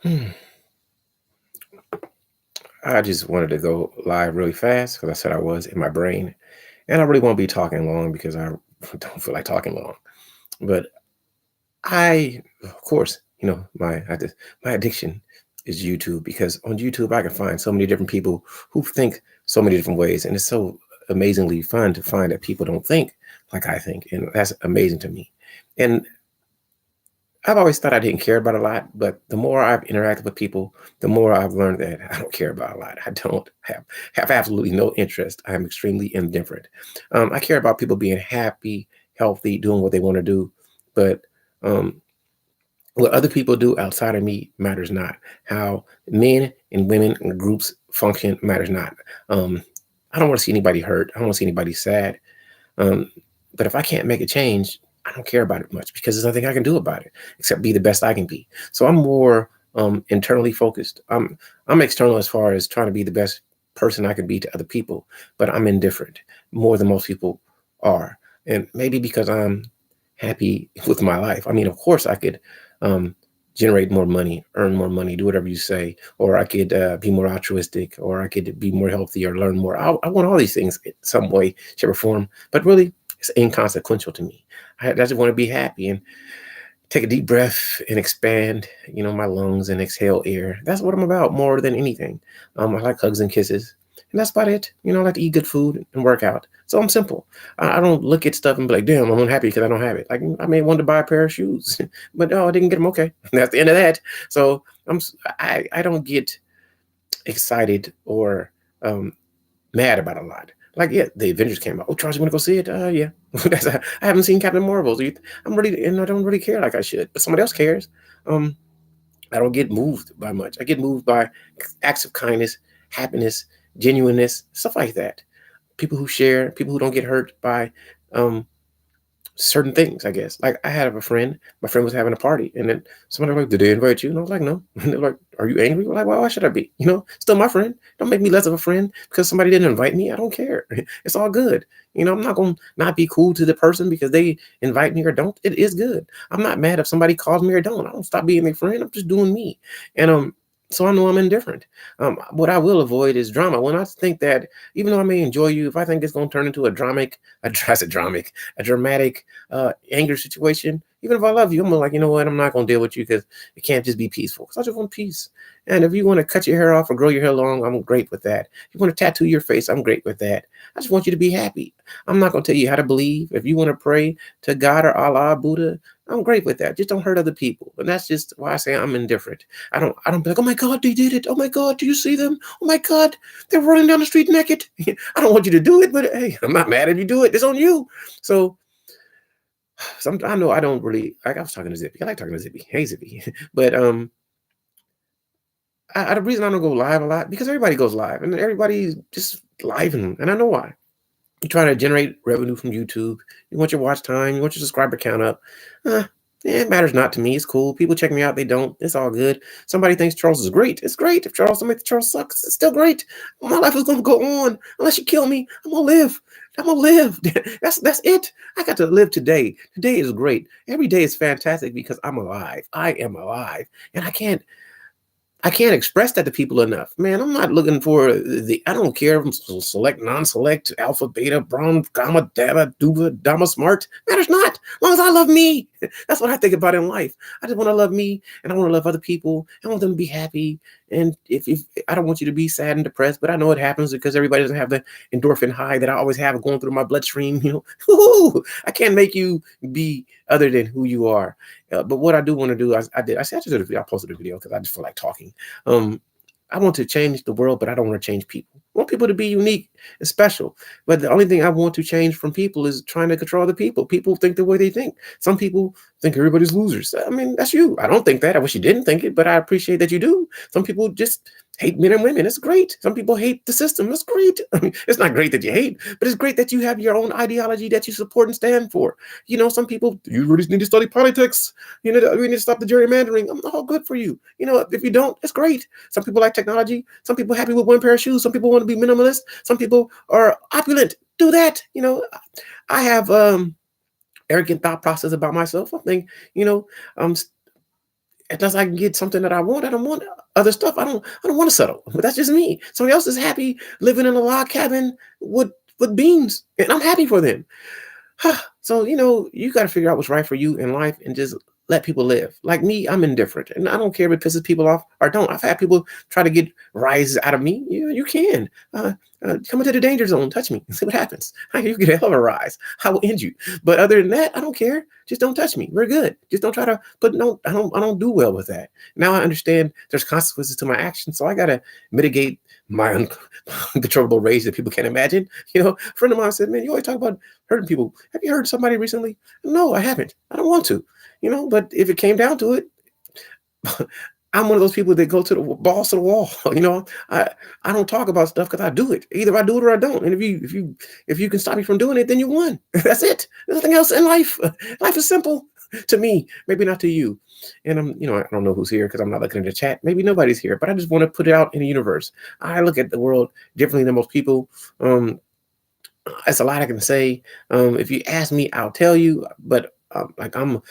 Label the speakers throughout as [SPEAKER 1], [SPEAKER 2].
[SPEAKER 1] Hmm. I just wanted to go live really fast because I said I was in my brain. And I really won't be talking long because I don't feel like talking long. But of course, my addiction is YouTube because on YouTube I can find so many different people who think so many different ways. And it's so amazingly fun to find that people don't think like I think. And that's amazing to me. And I've always thought I didn't care about a lot, but the more I've interacted with people, the more I've learned that I don't care about a lot. I don't have absolutely no interest. I'm extremely indifferent. I care about people being happy, healthy, doing what they want to do, but um, what other people do outside of me matters not. How men and women and groups function matters not. Um, I don't want to see anybody hurt. I don't want to see anybody sad. Um, but if I can't make a change, I don't care about it much because there's nothing I can do about it except be the best I can be. So I'm more internally focused. I'm external as far as trying to be the best person I can be to other people, but I'm indifferent more than most people are, and maybe because I'm happy with my life. I mean, of course, I could um, generate more money, earn more money, do whatever you say, or I could be more altruistic, or I could be more healthy, or learn more. I want all these things in some way, shape, or form, but really, it's inconsequential to me. I just want to be happy and take a deep breath and expand, my lungs and exhale air. That's what I'm about more than anything. I like hugs and kisses, and that's about it. I like to eat good food and work out. So I'm simple. I don't look at stuff and be like, damn, I'm unhappy because I don't have it. Like I may want to buy a pair of shoes, but no, I didn't get them. Okay, that's the end of that. So I don't get excited or um, mad about a lot. Like, yeah, the Avengers came out. Oh, Charles, you want to go see it? Yeah. I haven't seen Captain Marvel. I'm really, and I don't really care like I should, but somebody else cares. Um, I don't get moved by much. I get moved by acts of kindness, happiness, genuineness, stuff like that. People who share, people who don't get hurt by um, certain things, I guess. Like I had a friend, my friend was having a party, and then somebody was like, "Did they invite you?" And I was like, "No." And they're like, "Are you angry?" I'm like, "Well, why should I be? Still my friend. Don't make me less of a friend because somebody didn't invite me. I don't care. It's all good. I'm not gonna not be cool to the person because they invite me or don't. It is good. I'm not mad if somebody calls me or don't. I don't stop being their friend. I'm just doing me. And so I know I'm indifferent. What I will avoid is drama. When I think that, even though I may enjoy you, if I think it's going to turn into I said dramatic, a dramatic anger situation, even if I love you, I'm like, you know what? I'm not going to deal with you because it can't just be peaceful. Because I just want peace. And if you want to cut your hair off or grow your hair long, I'm great with that. If you want to tattoo your face, I'm great with that. I just want you to be happy. I'm not going to tell you how to believe. If you want to pray to God or Allah, Buddha, I'm great with that. Just don't hurt other people. And that's just why I say I'm indifferent. I don't be like, oh my God, they did it. Oh my God, do you see them? Oh my God, they're running down the street naked. I don't want you to do it, but hey, I'm not mad if you do it. It's on you. So I know I don't really like. I was talking to Zippy. I like talking to Zippy. Hey Zippy. But the reason I don't go live a lot because everybody goes live and everybody's just live and I know why. You try to generate revenue from YouTube. You want your watch time. You want your subscriber count up. Uh, it matters not to me. It's cool. People check me out. They don't. It's all good. Somebody thinks Charles is great. It's great. If somebody thinks Charles sucks, it's still great. My life is going to go on. Unless you kill me, I'm going to live. I'm going to live. That's it. I got to live today. Today is great. Every day is fantastic because I'm alive. I am alive. And I can't express that to people enough. Man, I'm not looking for I don't care if I'm select, non-select, alpha, beta, brown, gamma, data, duva, dama, smart. Matters not. As long as I love me. That's what I think about in life. I just want to love me and I want to love other people. I want them to be happy. And if I don't want you to be sad and depressed, but I know it happens because everybody doesn't have the endorphin high that I always have going through my bloodstream. I can't make you be other than who you are. But what I do want to do, I just did a video. I posted a video because I just feel like talking. Um, I want to change the world, but I don't want to change people. I want people to be unique and special. But the only thing I want to change from people is trying to control the people. People think the way they think. Some people think everybody's losers. I mean, that's you. I don't think that. I wish you didn't think it, but I appreciate that you do. Some people just hate men and women. It's great. Some people hate the system. That's great. I mean, it's not great that you hate, but it's great that you have your own ideology that you support and stand for. Some people, you really need to study politics. We need to stop the gerrymandering. I'm all good for you. If you don't, it's great. Some people like technology. Some people happy with one pair of shoes. Some people want to be minimalist. Some people are opulent. Do that. I have arrogant thought process about myself. I think, um unless I can get something that I want. I don't want other stuff. I don't want to settle. But that's just me. Somebody else is happy living in a log cabin with beams, and I'm happy for them. So, you got to figure out what's right for you in life and just let people live. Like me, I'm indifferent and I don't care if it pisses people off or don't. I've had people try to get rises out of me. You can. Come into the danger zone, touch me, and see what happens. You get a hell of a rise. I will end you. But other than that, I don't care. Just don't touch me. We're good. Just don't try to put no, I don't do well with that. Now I understand there's consequences to my actions. So I gotta mitigate my uncontrollable rage that people can't imagine. A friend of mine said, man, you always talk about hurting people. Have you heard somebody recently? No, I haven't. I don't want to, but if it came down to it, I'm one of those people that go to the balls to the wall. I don't talk about stuff because I do it. Either I do it or I don't. And if you can stop me from doing it, then you won. That's it. There's nothing else in life. Life is simple to me, maybe not to you. And I don't know who's here because I'm not looking at the chat. Maybe nobody's here, but I just want to put it out in the universe. I look at the world differently than most people. That's a lot I can say. If you ask me, I'll tell you. But I'm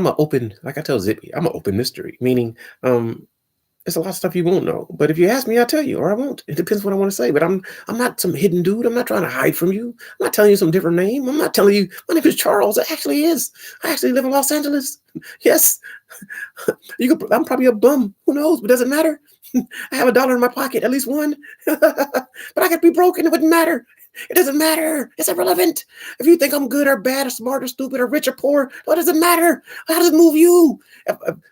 [SPEAKER 1] an open, like I tell Zippy, I'm an open mystery, meaning there's a lot of stuff you won't know. But if you ask me, I'll tell you, or I won't. It depends what I want to say. But I'm not some hidden dude. I'm not trying to hide from you. I'm not telling you some different name. I'm not telling you my name is Charles. It actually is. I actually live in Los Angeles. Yes. I'm probably a bum. Who knows? But does it matter? I have $1 in my pocket, at least one. But I could be broken. It wouldn't matter. It doesn't matter. It's irrelevant. If you think I'm good or bad or smart or stupid or rich or poor, what does it matter? How does it move you?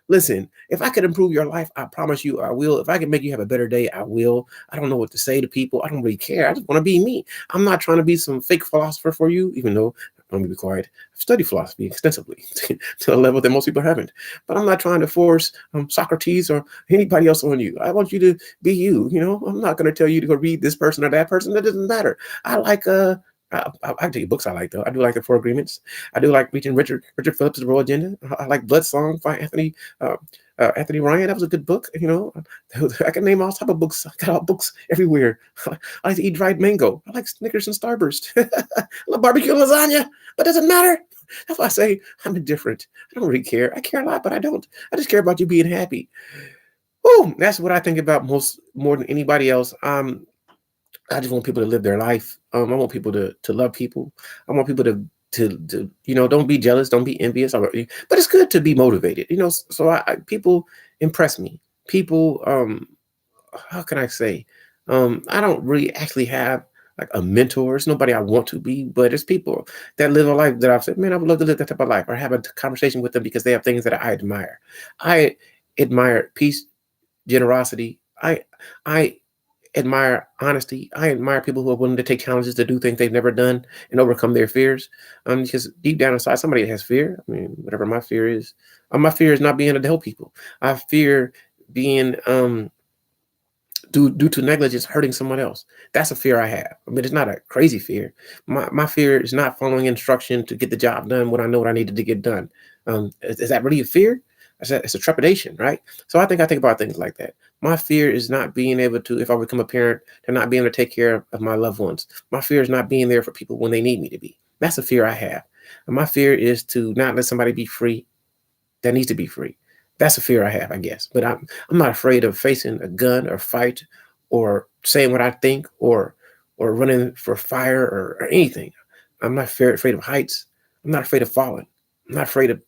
[SPEAKER 1] Listen, if I could improve your life, I promise you I will. If I can make you have a better day, I will. I don't know what to say to people. I don't really care. I just want to be me. I'm not trying to be some fake philosopher for you, even though, let me be quiet, I've studied philosophy extensively to a level that most people haven't. But I'm not trying to force Socrates or anybody else on you. I want you to be you. I'm not going to tell you to go read this person or that person. That doesn't matter. I like I tell you books I like though. I do like the Four Agreements. I do like reading Richard Phillips' The Royal Agenda. I like Blood Song by Anthony Ryan. That was a good book. I can name all type of books. I got all books everywhere. I like to eat dried mango. I like Snickers and Starburst. I love barbecue and lasagna, but it doesn't matter. That's why I say I'm indifferent. I don't really care. I care a lot, but I don't. I just care about you being happy. Oh, that's what I think about more than anybody else. I just want people to live their life. I want people to love people. I want people to don't be jealous, don't be envious. But it's good to be motivated. So people impress me. People, how can I say? I don't really actually have like a mentor. It's nobody I want to be, but it's people that live a life that I've said, man, I would love to live that type of life, or have a conversation with them because they have things that I admire. I admire peace, generosity. I admire honesty. I admire people who are willing to take challenges, to do things they've never done and overcome their fears. Because deep down inside, somebody has fear. I mean, whatever my fear is not being able to help people. I fear being due to negligence hurting someone else. That's a fear I have. I mean, it's not a crazy fear. My fear is not following instruction to get the job done when I know what I needed to get done. Is that really a fear? It's a trepidation, right? So I think about things like that. My fear is not being able to, if I become a parent, to not being able to take care of my loved ones. My fear is not being there for people when they need me to be. That's a fear I have. And my fear is to not let somebody be free that needs to be free. That's a fear I have, I guess. But I'm not afraid of facing a gun or fight or saying what I think or running for fire or anything. I'm not afraid of heights. I'm not afraid of falling. I'm not afraid of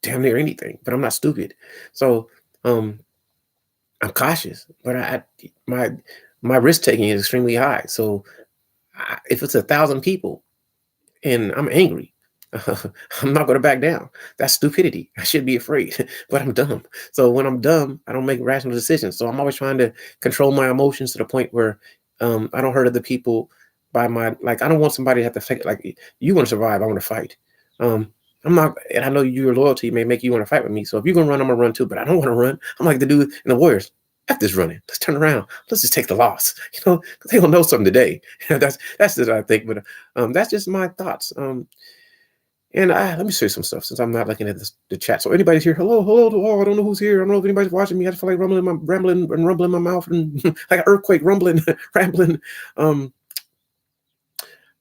[SPEAKER 1] damn near anything, but I'm not stupid. So I'm cautious, but my risk taking is extremely high. So if it's 1,000 people and I'm angry, I'm not going to back down. That's stupidity. I should be afraid, but I'm dumb. So when I'm dumb, I don't make rational decisions. So I'm always trying to control my emotions to the point where I don't hurt other people by I don't want somebody to have to think like, you want to survive, I want to fight. I'm not, and I know your loyalty may make you want to fight with me. So if you're going to run, I'm going to run too, but I don't want to run. I'm like the dude in the Warriors. F this running. Let's turn around. Let's just take the loss. Because they don't know something today. That's just what I think. But that's just my thoughts. And let me say some stuff since I'm not looking at the chat. So anybody's here, hello to all. I don't know who's here. I don't know if anybody's watching me. I just feel like rambling in my mouth and like an earthquake, rumbling, rambling.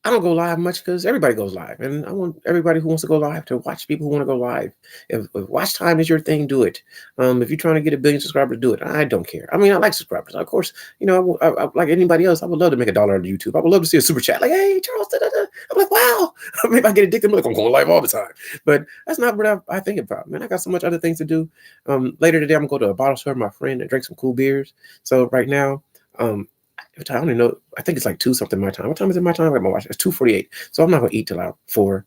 [SPEAKER 1] I don't go live much because everybody goes live, and I want everybody who wants to go live to watch people who want to go live. If watch time is your thing, do it. If you're trying to get a billion subscribers, do it. I don't care. I mean, I like subscribers, of course. Like anybody else, I would love to make $1 on YouTube. I would love to see a super chat, like, "Hey, Charles," da, da, da. I'm like, "Wow." Maybe I get addicted. I'm like, I'm going live all the time, but that's not what I think about. Man, I got so much other things to do. Later today, I'm gonna go to a bottle store with my friend and drink some cool beers. So right now, um, I don't even know. I think it's like 2 something my time. What time is it my time? I got my watch. It's 2:48. So I'm not gonna eat till like 4.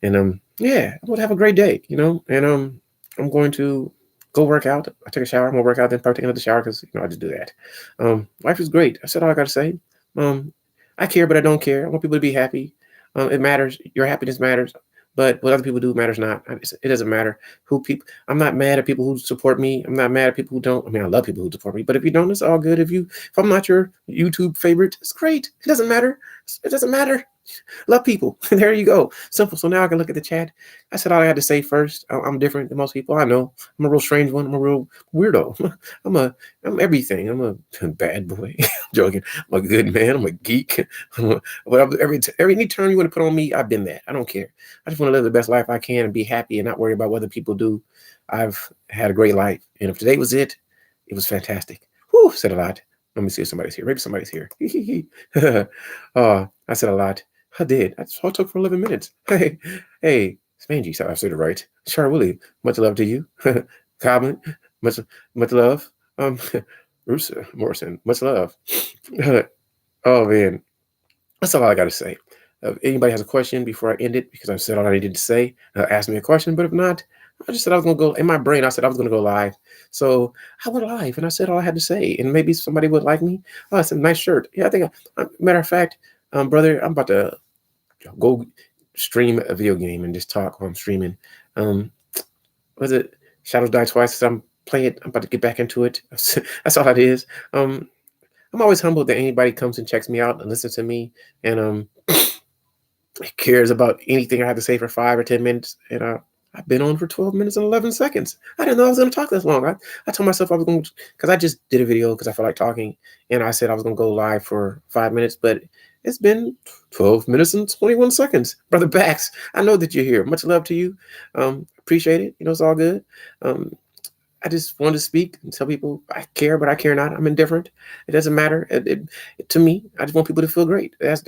[SPEAKER 1] And yeah, I'm gonna have a great day, And I'm going to go work out. I take a shower, I'm gonna work out, then probably take another shower because I just do that. Life is great. I said all I gotta say. I care, but I don't care. I want people to be happy. It matters. Your happiness matters. But what other people do matters not. It doesn't matter who people. I'm not mad at people who support me. I'm not mad at people who don't. I mean, I love people who support me. But if you don't, it's all good. If I'm not your YouTube favorite, it's great. It doesn't matter. It doesn't matter. Love people. And there you go. Simple. So now I can look at the chat. I said all I had to say first. I'm different than most people. I know. I'm a real strange one. I'm a real weirdo. I'm everything. I'm a bad boy. I'm joking. I'm a good man. I'm a geek. Any term you want to put on me, I've been that. I don't care. I just want to live the best life I can and be happy and not worry about what other people do. I've had a great life. And if today was it, it was fantastic. Whew, said a lot. Let me see if somebody's here. Maybe somebody's here. I said a lot. I did. That's all it took for 11 minutes. Hey, Spangy, so I said it right. Char Willie, much love to you. Cobbin, much love. Rusa Morrison, much love. Oh man, that's all I got to say. If anybody has a question before I end it, because I've said all I needed to say, ask me a question. But if not, I just said I was going to go in my brain. I said I was going to go live. So I went live and I said all I had to say. And maybe somebody would like me. Oh, it's a nice shirt. Yeah, I think, matter of fact, brother, I'm about to go stream a video game and just talk while I'm streaming. Was it Shadows Die Twice? So I'm playing it. I'm about to get back into it. That's all it is. I'm always humbled that anybody comes and checks me out and listens to me and cares about anything I have to say for 5 or 10 minutes. And I've been on for 12 minutes and 11 seconds. I didn't know I was going to talk this long. I told myself I was going to, because I just did a video because I felt like talking. And I said I was going to go live for 5 minutes, but it's been 12 minutes and 21 seconds. Brother Bax, I know that you're here. Much love to you. Appreciate it. It's all good. I just wanted to speak and tell people I care, but I care not. I'm indifferent. It doesn't matter. To me, I just want people to feel great. That's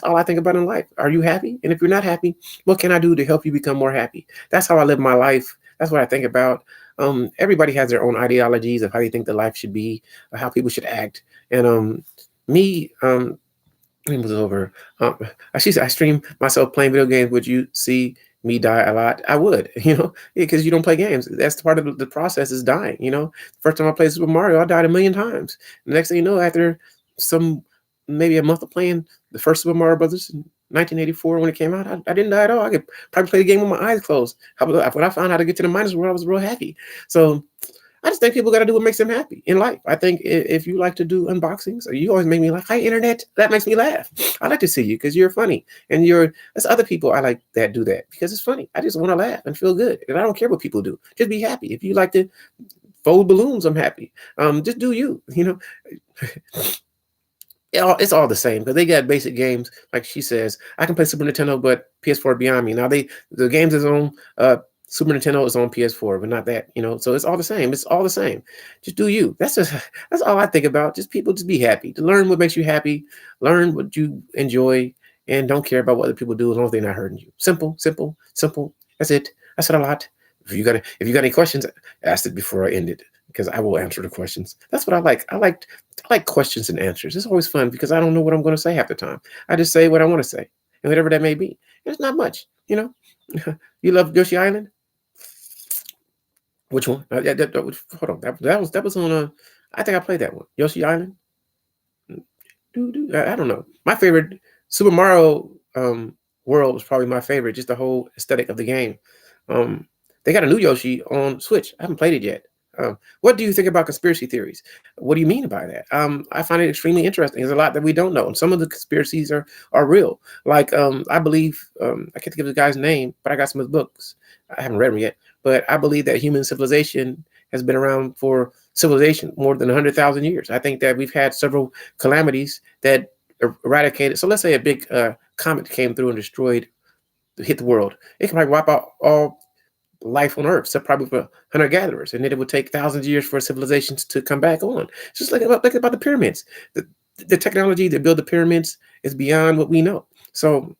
[SPEAKER 1] all I think about in life. Are you happy? And if you're not happy, what can I do to help you become more happy? That's how I live my life. That's what I think about. Everybody has their own ideologies of how they think that life should be, or how people should act. And me, it was over. I stream myself playing video games. Would you see me die a lot? I would, because you don't play games. That's part of the process is dying. First time I played Super Mario, I died a million times. The next thing you know, after maybe a month of playing the first Super Mario Brothers in 1984 when it came out, I didn't die at all. I could probably play the game with my eyes closed. When I found out how to get to the minus world, I was real happy. So I just think people got to do what makes them happy in life. I think if you like to do unboxings, or you always make me laugh. Hi, internet. That makes me laugh. I like to see you because you're funny. And there's other people I like that do that because it's funny. I just want to laugh and feel good. And I don't care what people do. Just be happy. If you like to fold balloons, I'm happy. Just do you. It's all the same because they got basic games. Like she says, I can play Super Nintendo, but PS4 beyond me. Now the games is on Super Nintendo is on PS4, but not that, so it's all the same. It's all the same. Just do you. That's all I think about. Just people just be happy. To learn what makes you happy, learn what you enjoy, and don't care about what other people do as long as they're not hurting you. Simple, simple, simple. That's it. I said a lot. If you got any questions, ask it before I end it because I will answer the questions. That's what I like. I like questions and answers. It's always fun because I don't know what I'm going to say half the time. I just say what I want to say, and whatever that may be. It's not much, You love Yoshi Island? Which one? Hold on. That was on I think I played that one. Yoshi Island. I don't know. My favorite Super Mario World was probably my favorite. Just the whole aesthetic of the game. They got a new Yoshi on Switch. I haven't played it yet. What do you think about conspiracy theories? What do you mean by that? I find it extremely interesting. There's a lot that we don't know, and some of the conspiracies are real. Like I believe I can't think of the guy's name, but I got some of his books. I haven't read them yet, but I believe that human civilization has been around for civilization more than 100,000 years. I think that we've had several calamities that eradicated. So let's say a big comet came through and destroyed, hit the world. It can probably wipe out all life on Earth, except probably for hunter gatherers, and then it would take thousands of years for civilizations to come back on. It's just like about the pyramids. The technology to build the pyramids is beyond what we know. So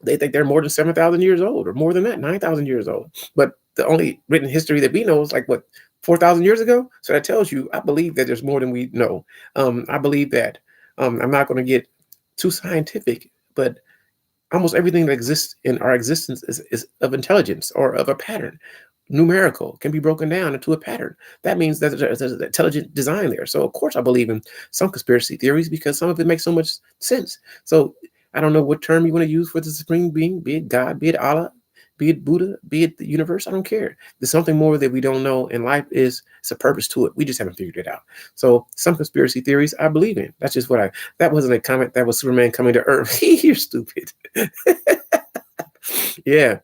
[SPEAKER 1] they think they're more than 7,000 years old, or more than that, 9,000 years old. But the only written history that we know is like what, 4,000 years ago. So that tells you, I believe that there's more than we know. I believe that. I'm not going to get too scientific, but almost everything that exists in our existence is of intelligence or of a pattern. Numerical can be broken down into a pattern. That means that there's an intelligent design there. So of course I believe in some conspiracy theories because some of it makes so much sense. So I don't know what term you want to use for the supreme being, be it God, be it Allah, be it Buddha, be it the universe. I don't care. There's something more that we don't know, and life is, it's a purpose to it. We just haven't figured it out. So some conspiracy theories I believe in. That's just what that wasn't a comment. That was Superman coming to Earth. You're stupid. Yeah.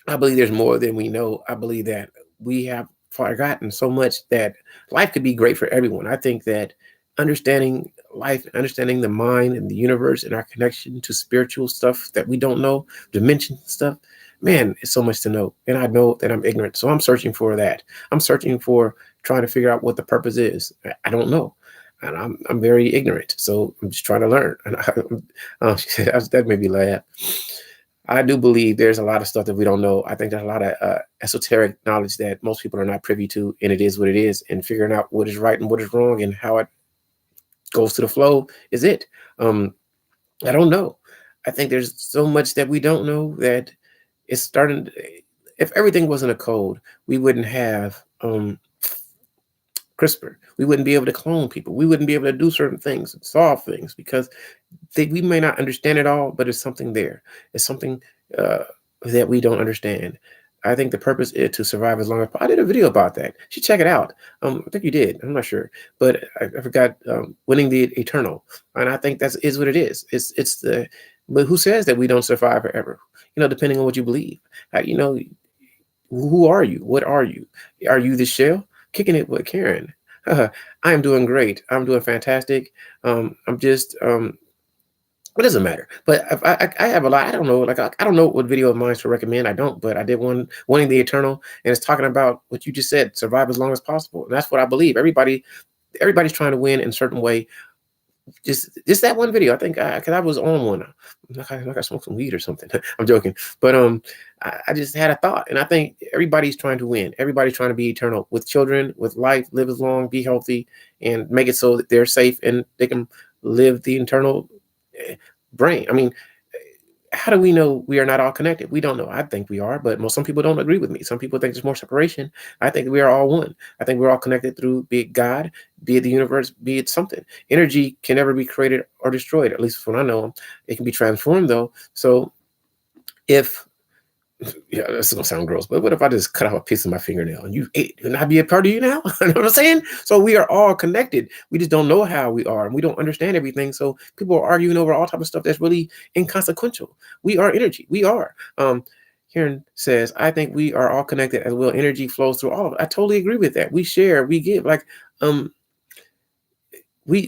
[SPEAKER 1] I believe there's more than we know. I believe that we have forgotten so much that life could be great for everyone. I think that understanding life, understanding the mind and the universe and our connection to spiritual stuff that we don't know, dimension stuff, man, it's so much to know. And I know that I'm ignorant. So I'm searching for that. I'm searching for trying to figure out what the purpose is. I don't know. And I'm very ignorant. So I'm just trying to learn. And that made me laugh. I do believe there's a lot of stuff that we don't know. I think there's a lot of esoteric knowledge that most people are not privy to, and it is what it is. And figuring out what is right and what is wrong and how it goes to the flow is it. I don't know. I think there's so much that we don't know that it's starting. If everything wasn't a code, we wouldn't have CRISPR. We wouldn't be able to clone people. We wouldn't be able to do certain things and solve things because we may not understand it all, but it's something there. It's something that we don't understand. I think the purpose is to survive as long as I did a video about that. You should check it out. I think you did. I'm not sure, but I forgot winning the eternal, and I think is what it is. It's the, but who says that we don't survive forever? Depending on what you believe. Who are you? What are you? Are you the shell? Kicking it with Karen. I am doing great. I'm doing fantastic. I'm just it doesn't matter. But I have a lot. I don't know. Like I don't know what video of mine to recommend. I don't. But I did one, Wanting the Eternal, and it's talking about what you just said: survive as long as possible. And that's what I believe. Everybody's trying to win in a certain way. Just that one video. I think because I was on one. Like I smoked some weed or something. I'm joking. But I just had a thought, and I think everybody's trying to win. Everybody's trying to be eternal with children, with life, live as long, be healthy, and make it so that they're safe and they can live the eternal brain. I mean, how do we know we are not all connected? We don't know. I think we are, but some people don't agree with me. Some people think there's more separation. I think we are all one. I think we're all connected through, be it God, be it the universe, be it something. Energy can never be created or destroyed, at least when I know them. It can be transformed though. So if yeah, that's gonna sound gross, but what if I just cut off a piece of my fingernail and you ate? Can I be a part of you now? You know what I'm saying? So we are all connected. We just don't know how we are, and we don't understand everything. So people are arguing over all type of stuff that's really inconsequential. We are energy. We are. Karen says, I think we are all connected as well. Energy flows through all of it. I totally agree with that. We share, we give. Like,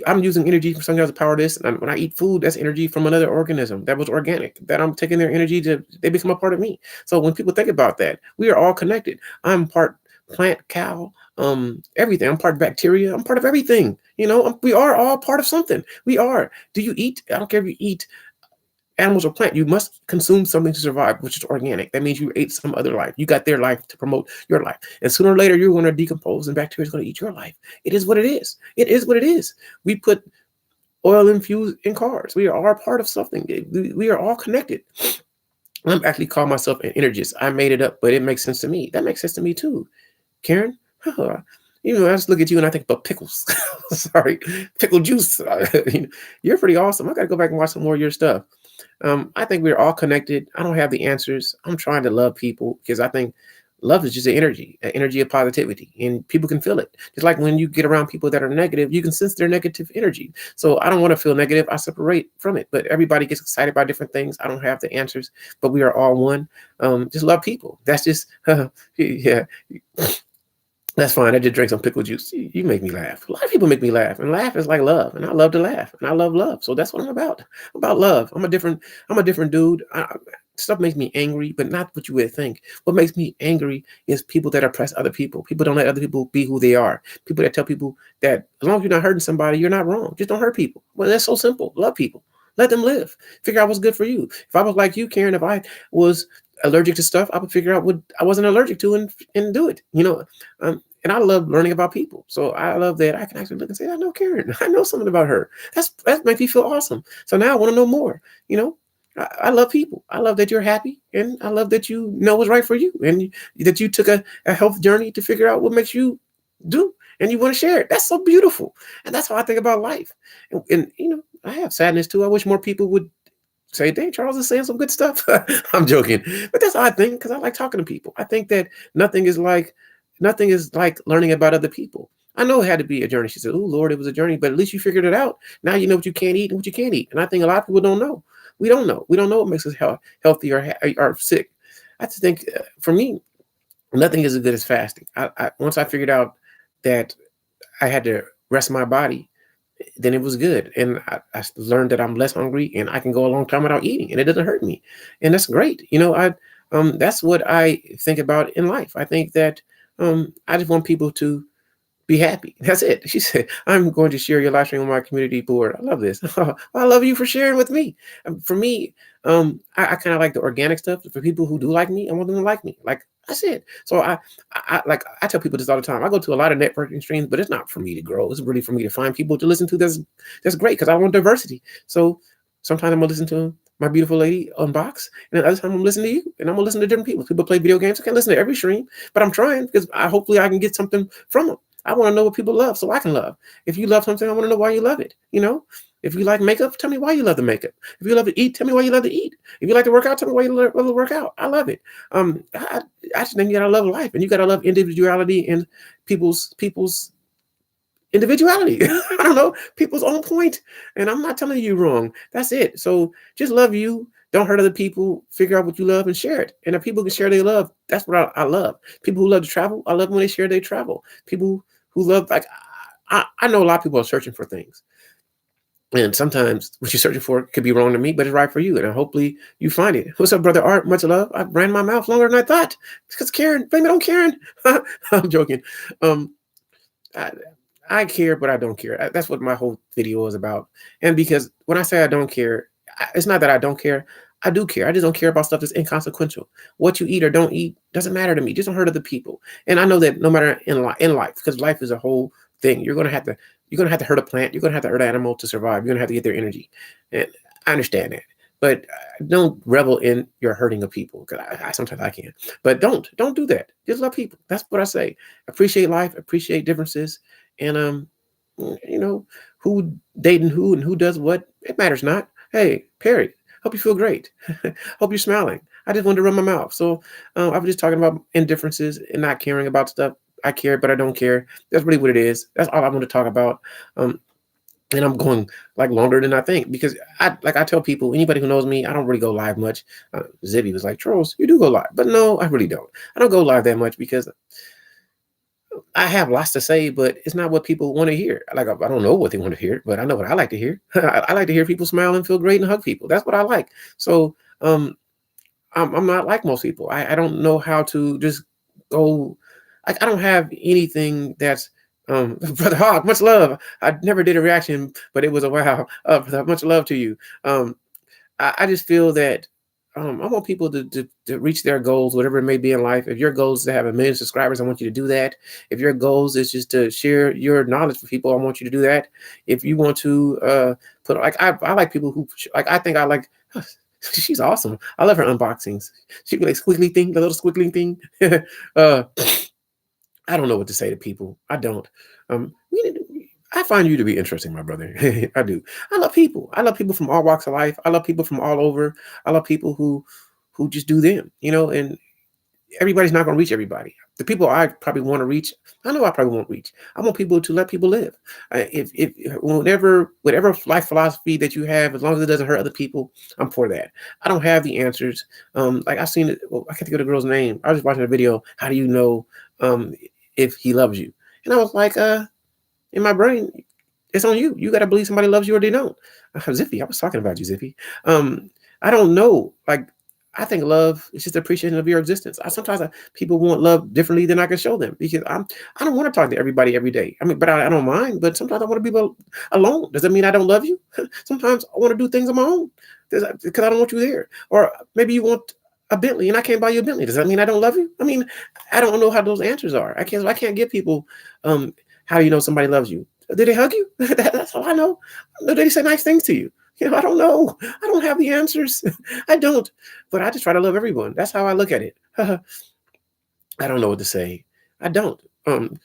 [SPEAKER 1] I'm using energy from something else to power this. And when I eat food, that's energy from another organism that was organic, that I'm taking their energy they become a part of me. So when people think about that, we are all connected. I'm part plant, cow, everything. I'm part bacteria. I'm part of everything. We are all part of something. We are. Do you eat? I don't care if you eat animals or plant. You must consume something to survive, which is organic. That means you ate some other life. You got their life to promote your life. And sooner or later, you're going to decompose and bacteria is going to eat your life. It is what it is. It is what it is. We put oil infused in cars. We are all part of something. We are all connected. I'm actually calling myself an energist. I made it up, but it makes sense to me. That makes sense to me too. Karen? I just look at you and I think about pickles. Sorry, pickle juice. You're pretty awesome. I got to go back and watch some more of your stuff. I think we're all connected. I don't have the answers. I'm trying to love people because I think love is just an energy of positivity, and people can feel it. Just like when you get around people that are negative, you can sense their negative energy. So I don't want to feel negative. I separate from it, but everybody gets excited by different things. I don't have the answers, but we are all one. Just love people. That's just, yeah. That's fine. I just drank some pickle juice. You make me laugh. A lot of people make me laugh, and laugh is like love, and I love to laugh, and I love love. So that's what I'm about. I'm about love. I'm a different dude. Stuff makes me angry, but not what you would think. What makes me angry is people that oppress other people. People don't let other people be who they are. People that tell people that as long as you're not hurting somebody, you're not wrong. Just don't hurt people. Well, that's so simple. Love people. Let them live. Figure out what's good for you. If I was like you, Karen, if I was allergic to stuff, I would figure out what I wasn't allergic to and do it. And I love learning about people. So I love that I can actually look and say, I know Karen. I know something about her. That makes me feel awesome. So now I want to know more. I love people. I love that you're happy, and I love that you know what's right for you, and that you took a health journey to figure out what makes you do, and you want to share it. That's so beautiful, and that's how I think about life. And I have sadness too. I wish more people would say, dang, Charles is saying some good stuff. I'm joking. But that's how I think, because I like talking to people. I think that nothing is like learning about other people. I know it had to be a journey. She said, oh, Lord, it was a journey, but at least you figured it out. Now you know what you can't eat and what you can't eat. And I think a lot of people don't know. We don't know. We don't know what makes us healthy or sick. I just think for me, nothing is as good as fasting. Once I figured out that I had to rest my body, then it was good. And I learned that I'm less hungry and I can go a long time without eating and it doesn't hurt me. And that's great. That's what I think about in life. I think that I just want people to be happy. That's it. She said, I'm going to share your live stream on my community board. I love this. I love you for sharing with me. For me, I kind of like the organic stuff. For people who do like me, I want them to like me. Like I said. So I tell people this all the time. I go to a lot of networking streams, but it's not for me to grow. It's really for me to find people to listen to. That's great, because I want diversity. So sometimes I'm gonna listen to my beautiful lady unbox, and then other time I'm listening to you, and I'm gonna listen to different people. People play video games. I can't listen to every stream, but I'm trying, because hopefully I can get something from them. I want to know what people love so I can love. If you love something, I want to know why you love it. If you like makeup, tell me why you love the makeup. If you love to eat, tell me why you love to eat. If you like to work out, tell me why you love to work out. I love it. I just think you gotta love life, and you gotta love individuality and people's individuality. I don't know, people's own point. And I'm not telling you wrong. That's it. So just love you. Don't hurt other people. Figure out what you love and share it. And if people can share their love, that's what I love. People who love to travel, I love when they share their travel. People who love, like, I know a lot of people are searching for things. And sometimes what you're searching for could be wrong to me, but it's right for you. And hopefully you find it. What's up, brother Art? Much love. I ran my mouth longer than I thought. It's because Karen, blame it on Karen. I'm joking. I, I care, but I don't care. That's what my whole video is about. And because when I say I don't care, it's not that I don't care. I do care. I just don't care about stuff that's inconsequential. What you eat or don't eat doesn't matter to me. Just don't hurt other people. And I know that no matter in life, because life is a whole thing. You're gonna have to hurt a plant. You're gonna have to hurt an animal to survive. You're gonna have to get their energy. And I understand that. But don't revel in your hurting of people, because I sometimes I can. But don't do that. Just love people. That's what I say. Appreciate life. Appreciate differences. And who dating who and who does what, it matters not. Hey, Perry, hope you feel great. Hope you're smiling. I just wanted to run my mouth. So I was just talking about indifferences and not caring about stuff. I care, but I don't care. That's really what it is. That's all I want to talk about. And I'm going like longer than I think, because I tell people, anybody who knows me, I don't really go live much. Zibby was like, Charles, you do go live, but no, I really don't. I don't go live that much because I have lots to say, but it's not what people want to hear. Like, I don't know what they want to hear, but I know what I like to hear. I like to hear people smile and feel great and hug people. That's what I like. So I'm not like most people. I don't know how to just go. I don't have anything that's Brother Hawk, much love. I never did a reaction, but it was a wow. Brother, much love to you. I just feel that I want people to reach their goals, whatever it may be in life. If your goal is to have 1 million subscribers, I want you to do that. If your goals is just to share your knowledge with people, I want you to do that. If you want to put, like, I like people who, like, I think I like, she's awesome. I love her unboxings. She be like squiggly thing, the little squiggly thing. I don't know what to say to people. I don't. I find you to be interesting, my brother. I do. I love people. I love people from all walks of life. I love people from all over. I love people who just do them, and everybody's not going to reach everybody. The people I probably want to reach, I know I probably won't reach. I want people to let people live. If whatever life philosophy that you have, as long as it doesn't hurt other people, I'm for that. I don't have the answers. Like, I've seen it. Well, I can't think of the girl's name. I was just watching a video. How do you know if he loves you. And I was like, in my brain, it's on you. You got to believe somebody loves you or they don't. Zippy, I was talking about you, Zippy. I don't know. Like, I think love is just appreciation of your existence. People want love differently than I can show them because I don't want to talk to everybody every day. I mean, but I don't mind. But sometimes I want to be alone. Does that mean I don't love you? Sometimes I want to do things on my own because I don't want you there. Or maybe you want a Bentley and I can't buy you a Bentley. Does that mean I don't love you? I mean, I don't know how those answers are. I can't give people how do you know somebody loves you? Did they hug you? That's all I know. Did they say nice things to you? I don't know. I don't have the answers. I don't. But I just try to love everyone. That's how I look at it. I don't know what to say. I don't.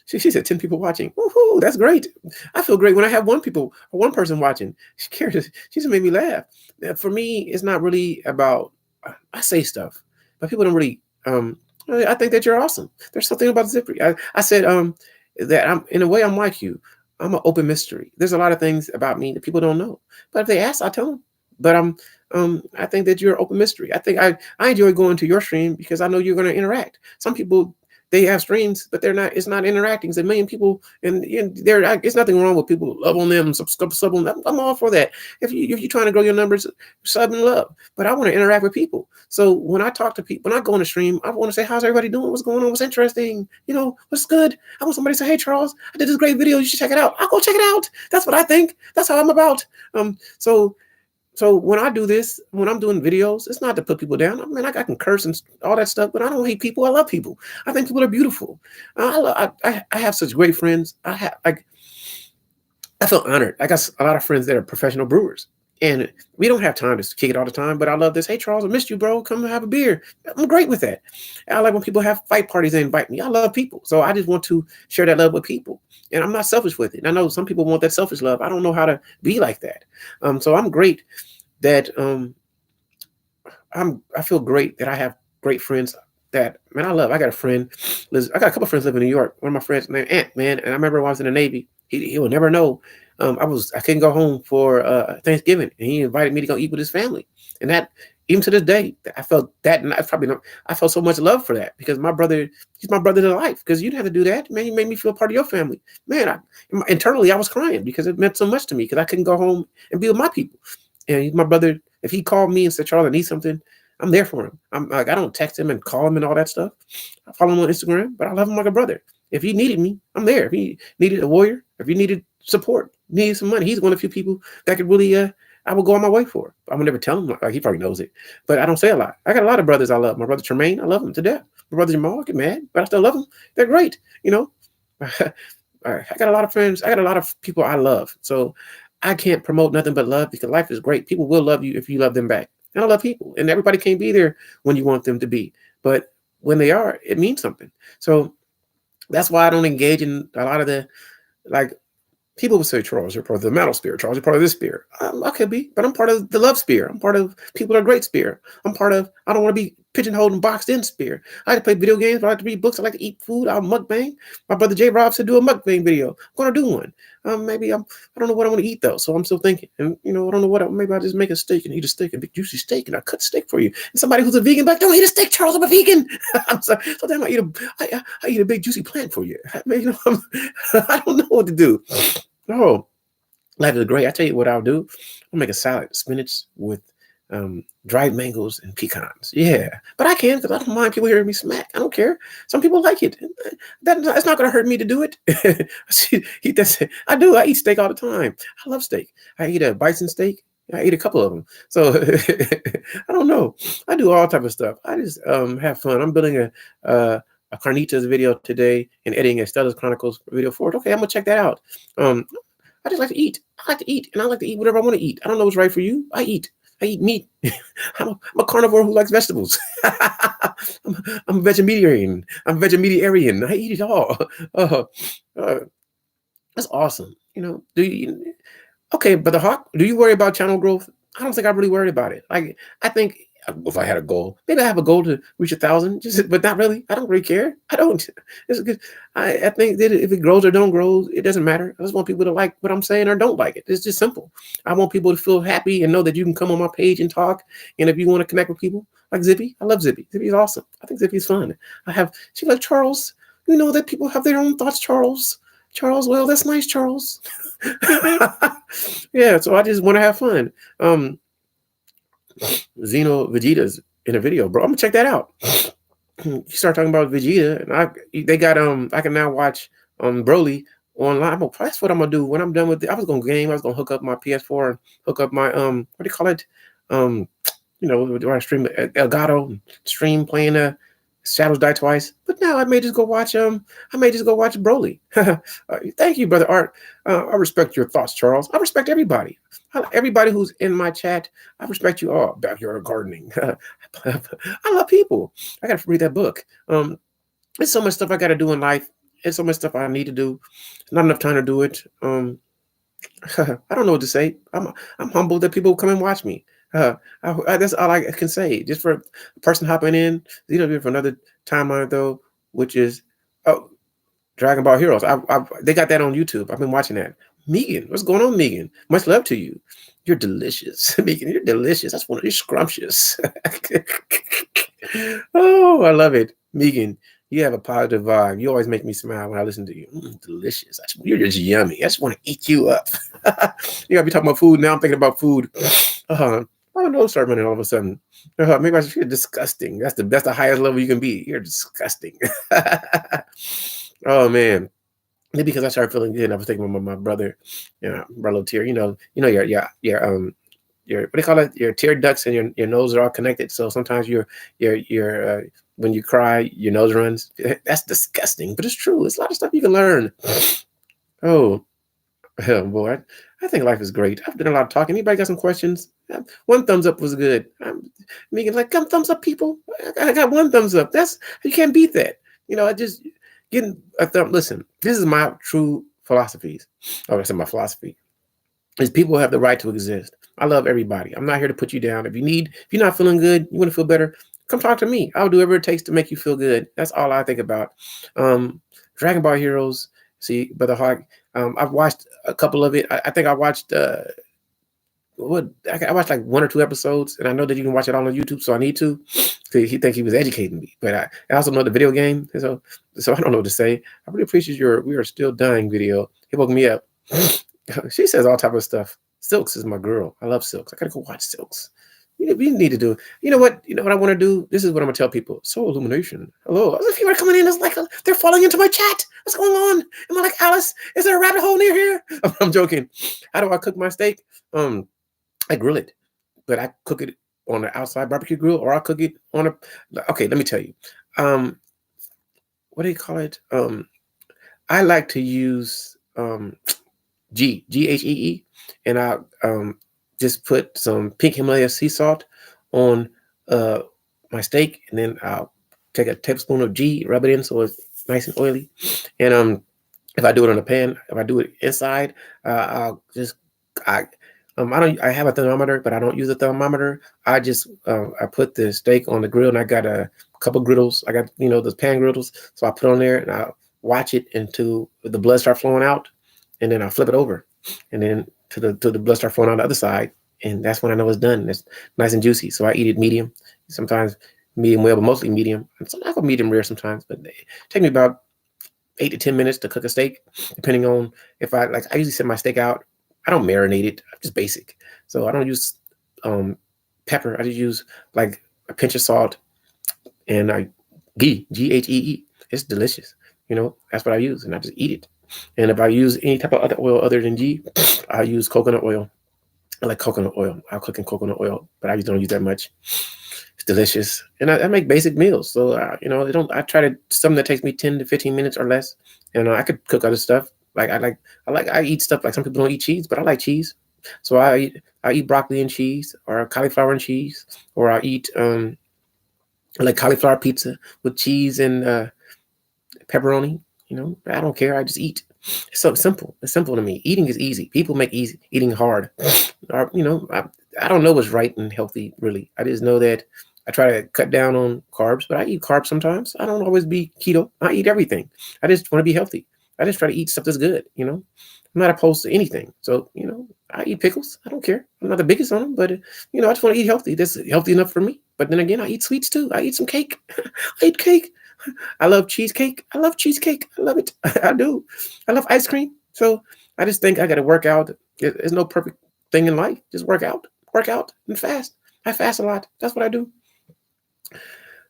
[SPEAKER 1] She said 10 people watching. Woohoo, that's great. I feel great when I have one person watching. She just made me laugh. For me, it's not really about. I say stuff, but people don't really. I think that you're awesome. There's something about Zippery. I said that I'm in a way I'm like you. I'm an open mystery. There's a lot of things about me that people don't know. But if they ask, I tell them. But I think that you're an open mystery. I think I enjoy going to your stream because I know you're going to interact. Some people they have streams, but they're not. It's not interacting. It's a million people, and there. It's nothing wrong with people love on them, sub on them. I'm all for that. If you're trying to grow your numbers, sub and love. But I want to interact with people. So when I talk to people, when I go on the stream, I want to say, "How's everybody doing? What's going on? What's interesting? What's good?" I want somebody to say, "Hey, Charles, I did this great video. You should check it out." I'll go check it out. That's what I think. That's how I'm about. So when I do this, when I'm doing videos, it's not to put people down. I mean, I can curse and all that stuff, but I don't hate people. I love people. I think people are beautiful. I have such great friends. I feel honored. I got a lot of friends that are professional brewers, and we don't have time to kick it all the time. But I love this. Hey, Charles, I missed you, bro. Come have a beer. I'm great with that. I like when people have fight parties and invite me. I love people, so I just want to share that love with people, and I'm not selfish with it. And I know some people want that selfish love. I don't know how to be like that. So I'm great that I feel great that I have great friends that man I love. I got a friend, I got a couple of friends living in New York. One of my friends named Ant, man, and I remember when I was in the Navy, he will never know. I couldn't go home for Thanksgiving, and he invited me to go eat with his family. And that even to this day, I felt that, and I felt so much love for that because he's my brother to life. Because you didn't have to do that, man. You made me feel part of your family, man. Internally, I was crying because it meant so much to me because I couldn't go home and be with my people. And he's my brother. If he called me and said, "Charles, I need something," I'm there for him. I'm like, I don't text him and call him and all that stuff. I follow him on Instagram, but I love him like a brother. If he needed me, I'm there. If he needed a warrior, if he needed support, needed some money, he's one of the few people that could really, I will go on my way for. I would never tell him. Like, he probably knows it, but I don't say a lot. I got a lot of brothers I love. My brother Tremaine, I love him to death. My brother Jamal, I get mad, but I still love them. They're great. I got a lot of friends. I got a lot of people I love. So I can't promote nothing but love because life is great. People will love you if you love them back. And I love people. And everybody can't be there when you want them to be. But when they are, it means something. So that's why I don't engage in a lot of the, like, people would say, "Charles, you're part of the metal sphere. Charles, you're part of this sphere." I could be, but I'm part of the love sphere. I'm part of people that are great sphere. I don't want to be pigeonholed and boxed in sphere. I like to play video games. I like to read books. I like to eat food. I'll mukbang. My brother J. Rob said do a mukbang video. I'm going to do one. I don't know what I want to eat though. So I'm still thinking. And I don't know maybe I'll just make a steak and eat a steak, a big juicy steak, and I'll cut steak for you. And somebody who's a vegan, like, "Don't eat a steak, Charles. I'm a vegan." I'm sorry. So then I eat a big juicy plant for you. I don't know what to do. Oh, life is great. I tell you what I'll do. I'll make a salad, spinach with dried mangoes and pecans. Yeah, but I can because I don't mind people hearing me smack. I don't care. Some people like it. That's not going to hurt me to do it. I do. I eat steak all the time. I love steak. I eat a bison steak. I eat a couple of them. So I don't know. I do all type of stuff. I just have fun. I'm building a Carnitas video today and editing a Stella's Chronicles video for it. Okay, I'm gonna check that out. I just like to eat. I like to eat, and I like to eat whatever I want to eat. I don't know what's right for you. I eat meat. I'm a carnivore who likes vegetables. I'm a vegetarian. I eat it all. That's awesome. Okay, but do you worry about channel growth? I don't think I really worried about it. Like, I think if I had a goal, maybe I have a goal to reach 1,000, but not really. I don't really care. I don't. It's good. I think that if it grows or don't grow, it doesn't matter. I just want people to like what I'm saying or don't like it. It's just simple. I want people to feel happy and know that you can come on my page and talk. And if you want to connect with people like Zippy, I love Zippy. Zippy is awesome. I think Zippy is fun. She's like, "Charles, You know that people have their own thoughts, Charles. Charles, well, that's nice, Charles. Yeah, so I just want to have fun. Xeno Vegeta's in a video, bro. I'm gonna check that out. You start talking about Vegeta, and they got I can now watch Broly online. That's what I'm gonna do when I'm done with it. I was gonna game. I was gonna hook up my PS4 and hook up my what do you call it? Um, where I stream Elgato, stream playing Shadows Die Twice. But now I may just go watch Broly. Thank you, brother Art. I respect your thoughts, Charles. I respect everybody. Everybody who's in my chat, I respect you all. Backyard gardening. I love people. I gotta read that book. There's so much stuff I gotta do in life. There's so much stuff I need to do. Not enough time to do it. I don't know what to say. I'm humbled that people come and watch me. That's all I can say. Just for a person hopping in, for another timeline though, which is oh, Dragon Ball Heroes. They got that on YouTube. I've been watching that. Megan, what's going on, Megan? Much love to you. You're delicious, Megan. You're delicious. That's one of you scrumptious. Oh, I love it, Megan. You have a positive vibe. You always make me smile when I listen to you. Delicious. You're just yummy. I just want to eat you up. You gotta be talking about food now. I'm thinking about food. I don't know. Start running all of a sudden. Maybe I should feel disgusting. That's the highest level you can be. You're disgusting. Oh man. Maybe because I started feeling good. I was thinking about my brother, brother tear. Your what do you call it? Your tear ducts and your nose are all connected. So sometimes your when you cry, your nose runs. That's disgusting, but it's true. It's a lot of stuff you can learn. Oh, oh boy, I think life is great. I've done a lot of talking. Anybody got some questions? One thumbs up was good. Megan, like, come thumbs up, people. I got one thumbs up. You can't beat that. I just getting a thumb. Listen, this is my true philosophies. Oh, that's my philosophy. Is people have the right to exist. I love everybody. I'm not here to put you down. If you're not feeling good, you want to feel better, come talk to me. I'll do whatever it takes to make you feel good. That's all I think about. Dragon Ball Heroes. See, Brother Hawk. I've watched a couple of it. I think I watched I watched like 1 or 2 episodes, and I know that you can watch it all on YouTube, so I need to. He think he was educating me, but I also know the video game, so I don't know what to say. I really appreciate your "We Are Still Dying" video. He woke me up. She says all type of stuff. Silks is my girl. I love Silks. I gotta go watch Silks. You need to do. You know what? You know what I want to do. This is what I'm gonna tell people. Soul Illumination. Hello. If people are coming in, it's like they're falling into my chat. What's going on? Am I like Alice? Is there a rabbit hole near here? I'm joking. How do I cook my steak? I grill it, but I cook it on the outside barbecue grill, or I cook it on a. Okay, let me tell you. What do you call it? I like to use GHEE, and I just put some pink Himalaya sea salt on my steak, and then I'll take a tablespoon of G, rub it in so it's nice and oily. And if I do it on a pan, if I do it inside, I have a thermometer, but I don't use a thermometer. I just I put the steak on the grill, and I got a couple griddles. I got those pan griddles, so I put on there and I watch it until the blood start flowing out, and then I flip it over, and then to the blood start flowing on the other side, and that's when I know it's done. It's nice and juicy. So I eat it medium, sometimes medium well, but mostly medium. And sometimes I go medium rare sometimes, but it take me about 8 to 10 minutes to cook a steak, depending on if I usually set my steak out. I don't marinate it. I'm just basic. So I don't use pepper. I just use like a pinch of salt and GHEE. It's delicious. That's what I use, and I just eat it. And if I use any type of other oil other than G, I use coconut oil. I like coconut oil. I'll cook in coconut oil, but I just don't use that much. It's delicious, and I make basic meals. So I try to something that takes me 10 to 15 minutes or less. And I could cook other stuff. I eat stuff like some people don't eat cheese, but I like cheese. So I eat broccoli and cheese, or cauliflower and cheese, or I eat I like cauliflower pizza with cheese and pepperoni. I don't care. I just eat. It's so simple. It's simple to me. Eating is easy. People make eating hard. I don't know what's right and healthy, really. I just know that I try to cut down on carbs, but I eat carbs sometimes. I don't always be keto. I eat everything. I just want to be healthy. I just try to eat stuff that's good. I'm not opposed to anything. So, I eat pickles. I don't care. I'm not the biggest on them, but, I just want to eat healthy. That's healthy enough for me. But then again, I eat sweets too. I eat some cake. I eat cake. I love cheesecake. I love cheesecake. I love it. I do. I love ice cream. So I just think I got to work out. There's no perfect thing in life. Just work out, and fast. I fast a lot. That's what I do.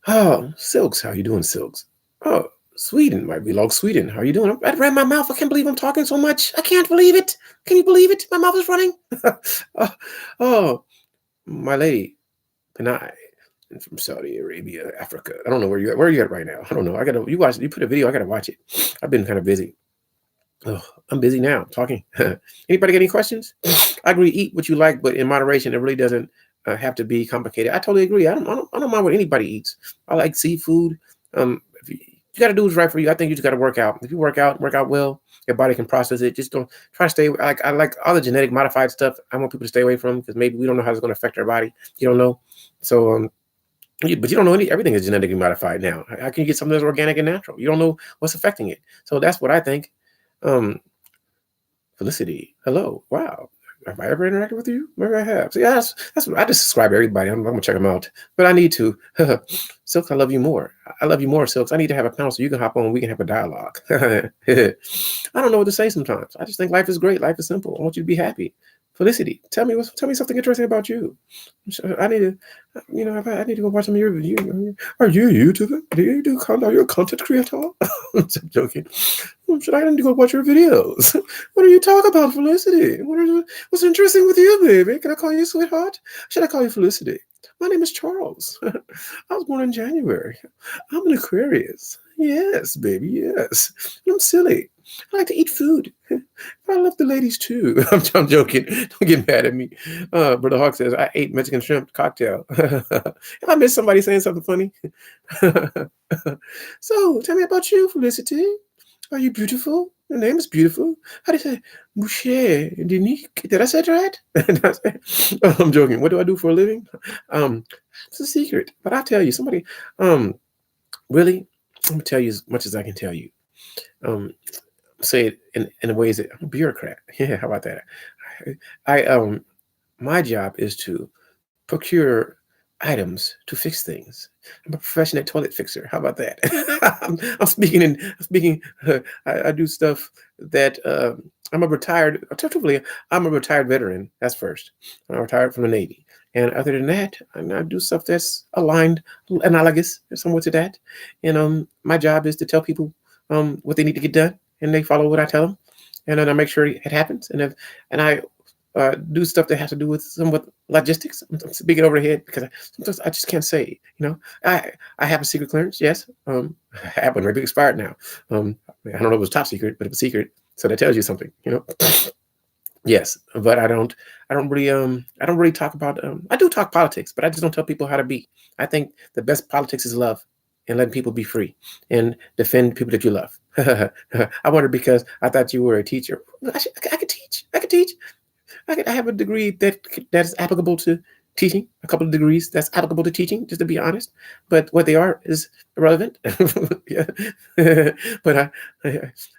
[SPEAKER 1] Oh, Silks, how you doing, Silks? Oh, Sweden, my beloved Sweden, how you doing? I ran my mouth. I can't believe I'm talking so much. I can't believe it. Can you believe it? My mouth is running. oh, oh, my lady, and I'm from Saudi Arabia, Africa. I don't know where you at. Where are you at right now? I don't know. I gotta. You watch. You put a video. I gotta watch it. I've been kind of busy. Oh, I'm busy now talking. Anybody got any questions? I agree. Eat what you like, but in moderation. It really doesn't have to be complicated. I totally agree. I don't mind what anybody eats. I like seafood. If you got to do what's right for you. I think you just got to work out. If you work out well, your body can process it. Just don't try to stay. I like all the genetic modified stuff. I want people to stay away from because maybe we don't know how it's going to affect our body. You don't know. So but you don't know everything is genetically modified now. How can you get something that's organic and natural? You don't know what's affecting it. So that's what I think. Um, Felicity, hello. Wow. Have I ever interacted with you? Maybe I have. So yeah, that's what I just subscribe to everybody. I'm gonna check them out. But I need to. Silks, I love you more. I love you more, Silks. I need to have a panel so you can hop on. We can have a dialogue. I don't know what to say sometimes. I just think life is great. Life is simple. I want you to be happy. Felicity, tell me something interesting about you. I need to, I need to go watch some of your videos. Are you a YouTuber? Do you do content? Are you a content creator? I'm joking. Should I need to go watch your videos? What do you talk about, Felicity? What's interesting with you, baby? Can I call you sweetheart? Should I call you Felicity? My name is Charles. I was born in January. I'm an Aquarius. Yes, baby, yes. I'm silly. I like to eat food. I love the ladies too. I'm joking. Don't get mad at me. Brother Hawk says, I ate Mexican shrimp cocktail. If I miss somebody saying something funny. So, tell me about you, Felicity. Are you beautiful? Your name is beautiful. How do you say? Boucher, Dinique. Did I say it right? I'm joking. What do I do for a living? It's a secret. But I'll tell you, somebody, really, I'm gonna tell you as much as I can tell you. Say it in the ways that I'm a bureaucrat. Yeah, how about that? I my job is to procure items to fix things. I'm a professional toilet fixer. How about that? I'm speaking I'm speaking. I do stuff that I'm a retired. Truthfully, I'm a retired veteran. That's first. I'm retired from the Navy, and other than that, I do stuff that's aligned, analogous, somewhat to that. And my job is to tell people what they need to get done, and they follow what I tell them, and then I make sure it happens. And I do stuff that has to do with somewhat logistics. I'm speaking over the head because sometimes I just can't say. I have a secret clearance. Yes, I have one. Maybe expired now. I don't know if it was top secret, but it was secret, so that tells you something. Yes, but I don't really talk about. I do talk politics, but I just don't tell people how to be. I think the best politics is love and letting people be free and defend people that you love. I wonder because I thought you were a teacher. I could teach. I could teach. I have a degree that's applicable to teaching, a couple of degrees that's applicable to teaching, just to be honest. But what they are is irrelevant. Yeah. But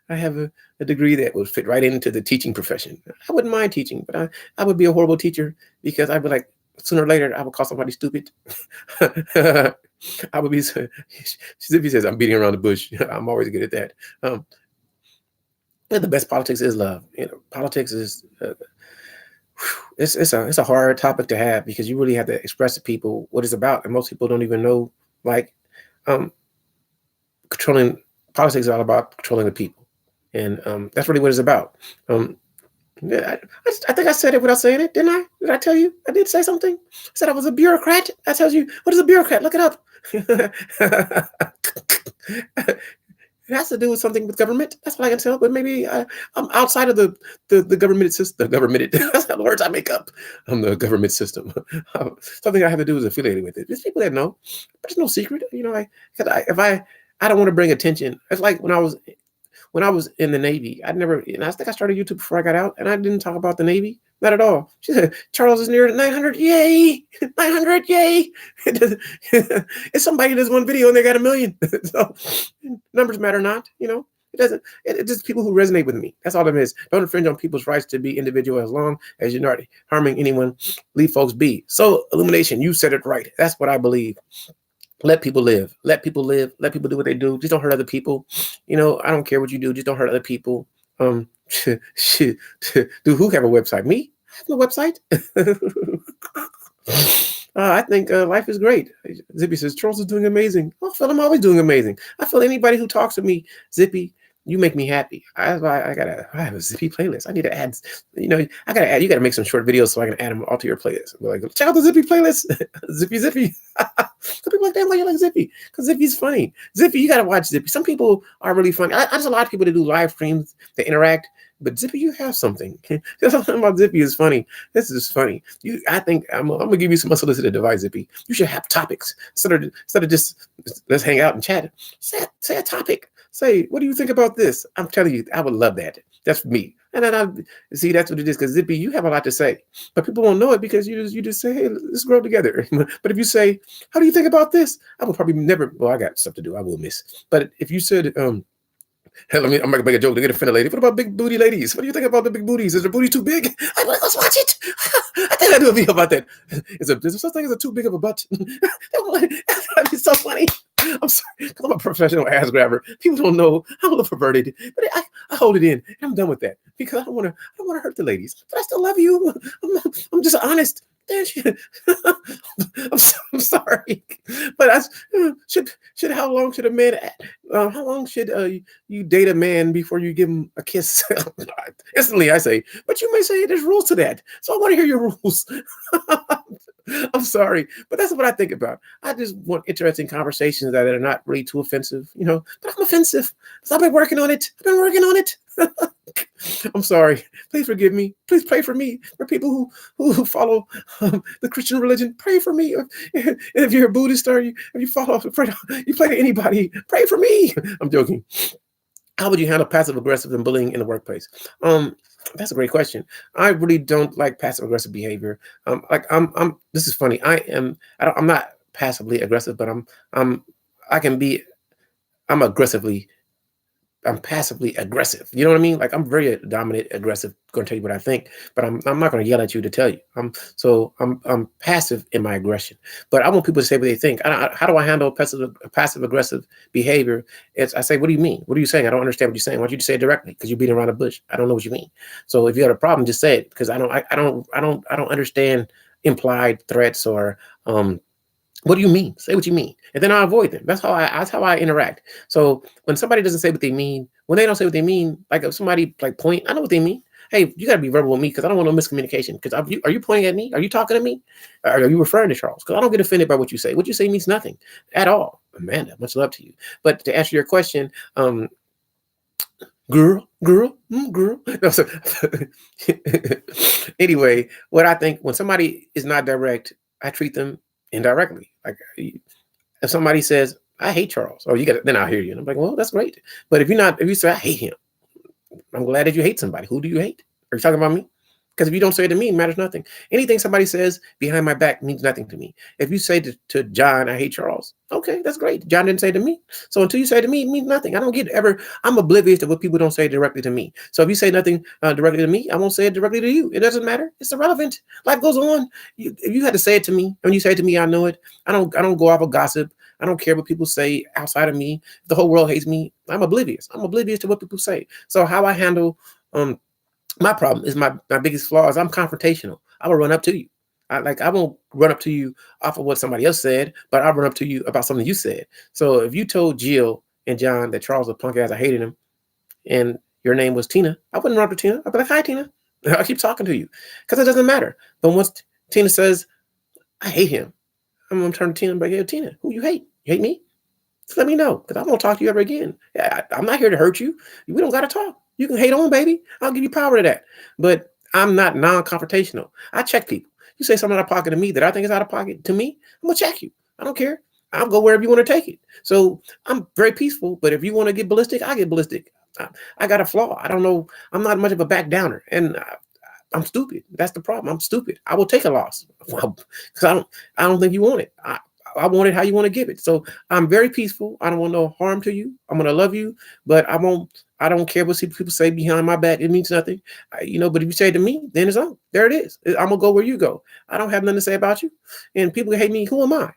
[SPEAKER 1] I have a degree that would fit right into the teaching profession. I wouldn't mind teaching, but I would be a horrible teacher because I'd be like, sooner or later, I would call somebody stupid. I would be, Zippy says, I'm beating around the bush. I'm always good at that. But the best politics is love. Politics is it's a hard topic to have because you really have to express to people what it's about, and most people don't even know. Like, controlling politics is all about controlling the people, and that's really what it's about. Yeah, I think I said it without saying it, didn't I? Did I tell you? I did say something. I said I was a bureaucrat. That tells you what is a bureaucrat. Look it up. It has to do with something with government. That's what I can tell. But maybe I'm outside of the government system. The government. That's the words I make up. I'm the government system. Something I have to do is affiliated with it. There's people that know. But there's no secret. If I don't want to bring attention. It's like when I was in the Navy. I think I started YouTube before I got out, and I didn't talk about the Navy. Not at all. She said, Charles is near 900. Yay! 900. Yay! It's somebody does one video and they got 1 million. So numbers matter not. It doesn't. It's just people who resonate with me. That's all it is. Don't infringe on people's rights to be individual as long as you're not harming anyone. Leave folks be. So illumination, you said it right. That's what I believe. Let people live. Let people live. Let people do what they do. Just don't hurt other people. I don't care what you do. Just don't hurt other people. Shit. Do who have a website? Me? I have no website. I think life is great. Zippy says Charles is doing amazing. I feel I'm always doing amazing. I feel anybody who talks to me, Zippy, you make me happy. I have a Zippy playlist. I need to add. I gotta add. You gotta make some short videos so I can add them all to your playlist. Like, check out the Zippy playlist. Zippy. Some people like, damn, why you like Zippy? Because Zippy's funny. Zippy, you gotta watch Zippy. Some people are really funny. I just a lot of people that do live streams, they interact. But Zippy, you have something. Something about Zippy is funny. This is funny. I think I'm gonna give you some unsolicited advice, Zippy. You should have topics instead of just let's hang out and chat. Say a topic. Say, what do you think about this? I'm telling you, I would love that. That's me. And then I see that's what it is. Because Zippy, you have a lot to say, but people won't know it because you just say, hey, let's grow together. But if you say, how do you think about this? I will probably never. Well, I got stuff to do. I will miss. But if you said, hell, I'm gonna make a joke to get offended lady. What about big booty ladies? What do you think about the big booties? Is the booty too big? I'm like, let's watch it. I think I do a video about that. Is there such thing as a too big of a butt? That'd be so funny. I'm sorry, because I'm a professional ass grabber. People don't know I'm a little perverted, but I hold it in. I'm done with that because I don't want to hurt the ladies, but I still love you. I'm just honest. I'm sorry, but how long should a man? How long should you date a man before you give him a kiss? Instantly, I say, but you may say there's rules to that, so I want to hear your rules. I'm sorry, but that's what I think about. I just want interesting conversations that are not really too offensive, but I'm offensive. So I've been working on it. I'm sorry. Please forgive me. Please pray for me. For people who follow the Christian religion, pray for me. If you're a Buddhist or if you follow, you pray to anybody, pray for me. I'm joking. How would you handle passive aggressive and bullying in the workplace? That's a great question. I really don't like passive aggressive behavior. This is funny. I'm not passively aggressive, but I can be. I'm passively aggressive. You know what I mean? Like I'm very dominant, aggressive. Going to tell you what I think, but I'm not going to yell at you to tell you. I'm passive in my aggression, but I want people to say what they think. How do I handle passive aggressive behavior? I say, what do you mean? What are you saying? I don't understand what you're saying. Why don't you just say it directly? Because you're beating around the bush. I don't know what you mean. So if you have a problem, just say it. Because I don't understand implied threats or what do you mean? Say what you mean. And then I avoid them. That's how I interact. So when somebody doesn't say what they mean, when they don't say what they mean, like if somebody like point, I know what they mean. Hey, you got to be verbal with me because I don't want no miscommunication. Because are you pointing at me? Are you talking to me? Are you referring to Charles? Because I don't get offended by what you say. What you say means nothing at all. Amanda, much love to you. But to answer your question, girl. No, so, anyway, what I think when somebody is not direct, I treat them indirectly. Like if somebody says, I hate Charles, then I'll hear you. And I'm like, well, that's great. But if you say, I hate him, I'm glad that you hate somebody. Who do you hate? Are you talking about me? Because if you don't say it to me, it matters nothing. Anything somebody says behind my back means nothing to me. If you say to John, I hate Charles, okay, that's great. John didn't say to me. So until you say to me, it means nothing. I don't get I'm oblivious to what people don't say directly to me. So if you say nothing directly to me, I won't say it directly to you. It doesn't matter. It's irrelevant. Life goes on. If you had to say it to me, when you say it to me, I know it. I don't go off of gossip. I don't care what people say outside of me. If the whole world hates me, I'm oblivious. I'm oblivious to what people say. So how I handle my problem is my biggest flaw is I'm confrontational. I will run up to you. I won't run up to you off of what somebody else said, but I'll run up to you about something you said. So if you told Jill and John that Charles was a punk ass, I hated him, and your name was Tina, I wouldn't run up to Tina. I'd be like, hi, Tina. I keep talking to you because it doesn't matter. But once Tina says, I hate him, I'm going to turn to Tina and be like, hey, Tina, who you hate? You hate me? Just let me know because I won't talk to you ever again. I'm not here to hurt you. We don't got to talk. You can hate on, baby. I'll give you power to that. But I'm not non-confrontational. I check people. You say something out of pocket to me that I think is out of pocket to me, I'm going to check you. I don't care. I'll go wherever you want to take it. So I'm very peaceful. But if you want to get ballistic, I get ballistic. I got a flaw. I don't know. I'm not much of a back downer. And I'm stupid. That's the problem. I'm stupid. I will take a loss because I don't think you want it. I want it how you want to give it. So I'm very peaceful. I don't want no harm to you. I'm going to love you, but I don't care what people say behind my back. It means nothing. But if you say it to me, then it's on. There it is. I'm going to go where you go. I don't have nothing to say about you. And people hate me. Who am I?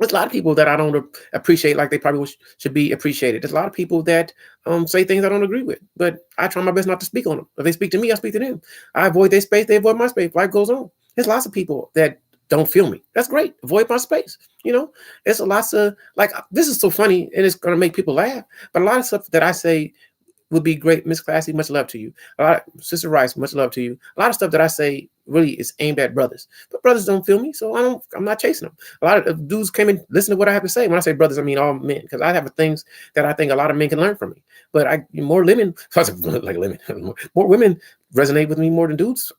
[SPEAKER 1] There's a lot of people that I don't appreciate like they probably should be appreciated. There's a lot of people that say things I don't agree with, but I try my best not to speak on them. If they speak to me, I speak to them. I avoid their space, they avoid my space. Life goes on. There's lots of people that don't feel me. That's great. Avoid my space. You know, it's a lots of like this is so funny and it's gonna make people laugh. But a lot of stuff that I say would be great. Miss Classy, much love to you. A lot, Sister Rice, much love to you. A lot of stuff that I say really is aimed at brothers, but brothers don't feel me, so I'm not chasing them. A lot of dudes came and listen to what I have to say. When I say brothers, I mean all men, because I have things that I think a lot of men can learn from me. But more women, like women, more women resonate with me more than dudes.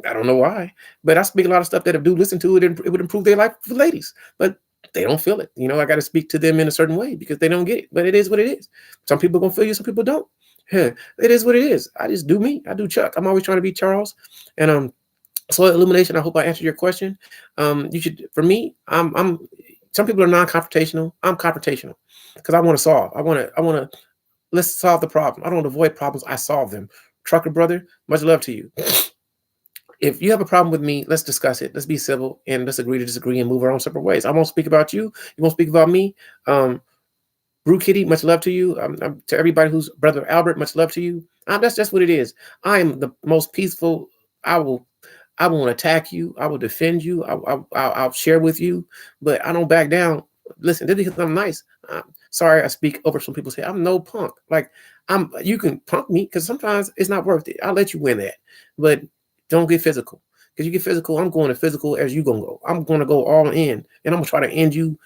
[SPEAKER 1] I don't know why, but I speak a lot of stuff that if dude listen to it, it would improve their life for ladies. But they don't feel it. You know, I got to speak to them in a certain way because they don't get it. But it is what it is. Some people gonna feel you, some people don't. Yeah, it is what it is. I just do me. I do Chuck. I'm always trying to be Charles. And so illumination. I hope I answered your question. You should. For me, I'm. Some people are non-confrontational. I'm confrontational because I want to solve. I want to. Let's solve the problem. I don't avoid problems. I solve them. Trucker brother, much love to you. If you have a problem with me, let's discuss it. Let's be civil and let's agree to disagree and move our own separate ways. I won't speak about you. You won't speak about me. Brew Kitty, much love to you. To everybody who's brother Albert, much love to you. That's just what it is. I am the most peaceful. I will. I won't attack you. I will defend you. I'll share with you, but I don't back down. Listen, just because I'm nice. Sorry, I speak over some people's head. I'm no punk. Like you can punk me because sometimes it's not worth it. I'll let you win that, but don't get physical. Because you get physical, I'm going to physical as you gonna go. I'm gonna go all in, and I'm gonna try to end you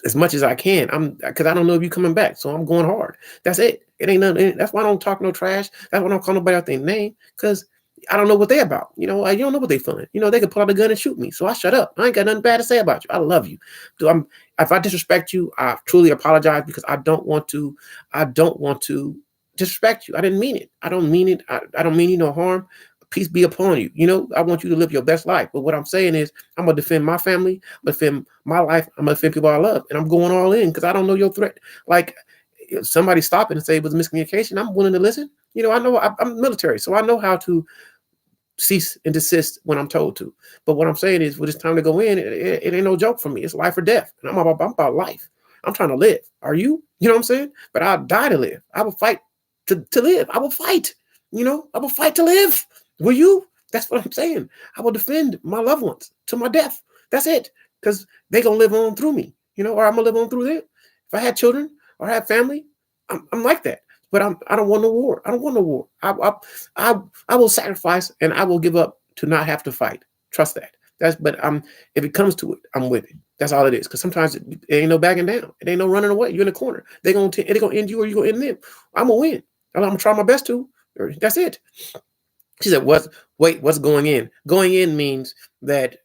[SPEAKER 1] as much as I can. Because I don't know if you coming back, so I'm going hard. That's it. It ain't nothing. That's why I don't talk no trash. That's why I don't call nobody out their name. Because I don't know what they about. You know, you don't know what they feeling. You know, they could pull out a gun and shoot me. So I shut up. I ain't got nothing bad to say about you. I love you. If I disrespect you, I truly apologize because I don't want to. I don't want to disrespect you. I didn't mean it. I don't mean it. I don't mean you no harm. Peace be upon you. You know, I want you to live your best life. But what I'm saying is, I'm gonna defend my family, I'm gonna defend my life, I'm gonna defend people I love, and I'm going all in because I don't know your threat. Like, if somebody stop it and say it was miscommunication, I'm willing to listen. You know, I know I'm military, so I know how to cease and desist when I'm told to. But what I'm saying is, when it's time to go in, it ain't no joke for me. It's life or death, and I'm about life. I'm trying to live. Are you? You know what I'm saying? But I'll die to live. I will fight to live. I will fight. You know, I will fight to live. Will you? That's what I'm saying. I will defend my loved ones to my death. That's it. Because they're going to live on through me, you know, or I'm going to live on through them. If I had children or had family, I'm like that. But I don't want no war. I don't want no war. I will sacrifice and I will give up to not have to fight. Trust that. But if it comes to it, I'm with it. That's all it is. Because sometimes it ain't no backing down. It ain't no running away. You're in the corner. They're gonna end you or you're gonna end them. I'm gonna win. I'm gonna try my best to. That's it. She said, what's going in? Going in means that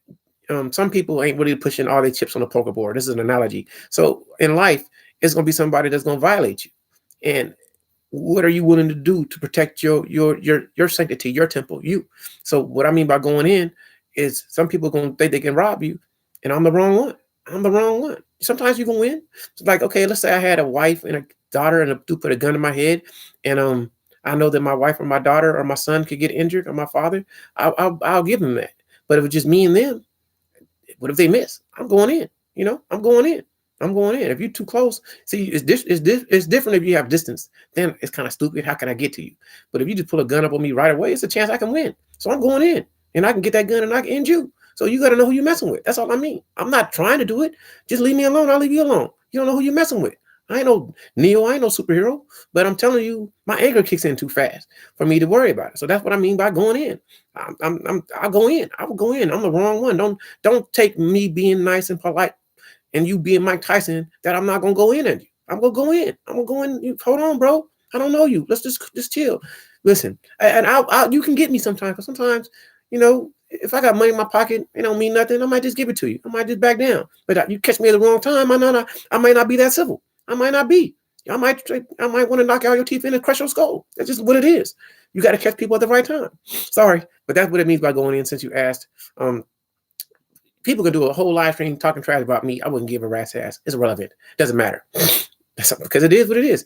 [SPEAKER 1] some people ain't really pushing all their chips on the poker board. This is an analogy. So in life, it's going to be somebody that's going to violate you. And what are you willing to do to protect your sanctity, your temple, you? So what I mean by going in is some people going to think they can rob you, and I'm the wrong one. I'm the wrong one. Sometimes you can win. It's like, okay, let's say I had a wife and a daughter, and a dude put a gun in my head, and I know that my wife or my daughter or my son could get injured or my father. I'll give them that. But if it's just me and them, what if they miss? I'm going in. You know, I'm going in. I'm going in. If you're too close, see, it's different if you have distance. Then it's kind of stupid. How can I get to you? But if you just pull a gun up on me right away, it's a chance I can win. So I'm going in, and I can get that gun and I can end you. So you got to know who you're messing with. That's all I mean. I'm not trying to do it. Just leave me alone. I'll leave you alone. You don't know who you're messing with. I ain't no Neo. I ain't no superhero. But I'm telling you, my anger kicks in too fast for me to worry about it. So that's what I mean by going in. I'll go in. I will go in. I'm the wrong one. Don't take me being nice and polite and you being Mike Tyson that I'm not gonna go in at you. I'm gonna go in. I'm gonna go in. Hold on, bro. I don't know you. Let's just chill. Listen, and you can get me sometimes. Because sometimes, you know, if I got money in my pocket, it don't mean nothing. I might just give it to you. I might just back down. But you catch me at the wrong time, I might not be that civil. I might not be. I might want to knock out your teeth in and crush your skull. That's just what it is. You got to catch people at the right time. Sorry, but that's what it means by going in. Since you asked, people can do a whole live stream talking trash about me. I wouldn't give a rat's ass. It's irrelevant. Doesn't matter. That's because it is what it is.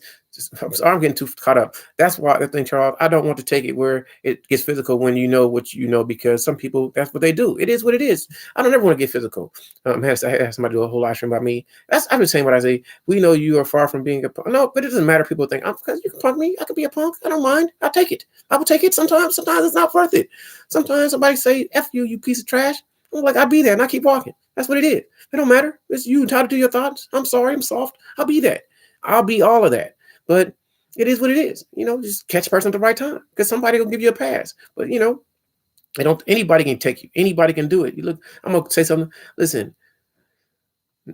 [SPEAKER 1] I'm sorry, I'm getting too caught up. That's why the thing, Charles. I don't want to take it where it gets physical when you know what you know, because some people that's what they do. It is what it is. I don't ever want to get physical. I had somebody do a whole live stream about me. That's I've been saying what I say. We know you are far from being a punk. No, but it doesn't matter. People think I'm because you can punk me. I could be a punk. I don't mind. I'll take it. I will take it. Sometimes it's not worth it. Sometimes somebody say "F you, you piece of trash." I'm like, I'll be there and I keep walking. That's what it is. It don't matter. It's you entitled to your thoughts. I'm sorry. I'm soft. I'll be that. I'll be all of that. But it is what it is. Just catch a person at the right time because somebody will give you a pass. But they don't. Anybody can take you. Anybody can do it. You look. I'm gonna say something. Listen.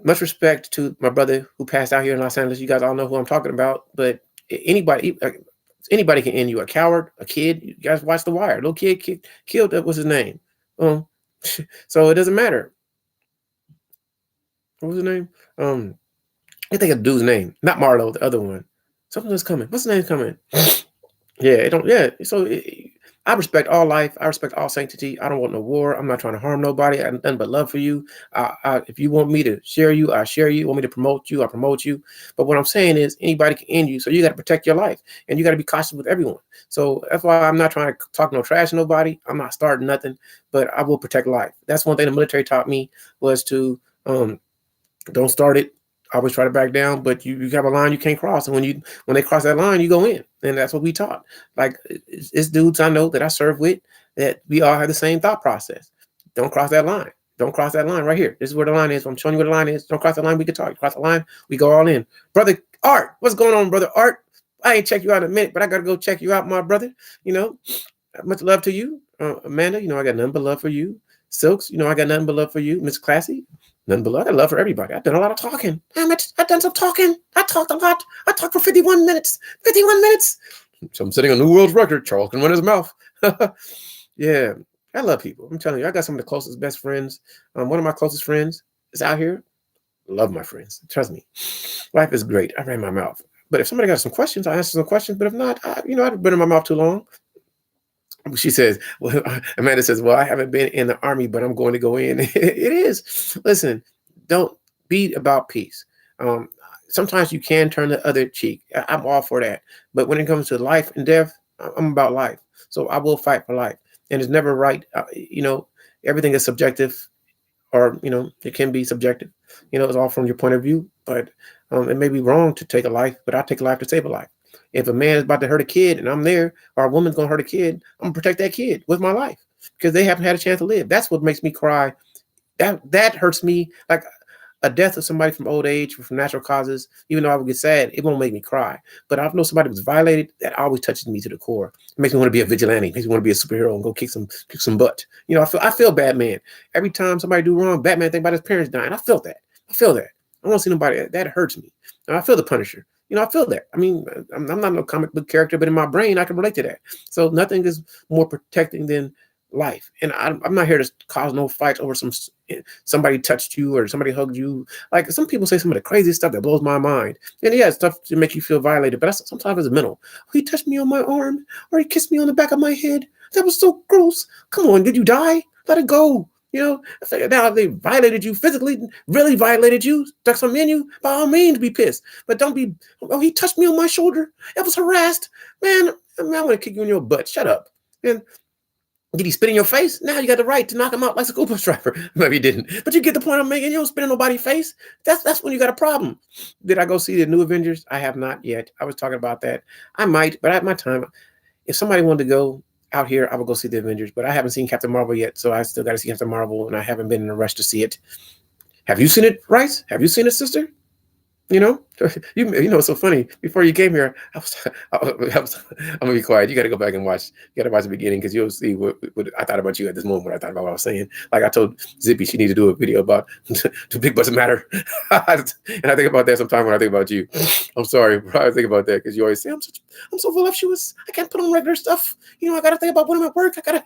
[SPEAKER 1] Much respect to my brother who passed out here in Los Angeles. You guys all know who I'm talking about. But anybody can end you. A coward, a kid. You guys watch The Wire. Little kid killed. What's his name? Um. So it doesn't matter. What was his name? I think of the dude's name, not Marlo, the other one. Something that's coming. What's the name coming? Yeah, it don't. Yeah, so I respect all life. I respect all sanctity. I don't want no war. I'm not trying to harm nobody. I have nothing but love for you. If you want me to share you, I share you. Want me to promote you, I promote you. But what I'm saying is, anybody can end you. So you got to protect your life, and you got to be cautious with everyone. So that's why I'm not trying to talk no trash to nobody. I'm not starting nothing, but I will protect life. That's one thing the military taught me was to don't start it. Always try to back down, but you have a line you can't cross, and when they cross that line, you go in, and that's what we taught. Like it's dudes I know that I serve with that we all have the same thought process. Don't cross that line. Don't cross that line right here. This is where the line is. I'm showing you where the line is. Don't cross the line. We can talk. You cross the line, we go all in. Brother Art, what's going on, brother Art? I ain't check you out in a minute, but I gotta go check you out, my brother. Much love to you, Amanda. I got nothing but love for you. Silks, I got nothing but love for you. Miss Classy, nothing but love. I got love for everybody. I've done a lot of talking. Damn it, I've done some talking. I talked a lot. I talked for 51 minutes. 51 minutes. So I'm setting a new world record. Charles can run his mouth. Yeah, I love people. I'm telling you, I got some of the closest best friends. One of my closest friends is out here. Love my friends. Trust me. Life is great. I ran my mouth. But if somebody got some questions, I answer some questions. But if not, I've been in my mouth too long. She says, well, Amanda says, well, I haven't been in the army, but I'm going to go in. It is. Listen, don't be about peace. Sometimes you can turn the other cheek. I'm all for that. But when it comes to life and death, I'm about life. So I will fight for life. And it's never right. Everything is subjective, or, it can be subjective. It's all from your point of view. But it may be wrong to take a life, but I'll take a life to save a life. If a man is about to hurt a kid and I'm there, or a woman's going to hurt a kid, I'm going to protect that kid with my life because they haven't had a chance to live. That's what makes me cry. That hurts me. Like a death of somebody from old age or from natural causes, even though I would get sad, it won't make me cry. But I know somebody was violated, that always touches me to the core. It makes me want to be a vigilante. It makes me want to be a superhero and go kick some butt. I feel Batman. Every time somebody do wrong, Batman think about his parents dying. I feel that. I don't see nobody. That hurts me. I feel the Punisher. I feel that. I mean, I'm not no comic book character, but in my brain, I can relate to that. So nothing is more protecting than life. And I'm not here to cause no fights over somebody touched you or somebody hugged you. Like some people say some of the craziest stuff that blows my mind. And yeah, it's stuff to make you feel violated, but sometimes it's mental. He touched me on my arm, or he kissed me on the back of my head. That was so gross. Come on, did you die? Let it go. Now if they violated you physically, really violated you, stuck some in you, by all means be pissed. But don't be, oh, he touched me on my shoulder. I was harassed. Man, I want to kick you in your butt. Shut up. And did he spit in your face? Now you got the right to knock him out like a school bus driver. Maybe he didn't. But you get the point I'm making. You don't spit in nobody's face. That's when you got a problem. Did I go see the new Avengers? I have not yet. I was talking about that. I might, but at my time, if somebody wanted to go out here, I would go see the Avengers, but I haven't seen Captain Marvel yet, so I still got to see Captain Marvel, and I haven't been in a rush to see it. Have you seen it, Rice? Have you seen it, sister? It's so funny. Before you came here, I'm gonna be quiet. You got to go back and watch. You got to watch the beginning because you'll see what I thought about you at this moment. When I thought about what I was saying. Like I told Zippy, she needs to do a video about do big butts matter, and I think about that sometimes when I think about you. I'm sorry, I think about that because you always say I'm so voluptuous. I can't put on regular stuff. I got to think about when I'm at work. I can't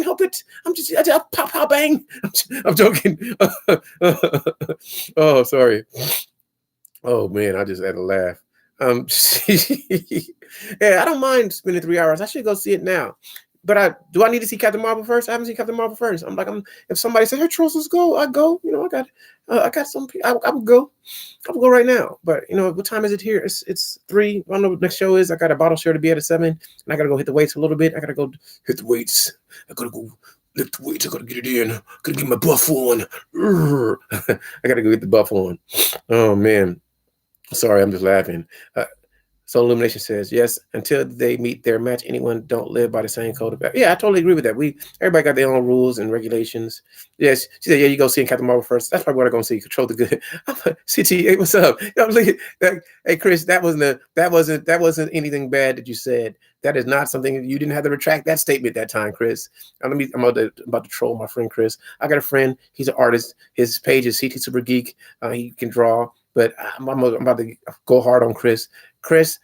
[SPEAKER 1] help it. I just pow bang. I'm joking. Oh, sorry. Oh man, I just had to laugh. Yeah, I don't mind spending 3 hours. I should go see it now. But do I need to see Captain Marvel first? I haven't seen Captain Marvel first. I'm like, if somebody says, "Hey, Charles, let's go," I go. You know, I got some. I would go. I would go right now. But you know, what time is it here? It's 3. I don't know what the next show is. I got a bottle share to be at 7, and I gotta go hit the weights a little bit. I gotta go hit the weights. I gotta go lift the weights. I gotta get it in. I gotta get my buff on. I gotta go get the buff on. Oh man, sorry, I'm just laughing. So Illumination says, yes, until they meet their match, anyone don't live by the same code of ethics. Yeah, I totally agree with that. Everybody got their own rules and regulations. Yes, she said, yeah, you go see Captain Marvel first. That's probably what I'm gonna see. Control the good. CT, hey, what's up? Hey, Chris, that wasn't anything bad that you said. That is not something you didn't have to retract that statement that time, Chris. I'm about to troll my friend Chris. I got a friend. He's an artist. His page is CT Super Geek. He can draw, but I'm about to go hard on Chris. Chris,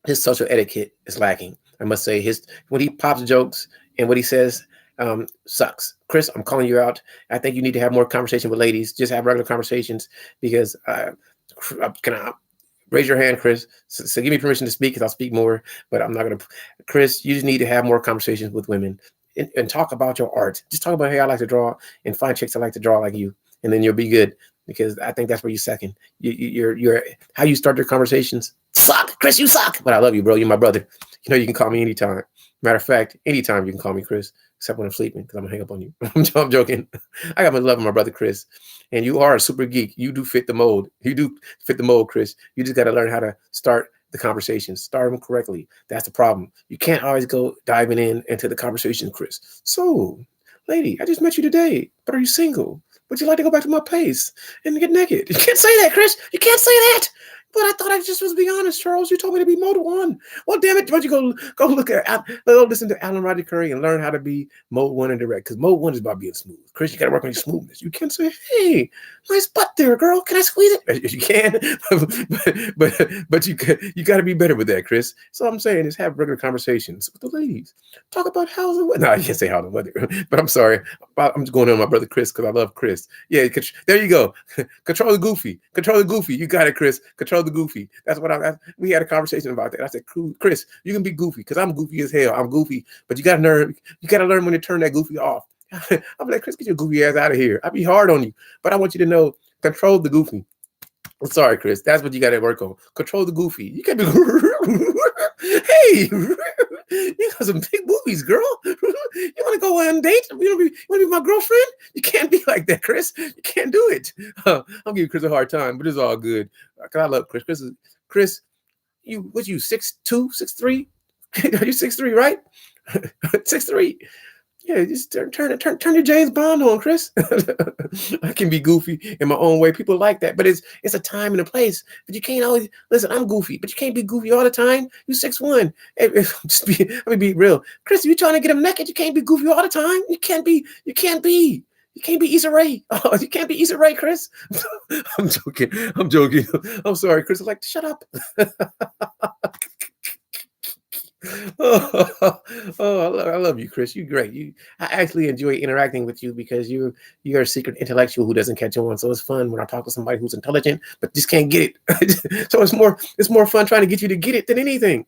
[SPEAKER 1] his social etiquette is lacking. I must say, when he pops jokes and what he says sucks. Chris, I'm calling you out. I think you need to have more conversation with ladies. Just have regular conversations because can I raise your hand, Chris? So give me permission to speak because I'll speak more, but I'm not going to. Chris, you just need to have more conversations with women and talk about your art. Just talk about, hey, I like to draw and find chicks that like to draw like you, and then you'll be good. Because I think that's where you second. You're how you start your conversations. Suck, Chris, you suck. But I love you, bro. You're my brother. You know you can call me anytime. Matter of fact, anytime you can call me Chris, except when I'm sleeping, because I'm gonna hang up on you. I'm joking. I got my love of my brother Chris, and you are a super geek. You do fit the mold. You do fit the mold, Chris. You just got to learn how to start the conversations. Start them correctly. That's the problem. You can't always go diving into the conversation, Chris. So, lady, I just met you today, but are you single? Would you like to go back to my place and get naked? You can't say that, Chris. You can't say that. But I thought I just was being honest, Charles. You told me to be mode 1. Well, damn it. Why don't you go look at, go listen to Alan Rodgers Curry and learn how to be mode 1 and direct. Because mode 1 is about being smooth. Chris, you got to work on your smoothness. You can't say, hey, nice butt there, girl. Can I squeeze it? You can. but you got to be better with that, Chris. So I'm saying is have regular conversations with the ladies. Talk about how's the weather. No, I can't say how the weather. But I'm sorry. I'm just going on my brother Chris because I love Chris. Yeah, there you go. Control the goofy. Control the goofy. You got it, Chris. Control the goofy. That's what we had a conversation about that. I said, Chris, you can be goofy because I'm goofy as hell. I'm goofy, but you gotta learn when to turn that goofy off. I'm like, Chris, get your goofy ass out of here. I'd be hard on you, but I want you to know, control the goofy. I'm sorry, Chris. That's what you got to work on. Control the goofy. You can't be, hey, you got some big boobies, girl. You want to go on a date? You want to be my girlfriend? You can't be like that, Chris. You can't do it. I'm giving Chris a hard time, but it's all good. I love Chris. Chris, you 6'2", 6'3"? Are you 6'3", right? 6'3". Yeah, just turn your James Bond on, Chris. I can be goofy in my own way. People like that, but it's a time and a place. But you can't always listen. I'm goofy, but you can't be goofy all the time. You 6'1". Let me be real, Chris. If you're trying to get him naked, you can't be goofy all the time. You can't be. You can't be Issa Rae. Oh, you can't be Issa Rae, Chris. I'm joking. I'm sorry, Chris. I'm like, shut up. I love you, Chris. You're great. I actually enjoy interacting with you because you're a secret intellectual who doesn't catch on. So it's fun when I talk to somebody who's intelligent but just can't get it. So it's more fun trying to get you to get it than anything.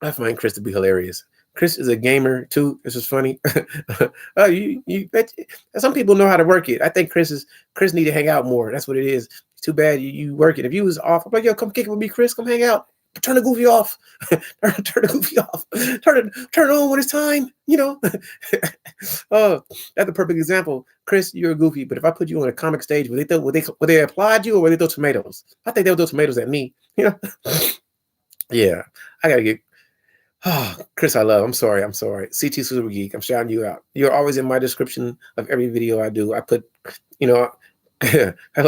[SPEAKER 1] I find Chris to be hilarious. Chris is a gamer too. This is funny. Some people know how to work it. I think Chris need to hang out more. That's what it is. It's too bad you work it. If you was off, I'm like, yo, come kick it with me, Chris. Come hang out. Turn the goofy off. Turn the goofy off. Turn it on when it's time. You know. Oh, that's the perfect example. Chris, you're a goofy, but if I put you on a comic stage, would they applaud you or would they throw tomatoes? I think they'll throw tomatoes at me. You know. Yeah, I gotta get. Oh, Chris, I'm sorry. CT Super Geek, I'm shouting you out. You're always in my description of every video I do. I put, hello,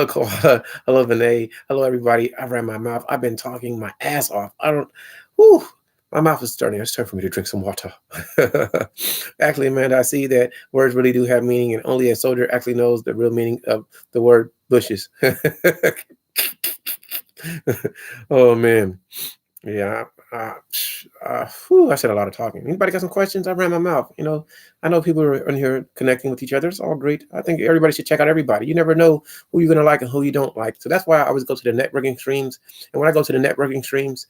[SPEAKER 1] Koala. Hello, Vinay. Hello, everybody. I ran my mouth. I've been talking my ass off. My mouth is starting. It's time for me to drink some water. Actually, Amanda, I see that words really do have meaning, and only a soldier actually knows the real meaning of the word bushes. Oh, man. Yeah. I said a lot of talking. Anybody got some questions? I ran my mouth. I know people are in here connecting with each other. It's all great. I think everybody should check out everybody. You never know who you're going to like and who you don't like. So that's why I always go to the networking streams. And when I go to the networking streams,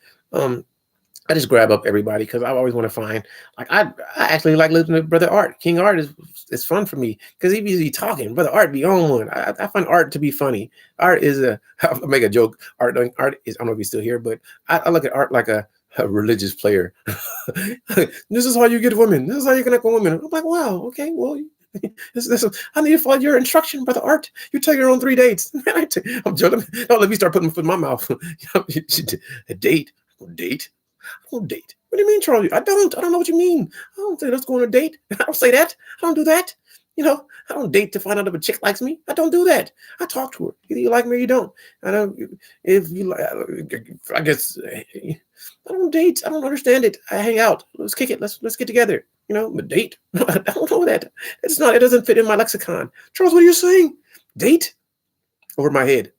[SPEAKER 1] I just grab up everybody because I always want to find like I actually like listening to Brother Art. King Art is fun for me because he be talking. Brother Art be on one. I find Art to be funny. Art is a I'll make a joke. Art is I don't know if he's still here, but I look at Art like a religious player. This is how you get women. This is how you connect with women. I'm like, wow, okay, well, I need to follow your instruction, Brother Art. You take her on 3 dates. I'm joking. Don't let me start putting my foot in my mouth. A date, date. I don't date. What do you mean, Charlie? I don't. I don't know what you mean. I don't say let's go on a date. I don't say that. I don't do that. I don't date to find out if a chick likes me. I don't do that. I talk to her. Either you like me or you don't. I don't. If you like, I guess I don't date. I don't understand it. I hang out. Let's kick it. Let's get together. A date. I don't know that. It's not. It doesn't fit in my lexicon. Charles, what are you saying? Date? Over my head.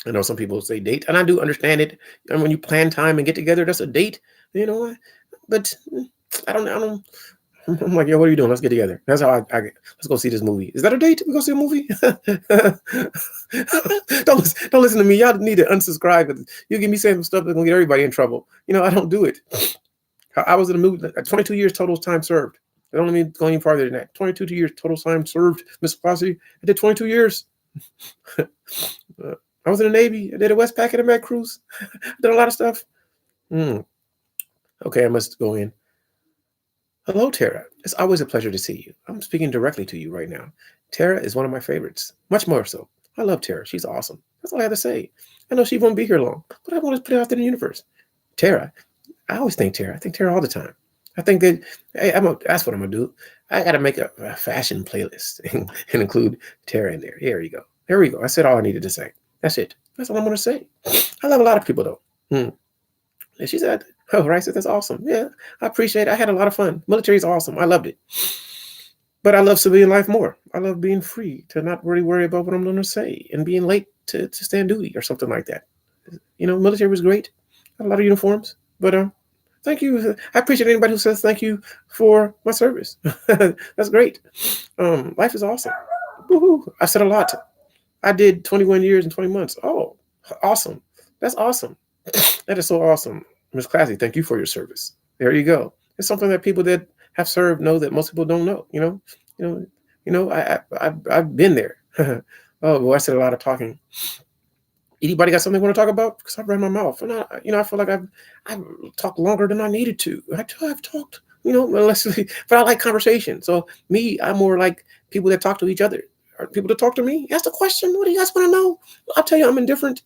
[SPEAKER 1] I know some people say date, and I do understand it. And when you plan time and get together, that's a date. But I don't. I'm like, yo, what are you doing? Let's get together. That's how let's go see this movie. Is that a date? We go see a movie? don't listen to me. Y'all need to unsubscribe. You get me saying some stuff that's gonna get everybody in trouble. I don't do it. I was in a movie. 22 years total time served. I don't mean going any farther than that. 22 years total time served. Miss Fossey, I did 22 years. I was in the Navy. I did a Westpac and a Med cruise. I did a lot of stuff. Okay, I must go in. Hello, Tara. It's always a pleasure to see you. I'm speaking directly to you right now. Tara is one of my favorites, much more so. I love Tara. She's awesome. That's all I have to say. I know she won't be here long, but I want to put it out there in the universe. Tara, I always think Tara. I think Tara all the time. I think that that's what I'm going to do. I got to make a fashion playlist and include Tara in there. There you go. There we go. I said all I needed to say. That's it. That's all I'm going to say. I love a lot of people, though. And she said, oh, right. So that's awesome. Yeah, I appreciate it. I had a lot of fun. Military is awesome. I loved it. But I love civilian life more. I love being free to not really worry about what I'm going to say and being late to stand duty or something like that. Military was great. I had a lot of uniforms. But thank you. I appreciate anybody who says thank you for my service. That's great. Life is awesome. Woo-hoo. I said a lot. I did 21 years and 20 months. Oh, awesome. That's awesome. That is so awesome. Miss Classy, thank you for your service. There you go. It's something that people that have served know that most people don't know. I've been there. Oh, boy, I said a lot of talking. Anybody got something they want to talk about? Because I've ran my mouth, and I feel like I've talked longer than I needed to. I've talked, but I like conversation. So I'm more like people that talk to each other. Or people that talk to me. Ask the question. What do you guys want to know? I'll tell you, I'm indifferent.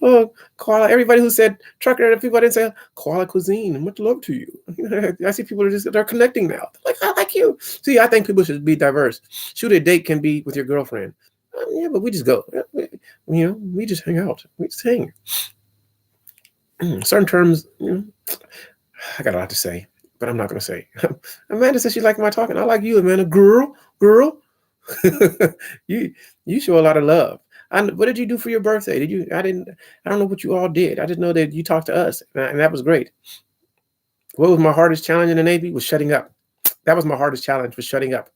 [SPEAKER 1] Oh, koala! Everybody who said trucker, everybody say koala cuisine. Much love to you. I see people they're connecting now. They're like, I like you. See, I think people should be diverse. Shoot, a date can be with your girlfriend. Yeah, but we just go. We just hang out. We just hang. Certain terms, I got a lot to say, but I'm not going to say. Amanda says she liked my talking. I like you, Amanda. Girl. You show a lot of love. What did you do for your birthday? I don't know what you all did. I just know that you talked to us, and that was great. What was my hardest challenge in the Navy? Was shutting up. That was my hardest challenge, was shutting up.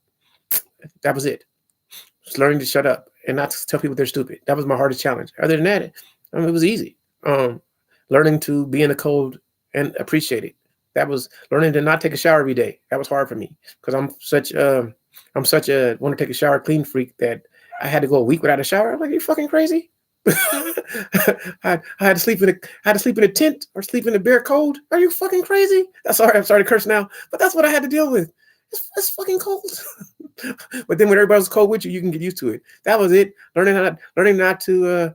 [SPEAKER 1] That was it. Just learning to shut up and not to tell people they're stupid. That was my hardest challenge. Other than that, it was easy. Learning to be in the cold and appreciate it. That was learning to not take a shower every day. That was hard for me because I'm such a want to take a shower clean freak that I had to go a week without a shower. I'm like, are you fucking crazy? I had to sleep in a tent or sleep in the bare cold. Are you fucking crazy? I'm sorry to curse now, but that's what I had to deal with. It's fucking cold. But then when everybody was cold with you, you can get used to it. That was it. Learning not to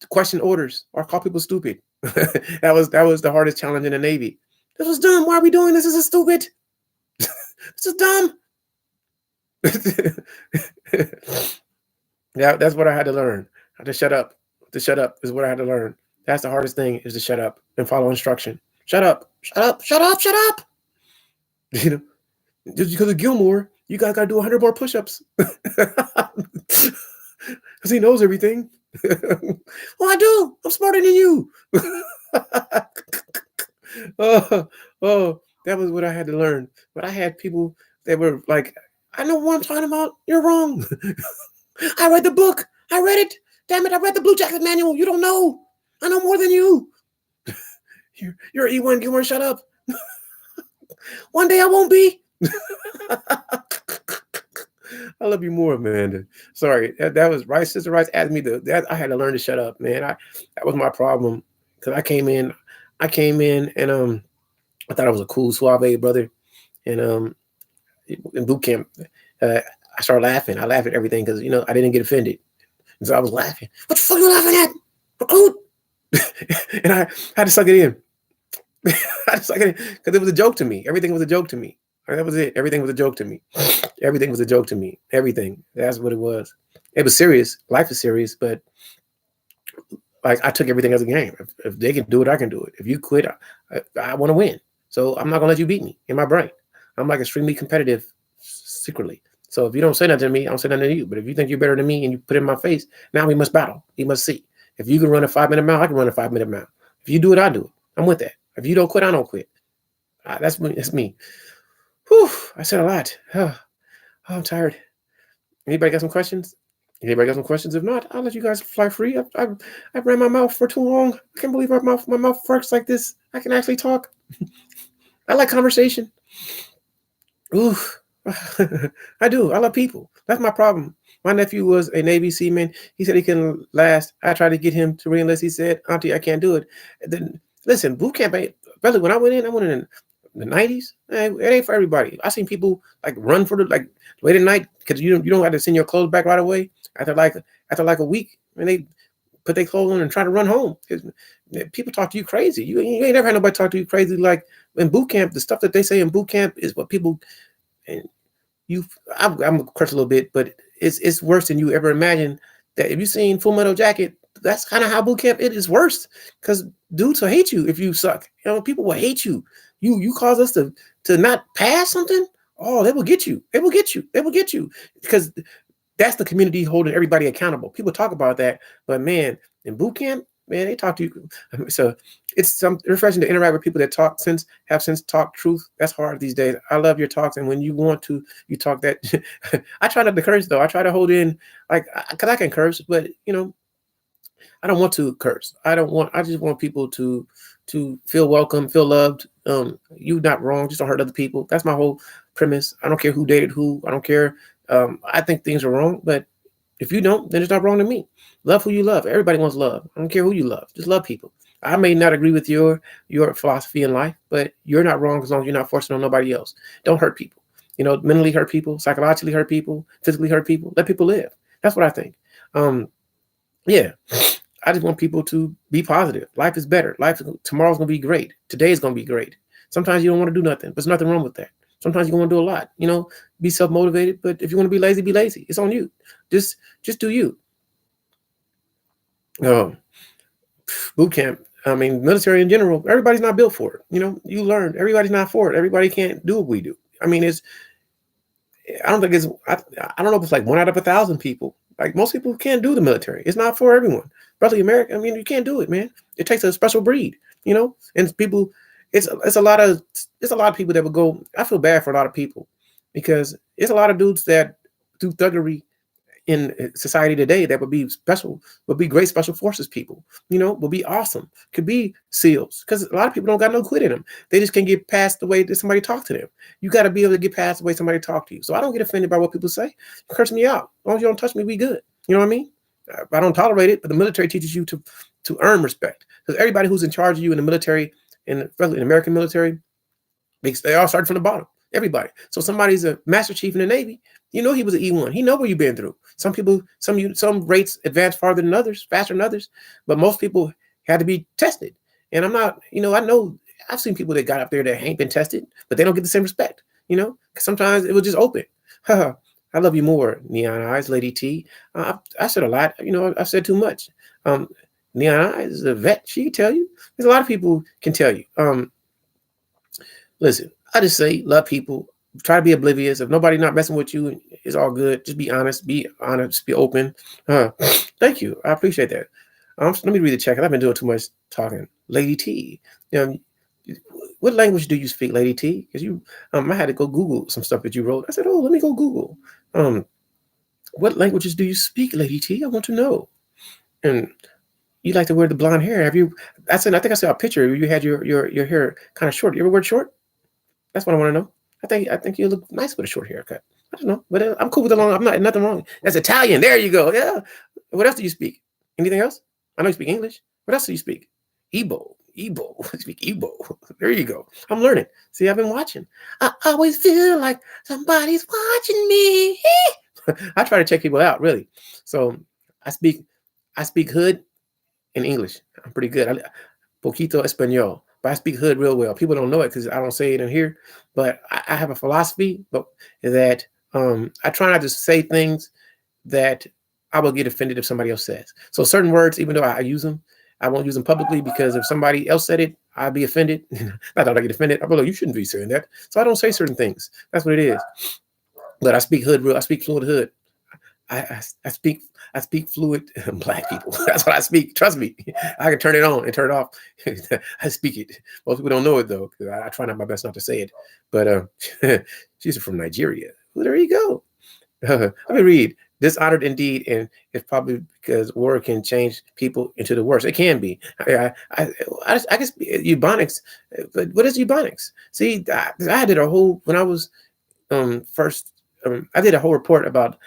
[SPEAKER 1] question orders or call people stupid. That was the hardest challenge in the Navy. This was dumb. Why are we doing this? This is stupid. This is dumb. Yeah, that's what I had to learn. I had to shut up. To shut up is what I had to learn. That's the hardest thing, is to shut up and follow instruction. Shut up. Shut up. Shut up. Shut up. Just because of Gilmore, you guys got to do 100 more push-ups. Because he knows everything. Well, I do. I'm smarter than you. Oh, that was what I had to learn. But I had people that were like, I know what I'm talking about. You're wrong. I read the book. I read it. Damn it, I read the Blue Jacket manual. You don't know. I know more than you. You're E1, you weren't shut up. One day I won't be. I love you more, Amanda. Sorry, that was Rice. Sister Rice asked me to. That I had to learn to shut up, man. That was my problem because I came in, and I thought I was a cool suave brother, and in boot camp, uh, I started laughing. I laughed at everything because I didn't get offended, and so I was laughing. What the fuck are you laughing at? Recruit? And I had to suck it in. I just like it because it was a joke to me. Everything was a joke to me. That was it. Everything was a joke to me. Everything was a joke to me. Everything. That's what it was. It was serious. Life is serious, but like I took everything as a game. If they can do it, I can do it. If you quit, I want to win. So I'm not gonna let you beat me in my brain. I'm like extremely competitive secretly. So if you don't say nothing to me, I don't say nothing to you. But if you think you're better than me and you put it in my face, now we must battle. We must see. If you can run a 5-minute mile, I can run a 5-minute mile. If you do it, I do it. I'm with that. If you don't quit, I don't quit. That's me. That's me. Whew, I said a lot. I'm tired. Anybody got some questions? Anybody got some questions? If not, I'll let you guys fly free. I've ran my mouth for too long. I can't believe my mouth works like this. I can actually talk. I like conversation. Ooh, I do. I love people. That's my problem. My nephew was a Navy seaman. He said he can last. I tried to get him to reenlist. He said, "Auntie, I can't do it." And then listen, boot camp ain't. Really, when I went in the 90s. It ain't for everybody. I seen people like run for the like late at night because you don't have to send your clothes back right away after like a week, and they put their clothes on and try to run home. People talk to you crazy. You ain't never had nobody talk to you crazy like in boot camp. The stuff that they say in boot camp is what people and you. I'm gonna curse a little bit, but it's worse than you ever imagined. That if you seen Full Metal Jacket, that's kind of how boot camp it is worse because dudes will hate you if you suck. People will hate you. You cause us to not pass something. Oh, they will get you. They will get you. They will get you because that's the community holding everybody accountable. People talk about that, but man, in boot camp, man, they talk to you. So it's refreshing to interact with people that have since talked truth. That's hard these days. I love your talks, and when you want to, you talk that. I try not to curse though. I try to hold in, like, because I can curse, but I don't want to curse. I just want people to feel welcome, feel loved. You're not wrong. Just don't hurt other people. That's my whole premise. I don't care who dated who. I don't care. I think things are wrong, but if you don't, then it's not wrong to me. Love who you love. Everybody wants love. I don't care who you love. Just love people. I may not agree with your philosophy in life, but you're not wrong as long as you're not forcing on nobody else. Don't hurt people. Mentally hurt people, psychologically hurt people, physically hurt people. Let people live. That's what I think. Yeah. I just want people to be positive. Life is better. Tomorrow's gonna be great. Today's gonna be great. Sometimes you don't want to do nothing, but there's nothing wrong with that. Sometimes you want to do a lot. Be self-motivated. But if you want to be lazy, be lazy. It's on you. Just do you. Boot camp. I mean, military in general. Everybody's not built for it. You learn. Everybody's not for it. Everybody can't do what we do. I mean, I don't think it's. I don't know if it's like 1 out of 1,000 people. Like most people can't do the military. It's not for everyone. Brother America, I mean, you can't do it, man. It takes a special breed, and people, it's a lot of people that would go. I feel bad for a lot of people because it's a lot of dudes that do thuggery in society today that would be special, would be great special forces people, would be awesome, could be SEALs, because a lot of people don't got no quit in them. They just can't get past the way that somebody talk to them. You got to be able to get past the way somebody talk to you. So I don't get offended by what people say. Curse me out. As long as you don't touch me, we good. You know what I mean? I don't tolerate it, but the military teaches you to earn respect, because everybody who's in charge of you in the military, in the American military, they all start from the bottom. Everybody. So somebody's a master chief in the Navy. He was an E1. He know what you've been through. Some people, some rates advance farther than others, faster than others, but most people had to be tested. And I'm not, I know I've seen people that got up there that ain't been tested, but they don't get the same respect. Because sometimes it was just open. I love you more, Neon Eyes, Lady T. I said a lot. I've said too much. Neon Eyes is a vet. She can tell you. There's a lot of people can tell you. Listen, I just say love people. Try to be oblivious. If nobody not messing with you, it's all good. Just be honest. Be open. Thank you. I appreciate that. Let me read the chat. I've been doing too much talking. Lady T. What language do you speak, Lady T? Because I had to go Google some stuff that you wrote. I said, oh, let me go Google. What languages do you speak, Lady T? I want to know. And You like to wear the blonde hair. Have you? I think I saw a picture. You had your hair kind of short. You ever wear it short? That's what I want to know. I think you look nice with a short haircut. I don't know, but I'm cool with the long. I'm not nothing wrong. That's Italian. There you go. Yeah. What else do you speak? Anything else? I know you speak English. What else do you speak? Igbo. Igbo. I speak Igbo. There you go. I'm learning. See, I've been watching. I always feel like somebody's watching me. I try to check people out, really. So I speak I speak hood in English. I'm pretty good. Poquito español, but I speak hood real well. People don't know it because I don't say it in here, but I have a philosophy, but that I try not to say things that I will get offended if somebody else says. So certain words, even though I use them, I won't use them publicly because if somebody else said it, I'd be offended. Not that I get offended. I'm like, you shouldn't be saying that. So I don't say certain things. That's what it is. But I speak hood real. I speak fluent hood. I speak fluent black people. That's what I speak. Trust me, I can turn it on and turn it off. I speak it. Most people don't know it though, because I try not my best not to say it. But she's from Nigeria. Well, there you go. Let me read. Dishonored indeed, and it's probably because war can change people into the worst. It can be. I guess eubonics. But what is eubonics? See, I did a whole when I was first. I did a whole report about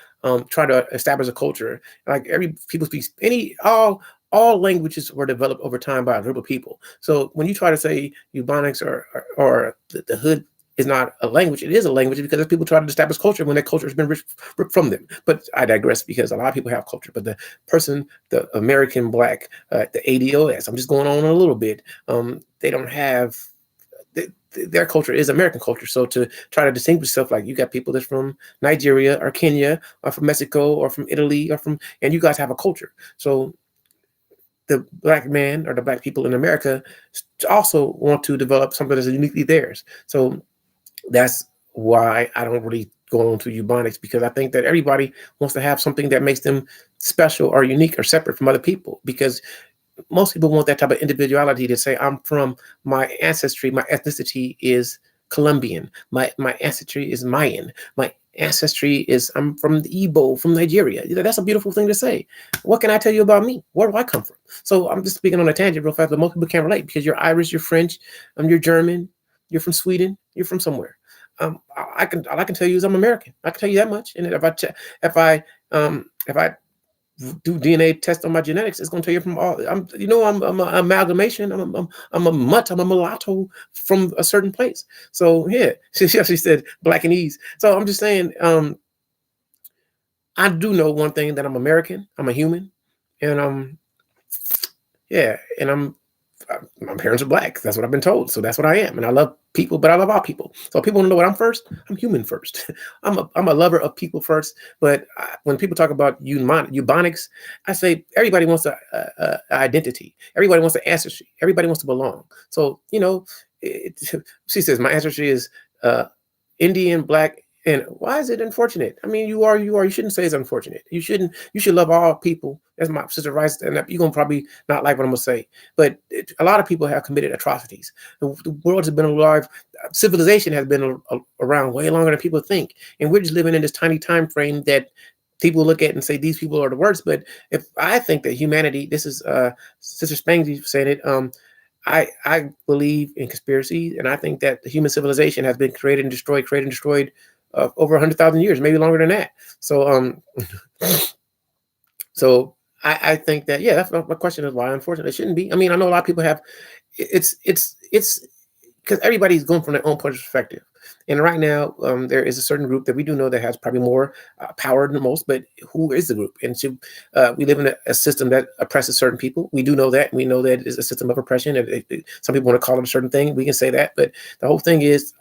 [SPEAKER 1] trying to establish a culture. Like every people speak all languages were developed over time by a group of people. So when you try to say eubonics or the hood is not a language, it is a language because people try to establish culture when that culture has been ripped from them. But I digress because a lot of people have culture. But the American black, the ADOS, I'm just going on a little bit. They don't have their culture is American culture. So to try to distinguish yourself, like you got people that's from Nigeria or Kenya or from Mexico or from Italy and you guys have a culture. So the black man or the black people in America also want to develop something that's uniquely theirs. So that's why I don't really go on to eubonics, because I think that everybody wants to have something that makes them special or unique or separate from other people, because most people want that type of individuality to say, I'm from my ancestry, my ethnicity is Colombian, my ancestry is Mayan, my ancestry is I'm from the Igbo, from Nigeria. That's a beautiful thing to say. What can I tell you about me? Where do I come from? So I'm just speaking on a tangent real fast, but most people can't relate because you're Irish, you're French, you're German, you're from Sweden, you're from somewhere. I can tell you is I'm American. I can tell you that much. And if I do DNA test on my genetics, it's going to tell you from all. I'm an amalgamation. I'm a mutt. I'm a mulatto from a certain place. So yeah, she actually said black and ease. So I'm just saying, I do know one thing, that I'm American. I'm a human, and yeah, and my parents are black. That's what I've been told. So that's what I am. And I love people, but I love all people. So people want to know what I'm first. I'm human first. I'm a lover of people first. But when people talk about eubonics, I say everybody wants a identity. Everybody wants an ancestry. Everybody wants to belong. So, she says my ancestry is Indian, black. And why is it unfortunate? I mean, you are. You shouldn't say it's unfortunate. You should love all people. That's my sister writes, and you're going to probably not like what I'm going to say. But a lot of people have committed atrocities. The world has been alive. Civilization has been around way longer than people think. And we're just living in this tiny time frame that people look at and say, these people are the worst. But if I think that humanity, this is Sister Spangy saying it, I believe in conspiracies, and I think that the human civilization has been created and destroyed over 100,000 years, maybe longer than that. So, so I think that, yeah, that's my question is why unfortunately it shouldn't be. I mean, I know a lot of people have, it's because everybody's going from their own perspective. And right now, there is a certain group that we do know that has probably more power than most, but who is the group? And so we live in a system that oppresses certain people. We do know that. We know that it is a system of oppression. If some people want to call it a certain thing, we can say that. But the whole thing is,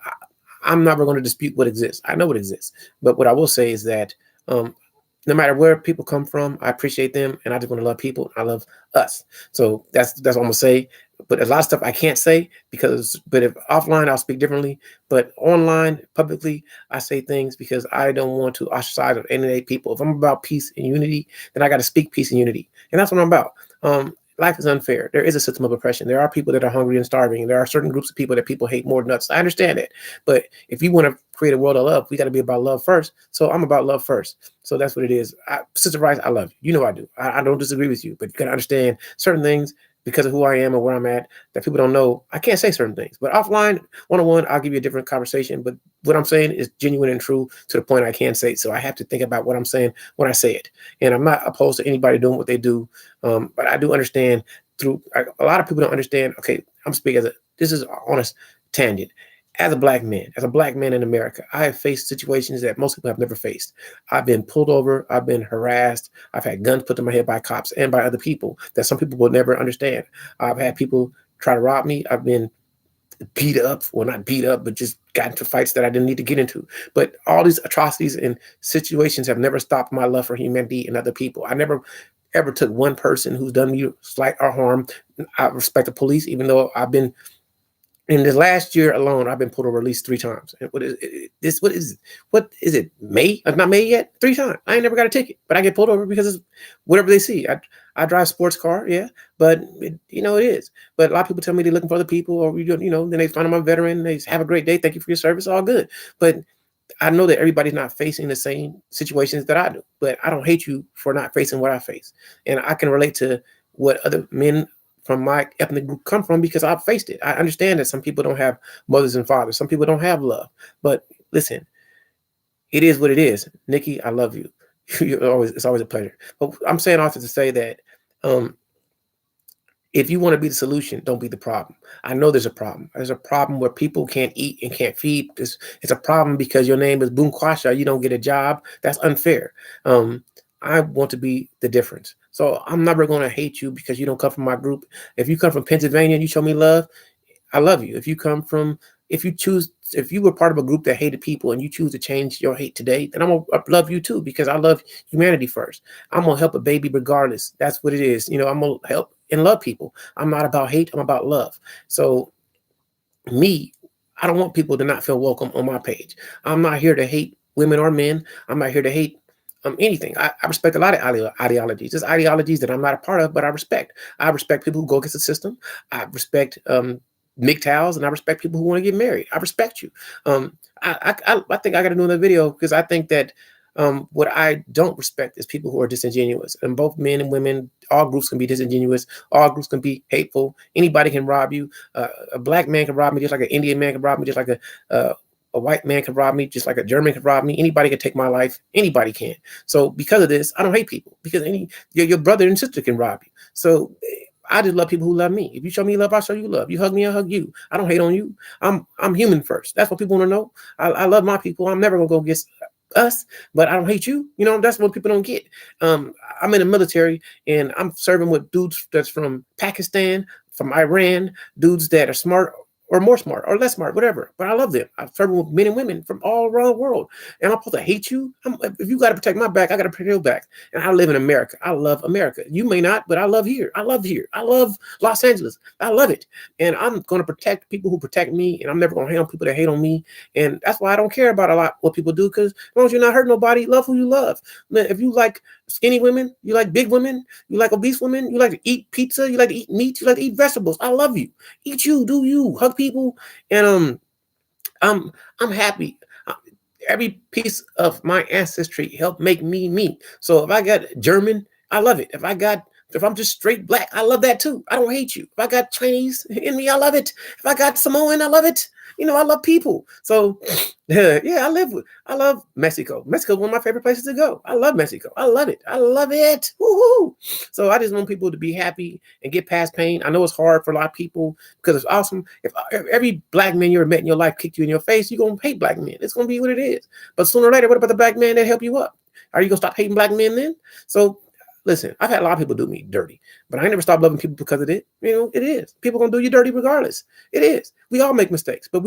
[SPEAKER 1] I'm never going to dispute what exists. I know what exists. But what I will say is that no matter where people come from, I appreciate them, and I just want to love people. I love us. So that's what I'm gonna say. But a lot of stuff I can't say but if offline, I'll speak differently. But online, publicly, I say things because I don't want to ostracize or alienate people. If I'm about peace and unity, then I got to speak peace and unity, and that's what I'm about. life is unfair. There is a system of oppression. There are people that are hungry and starving. There are certain groups of people that people hate more than others. I understand that. But if you want to create a world of love, we got to be about love first. So I'm about love first. So that's what it is. Sister Rice, I love you. You know I do. I don't disagree with you, but you got to understand certain things because of who I am and where I'm at that people don't know. I can't say certain things. But offline, one-on-one, I'll give you a different conversation. But what I'm saying is genuine and true to the point I can say it. So I have to think about what I'm saying when I say it. And I'm not opposed to anybody doing what they do. But I do understand a lot of people don't understand. Okay, I'm speaking this is an honest tangent. As a black man in America, I have faced situations that most people have never faced. I've been pulled over. I've been harassed. I've had guns put to my head by cops and by other people that some people will never understand. I've had people try to rob me. I've been beat up, well, not beat up, but just got into fights that I didn't need to get into. But all these atrocities and situations have never stopped my love for humanity and other people. I never ever took one person who's done me slight or harm. I respect the police, even though I've been in this last year alone, I've been pulled over at least 3 times. And what is this? What is it? May? It's not May yet. 3 times. I ain't never got a ticket, but I get pulled over because it's whatever they see. I drive a sports car, yeah, but it is. But a lot of people tell me they're looking for other people, or then they find I'm a veteran. They have a great day. Thank you for your service. All good. But I know that everybody's not facing the same situations that I do. But I don't hate you for not facing what I face, and I can relate to what other men from my ethnic group come from because I've faced it. I understand that some people don't have mothers and fathers. Some people don't have love. But listen, it is what it is. Nikki, I love you. It's always a pleasure. But I'm saying also to say that if you want to be the solution, don't be the problem. I know there's a problem. There's a problem where people can't eat and can't feed. It's a problem because your name is Bunkwasha. You don't get a job. That's unfair. I want to be the difference. So I'm never going to hate you because you don't come from my group. If you come from Pennsylvania and you show me love, I love you. If you were part of a group that hated people and you choose to change your hate today, then I'm going to love you too because I love humanity first. I'm going to help a baby regardless. That's what it is. I'm going to help and love people. I'm not about hate. I'm about love. So I don't want people to not feel welcome on my page. I'm not here to hate women or men. I'm not here to hate anything. I respect a lot of ideologies. There's ideologies that I'm not a part of, but I respect. I respect people who go against the system. I respect MGTOWs, and I respect people who want to get married. I respect you. I think I got to do another video because I think that what I don't respect is people who are disingenuous. And both men and women, all groups can be disingenuous. All groups can be hateful. Anybody can rob you. A black man can rob me just like an Indian man can rob me, just like a white man can rob me, just like a German can rob me. Anybody can take my life. Anybody can. So because of this, I don't hate people because your brother and sister can rob you. So I just love people who love me. If you show me love, I'll show you love. You hug me, I'll hug you. I don't hate on you. I'm human first. That's what people want to know. I love my people. I'm never gonna go against us, but I don't hate you. That's what people don't get. I'm in the military and I'm serving with dudes that's from Pakistan, from Iran, dudes that are smart or more smart or less smart, whatever. But I love them. I'm serving with men and women from all around the world. And I'm supposed to hate you? If you got to protect my back, I got to protect your back. And I live in America. I love America. You may not, but I love here. I love here. I love Los Angeles. I love it. And I'm going to protect people who protect me. And I'm never going to hate on people that hate on me. And that's why I don't care about a lot what people do, because as long as you're not hurting nobody, love who you love. Man, if you like skinny women, you like big women, you like obese women, you like to eat pizza, you like to eat meat, you like to eat vegetables, I love you. Eat you, do you, hug people. And I'm happy. Every piece of my ancestry helped make me me. So if I got German, I love it. If I'm just straight black, I love that too. I don't hate you. If I got Chinese in me, I love it. If I got Samoan, I love it. I love people. So yeah, I love Mexico. Mexico is one of my favorite places to go. I love Mexico. I love it. I love it. Woo-hoo. So I just want people to be happy and get past pain. I know it's hard for a lot of people because it's awesome. If every black man you ever met in your life kicked you in your face, you're going to hate black men. It's going to be what it is. But sooner or later, what about the black man that helped you up? Are you going to stop hating black men then? So listen, I've had a lot of people do me dirty, but I ain't never stopped loving people because of it. It is. People gonna do you dirty regardless. It is. We all make mistakes, but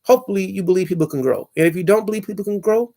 [SPEAKER 1] hopefully you believe people can grow. And if you don't believe people can grow,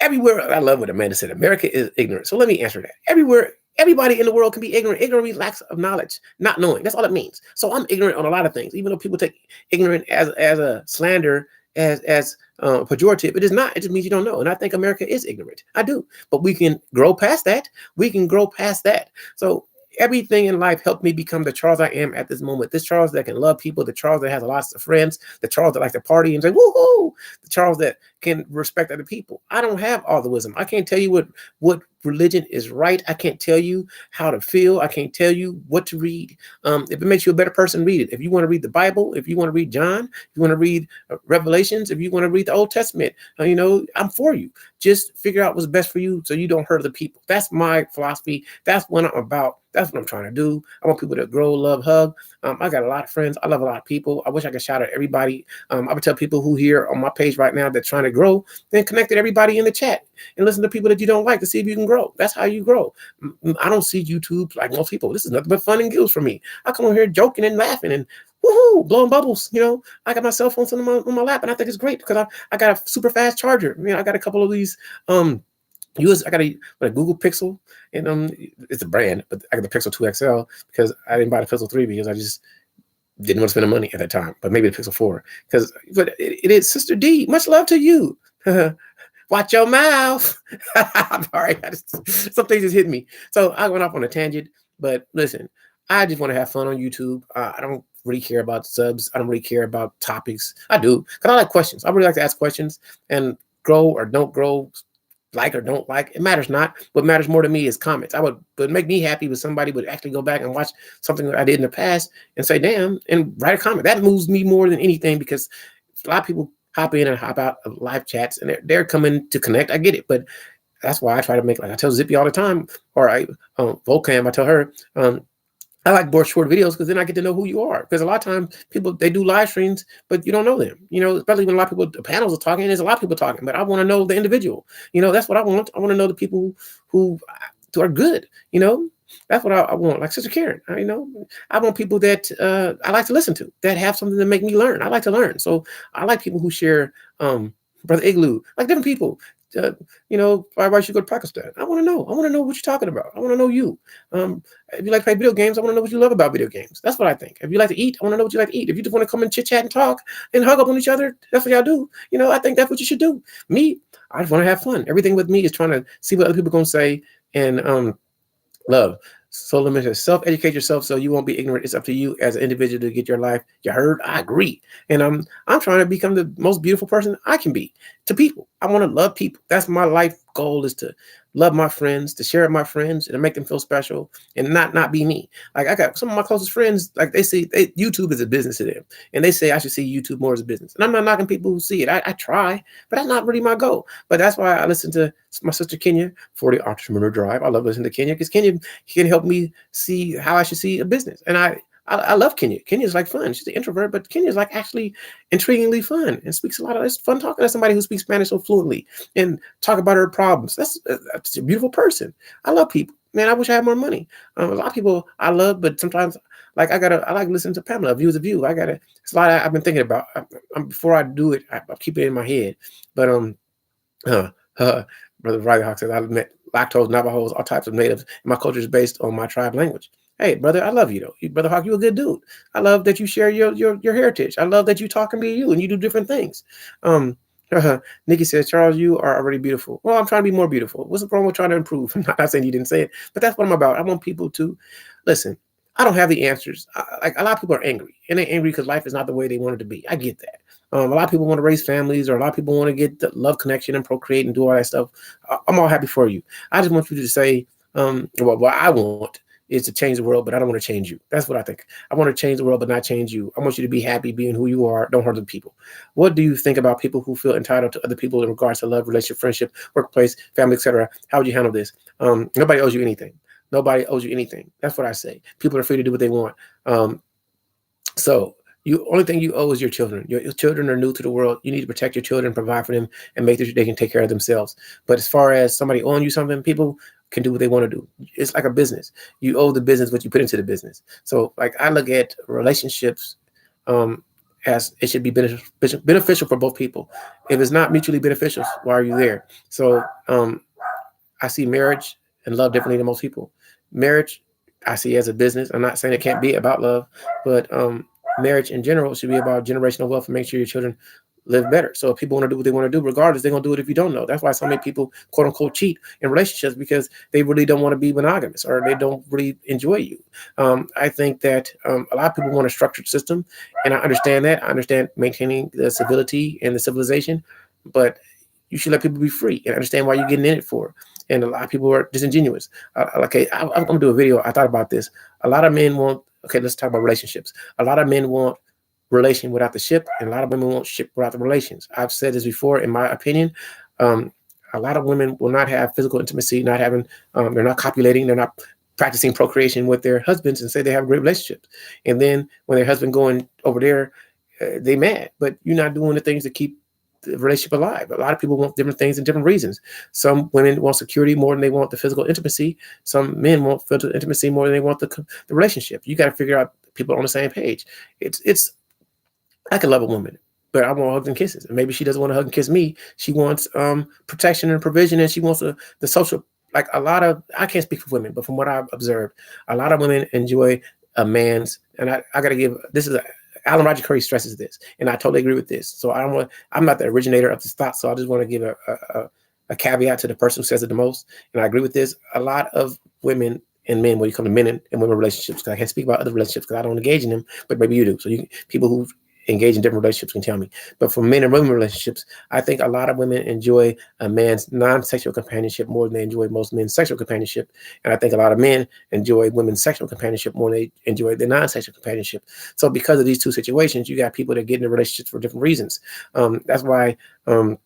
[SPEAKER 1] everywhere. I love what Amanda said. America is ignorant. So let me answer that. Everywhere, everybody in the world can be ignorant. Ignorant means lack of knowledge, not knowing. That's all it means. So I'm ignorant on a lot of things, even though people take ignorant as a slander. as pejorative. It is not. It just means you don't know. And I think America is ignorant. I do. But we can grow past that. We can grow past that. So everything in life helped me become the Charles I am at this moment. This Charles that can love people, the Charles that has lots of friends, the Charles that likes to party and say, woohoo, the Charles that can respect other people. I don't have all the wisdom. I can't tell you what religion is right. I can't tell you how to feel. I can't tell you what to read. If it makes you a better person, read it. If you want to read the Bible, if you want to read John, if you want to read Revelations, if you want to read the Old Testament, I'm for you. Just figure out what's best for you so you don't hurt other people. That's my philosophy. That's what I'm about. That's what I'm trying to do. I want people to grow, love, hug. I got a lot of friends. I love a lot of people. I wish I could shout at everybody. I would tell people who here on my page right now that's trying to grow, then connect with everybody in the chat and listen to people that you don't like to see if you can grow. That's how you grow. I don't see YouTube like most people. This is nothing but fun and giggles for me. I come on here joking and laughing and woohoo, blowing bubbles. I got my cell phone sitting on my lap, and I think it's great because I got a super fast charger. I got a couple of these I got a Google Pixel, and it's a brand, but I got the Pixel 2 XL because I didn't buy the Pixel 3 because I just didn't want to spend the money at that time. But maybe the Pixel 4 but it is Sister D. Much love to you. Watch your mouth. I'm sorry. Some things just hit me. So I went off on a tangent, but listen, I just want to have fun on YouTube. I don't really care about subs. I don't really care about topics. I do because I like questions. I really like to ask questions and grow or don't grow, like or don't like. It matters not. What matters more to me is comments. Would make me happy if somebody would actually go back and watch something that I did in the past and say, damn, and write a comment. That moves me more than anything because a lot of people hop in and hop out of live chats and they're coming to connect. I get it. But that's why I try to make, like I tell Zippy all the time, or Volcam, I tell her, I like more short videos because then I get to know who you are. Because a lot of times people, they do live streams, but you don't know them. Especially when a lot of people, the panels are talking, there's a lot of people talking, but I want to know the individual. That's what I want. I want to know the people who are good. That's what I want. Like Sister Karen, I want people that I like to listen to, that have something to make me learn. I like to learn. So I like people who share, Brother Igloo, like different people. Why should you go to Pakistan? I want to know. I want to know what you're talking about. I want to know you. If you like to play video games, I want to know what you love about video games. That's what I think. If you like to eat, I want to know what you like to eat. If you just want to come and chit chat and talk and hug up on each other, that's what y'all do. I think that's what you should do. Me, I just want to have fun. Everything with me is trying to see what other people are going to say and love. So limited. Self-educate yourself so you won't be ignorant. It's up to you as an individual to get your life. You heard? I agree. And I'm trying to become the most beautiful person I can be to people. I want to love people. That's my life goal, is to love my friends, to share with my friends, and to make them feel special and not be me. Like I got some of my closest friends, like YouTube is a business to them. And they say I should see YouTube more as a business. And I'm not knocking people who see it. I try, but that's not really my goal. But that's why I listen to my sister Kenya for the Entrepreneur Drive. I love listening to Kenya because Kenya can help me see how I should see a business. And I love Kenya. Kenya's like fun. She's an introvert, but Kenya's like actually intriguingly fun and speaks a lot of. It's fun talking to somebody who speaks Spanish so fluently and talk about her problems. That's a beautiful person. I love people. Man, I wish I had more money. A lot of people I love, but sometimes like I like listening to Pamela. View is a view. It's a lot I've been thinking about. Before I do it, I keep it in my head. But Brother Riley Hawk says, I've met lactose, Navajos, all types of natives, and my culture is based on my tribe language. Hey, brother, I love you, though. Brother Hawk, you a good dude. I love that you share your heritage. I love that you talk and be you, and you do different things. Nikki says, Charles, you are already beautiful. Well, I'm trying to be more beautiful. What's wrong with trying to improve? I'm not saying you didn't say it, but that's what I'm about. I want people to listen. I don't have the answers. Like a lot of people are angry, and they're angry because life is not the way they want it to be. I get that. A lot of people want to raise families, or a lot of people want to get the love connection and procreate and do all that stuff. I'm all happy for you. I just want you to say, what I want is to change the world, but I don't want to change you. That's what I think. I want to change the world, but not change you. I want you to be happy being who you are. Don't hurt other people. What do you think about people who feel entitled to other people in regards to love, relationship, friendship, workplace, family, etc.? How would you handle this? Nobody owes you anything. Nobody owes you anything. That's what I say. People are free to do what they want. So only thing you owe is your children. Your children are new to the world. You need to protect your children, provide for them, and make sure they can take care of themselves. But as far as somebody owing you something, people can do what they want to do. It's like a business. You owe the business what you put into the business. So like I look at relationships as it should be beneficial for both people. If it's not mutually beneficial, why are you there? So I see marriage and love differently than most people. Marriage, I see as a business. I'm not saying it can't be about love, but marriage in general should be about generational wealth and make sure your children live better. So if people want to do what they want to do, regardless, they're gonna do it if you don't know. That's why so many people quote unquote cheat in relationships, because they really don't want to be monogamous or they don't really enjoy you. I think that a lot of people want a structured system, and I understand that. I understand maintaining the civility and the civilization, but you should let people be free and understand why you're getting in it for. And a lot of people are disingenuous. Okay, I'm gonna do a video. I thought about this. A lot of men want. Okay, let's talk about relationships. A lot of men want relation without the ship, and a lot of women won't ship without the relations. I've said this before. In my opinion, um, a lot of women will not have physical intimacy, not having, they're not copulating, they're not practicing procreation with their husbands, and say they have great relationships. And then when their husband going over there, they mad, but you're not doing the things to keep the relationship alive. A lot of people want different things and different reasons. Some women want security more than they want the physical intimacy. Some men want physical intimacy more than they want the relationship. You got to figure out people on the same page. It's I could love a woman, but I want hugs and kisses. And maybe she doesn't want to hug and kiss me. She wants protection and provision, and she wants the social. Like a lot of, I can't speak for women, but from what I've observed, a lot of women enjoy a man's. And I got to give this is Alan Roger Curry stresses this, and I totally agree with this. So I'm not the originator of this thought, so I just want to give a caveat to the person who says it the most. And I agree with this. A lot of women and men, when you come to men and women relationships, because I can't speak about other relationships because I don't engage in them, but maybe you do. So people who engage in different relationships can tell me. But for men and women relationships, I think a lot of women enjoy a man's non-sexual companionship more than they enjoy most men's sexual companionship. And I think a lot of men enjoy women's sexual companionship more than they enjoy their non-sexual companionship. So because of these two situations, you got people that get into relationships for different reasons. That's why a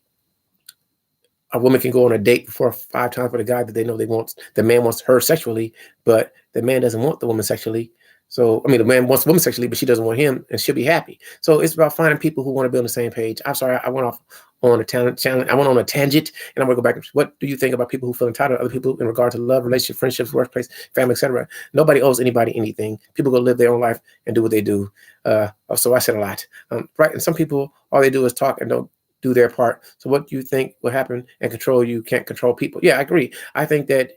[SPEAKER 1] woman can go on a date 4 or 5 times with a guy that they know the man wants her sexually, but the man doesn't want the woman sexually. So, I mean, the man wants the woman sexually, but she doesn't want him, and she'll be happy. So it's about finding people who want to be on the same page. I'm sorry, I went off on a challenge. I went on a tangent, and I'm going to go back. What do you think about people who feel entitled to other people in regard to love, relationship, friendships, workplace, family, etc.? Nobody owes anybody anything. People go live their own life and do what they do. So I said a lot, right? And some people, all they do is talk and don't do their part. So what do you think will happen and control you can't control people? Yeah, I agree. I think that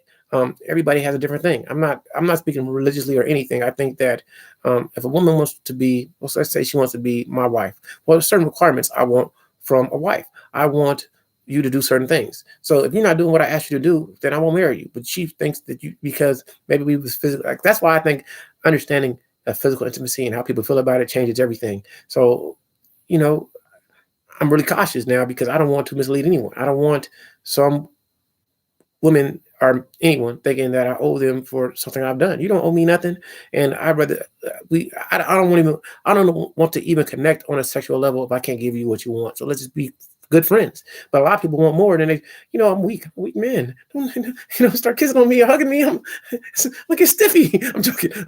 [SPEAKER 1] everybody has a different thing. I'm not speaking religiously or anything. I think that if a woman wants to be, well, let's say she wants to be my wife, well, there's certain requirements I want from a wife. I want you to do certain things. So if you're not doing what I asked you to do, then I won't marry you. But she thinks that because maybe we was physical. Like, that's why I think understanding physical intimacy and how people feel about it changes everything. So, I'm really cautious now because I don't want to mislead anyone. I don't want some women or anyone thinking that I owe them for something I've done. You don't owe me nothing, and I'd rather I don't want to even connect on a sexual level if I can't give you what you want. So let's just be good friends. But a lot of people want more than they. I'm weak. I'm a weak man. Start kissing on me, hugging me. I'm look at Stiffy.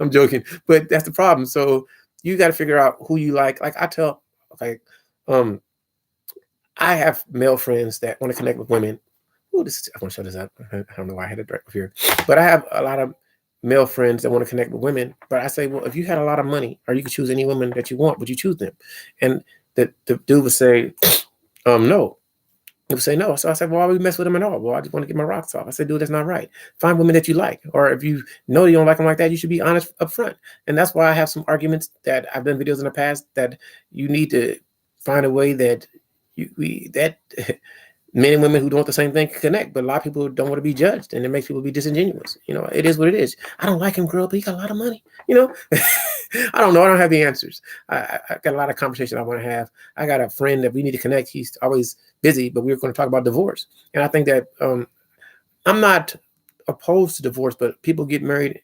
[SPEAKER 1] I'm joking. But that's the problem. So you got to figure out who you like. Like I tell, I have male friends that want to connect with women. I want to show this up. I don't know why I had it right up here, but I have a lot of male friends that want to connect with women. But I say, well, if you had a lot of money, or you could choose any woman that you want, would you choose them? And the dude would say, no. He would say no. So I said, well, why would we mess with them at all? Well, I just want to get my rocks off. I said, dude, that's not right. Find women that you like, or if you know you don't like them like that, you should be honest up front. And that's why I have some arguments that I've done videos in the past that you need to find a way that men and women who don't want the same thing can connect, but a lot of people don't want to be judged, and it makes people be disingenuous. It is what it is. I don't like him, girl, but he got a lot of money. I don't know. I don't have the answers. I got a lot of conversation I want to have. I got a friend that we need to connect. He's always busy, but we were going to talk about divorce. And I think that I'm not opposed to divorce, but people get married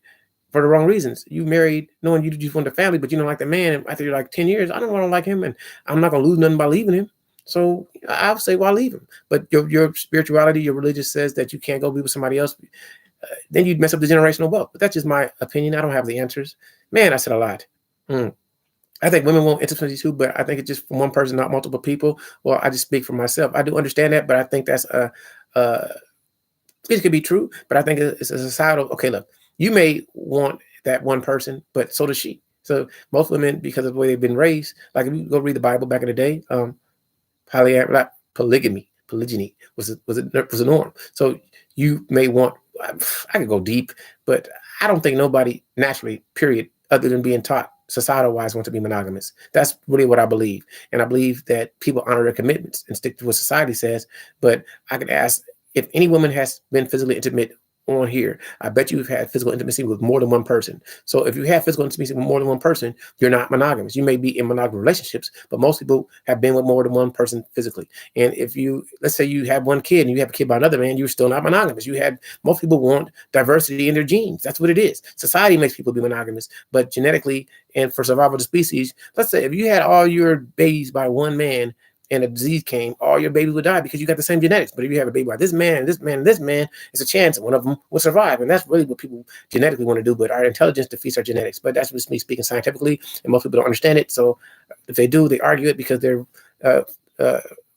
[SPEAKER 1] for the wrong reasons. You married knowing you just want the family, but you don't like the man. And after you're like 10 years, I don't want to like him, and I'm not going to lose nothing by leaving him. So I'll say, why leave him? But your spirituality, your religion says that you can't go be with somebody else. Then you'd mess up the generational wealth. But that's just my opinion. I don't have the answers. Man, I said a lot. I think women want intimacy too, but I think it's just from one person, not multiple people. Well, I just speak for myself. I do understand that, but I think that's it could be true. But I think it's a societal. Okay, look, you may want that one person, but so does she. So most women, because of the way they've been raised, like if you go read the Bible back in the day, polygyny was a norm. So you may want, I could go deep, but I don't think nobody naturally, period, other than being taught societal wise want to be monogamous. That's really what I believe. And I believe that people honor their commitments and stick to what society says. But I could ask if any woman has been physically intimate on here, I bet you've had physical intimacy with more than one person. So if you have physical intimacy with more than one person, you're not monogamous. You may be in monogamous relationships, but most people have been with more than one person physically. And if you, let's say you have one kid and you have a kid by another man, you're still not monogamous. Most people want diversity in their genes. That's what it is. Society makes people be monogamous, but genetically and for survival of the species, let's say if you had all your babies by one man and a disease came, all your babies would die because you got the same genetics. But if you have a baby by this man, and this man, and this man, it's a chance one of them will survive. And that's really what people genetically want to do. But our intelligence defeats our genetics. But that's just me speaking scientifically, and most people don't understand it. So if they do, they argue it because their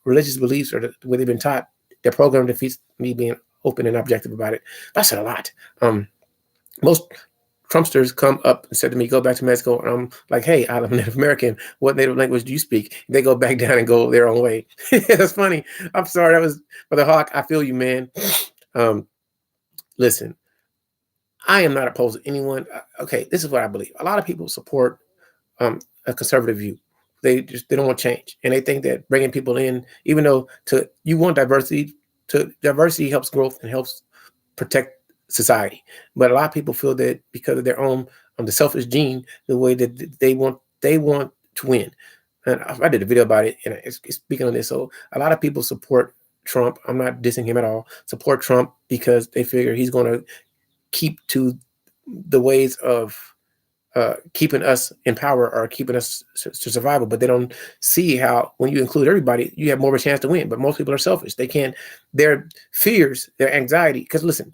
[SPEAKER 1] religious beliefs or the way they've been taught. Their program defeats me being open and objective about it. But I said a lot. Most Trumpsters come up and said to me, go back to Mexico. And I'm like, hey, I'm a Native American. What native language do you speak? They go back down and go their own way. That's funny. I'm sorry. That was for the Hawk. I feel you, man. Listen, I am not opposed to anyone. Okay, this is what I believe. A lot of people support a conservative view. They don't want change. And they think that bringing people in, even though you want diversity, diversity helps growth and helps protect society. But a lot of people feel that because of their own the selfish gene, the way that they want to win. And I did a video about it, and it's speaking on this. So a lot of people support Trump. I'm not dissing him at all. Support Trump because they figure he's going to keep to the ways of keeping us in power or keeping us to survival. But they don't see how when you include everybody, you have more of a chance to win. But most people are selfish. They can't. Their fears, their anxiety. Because listen,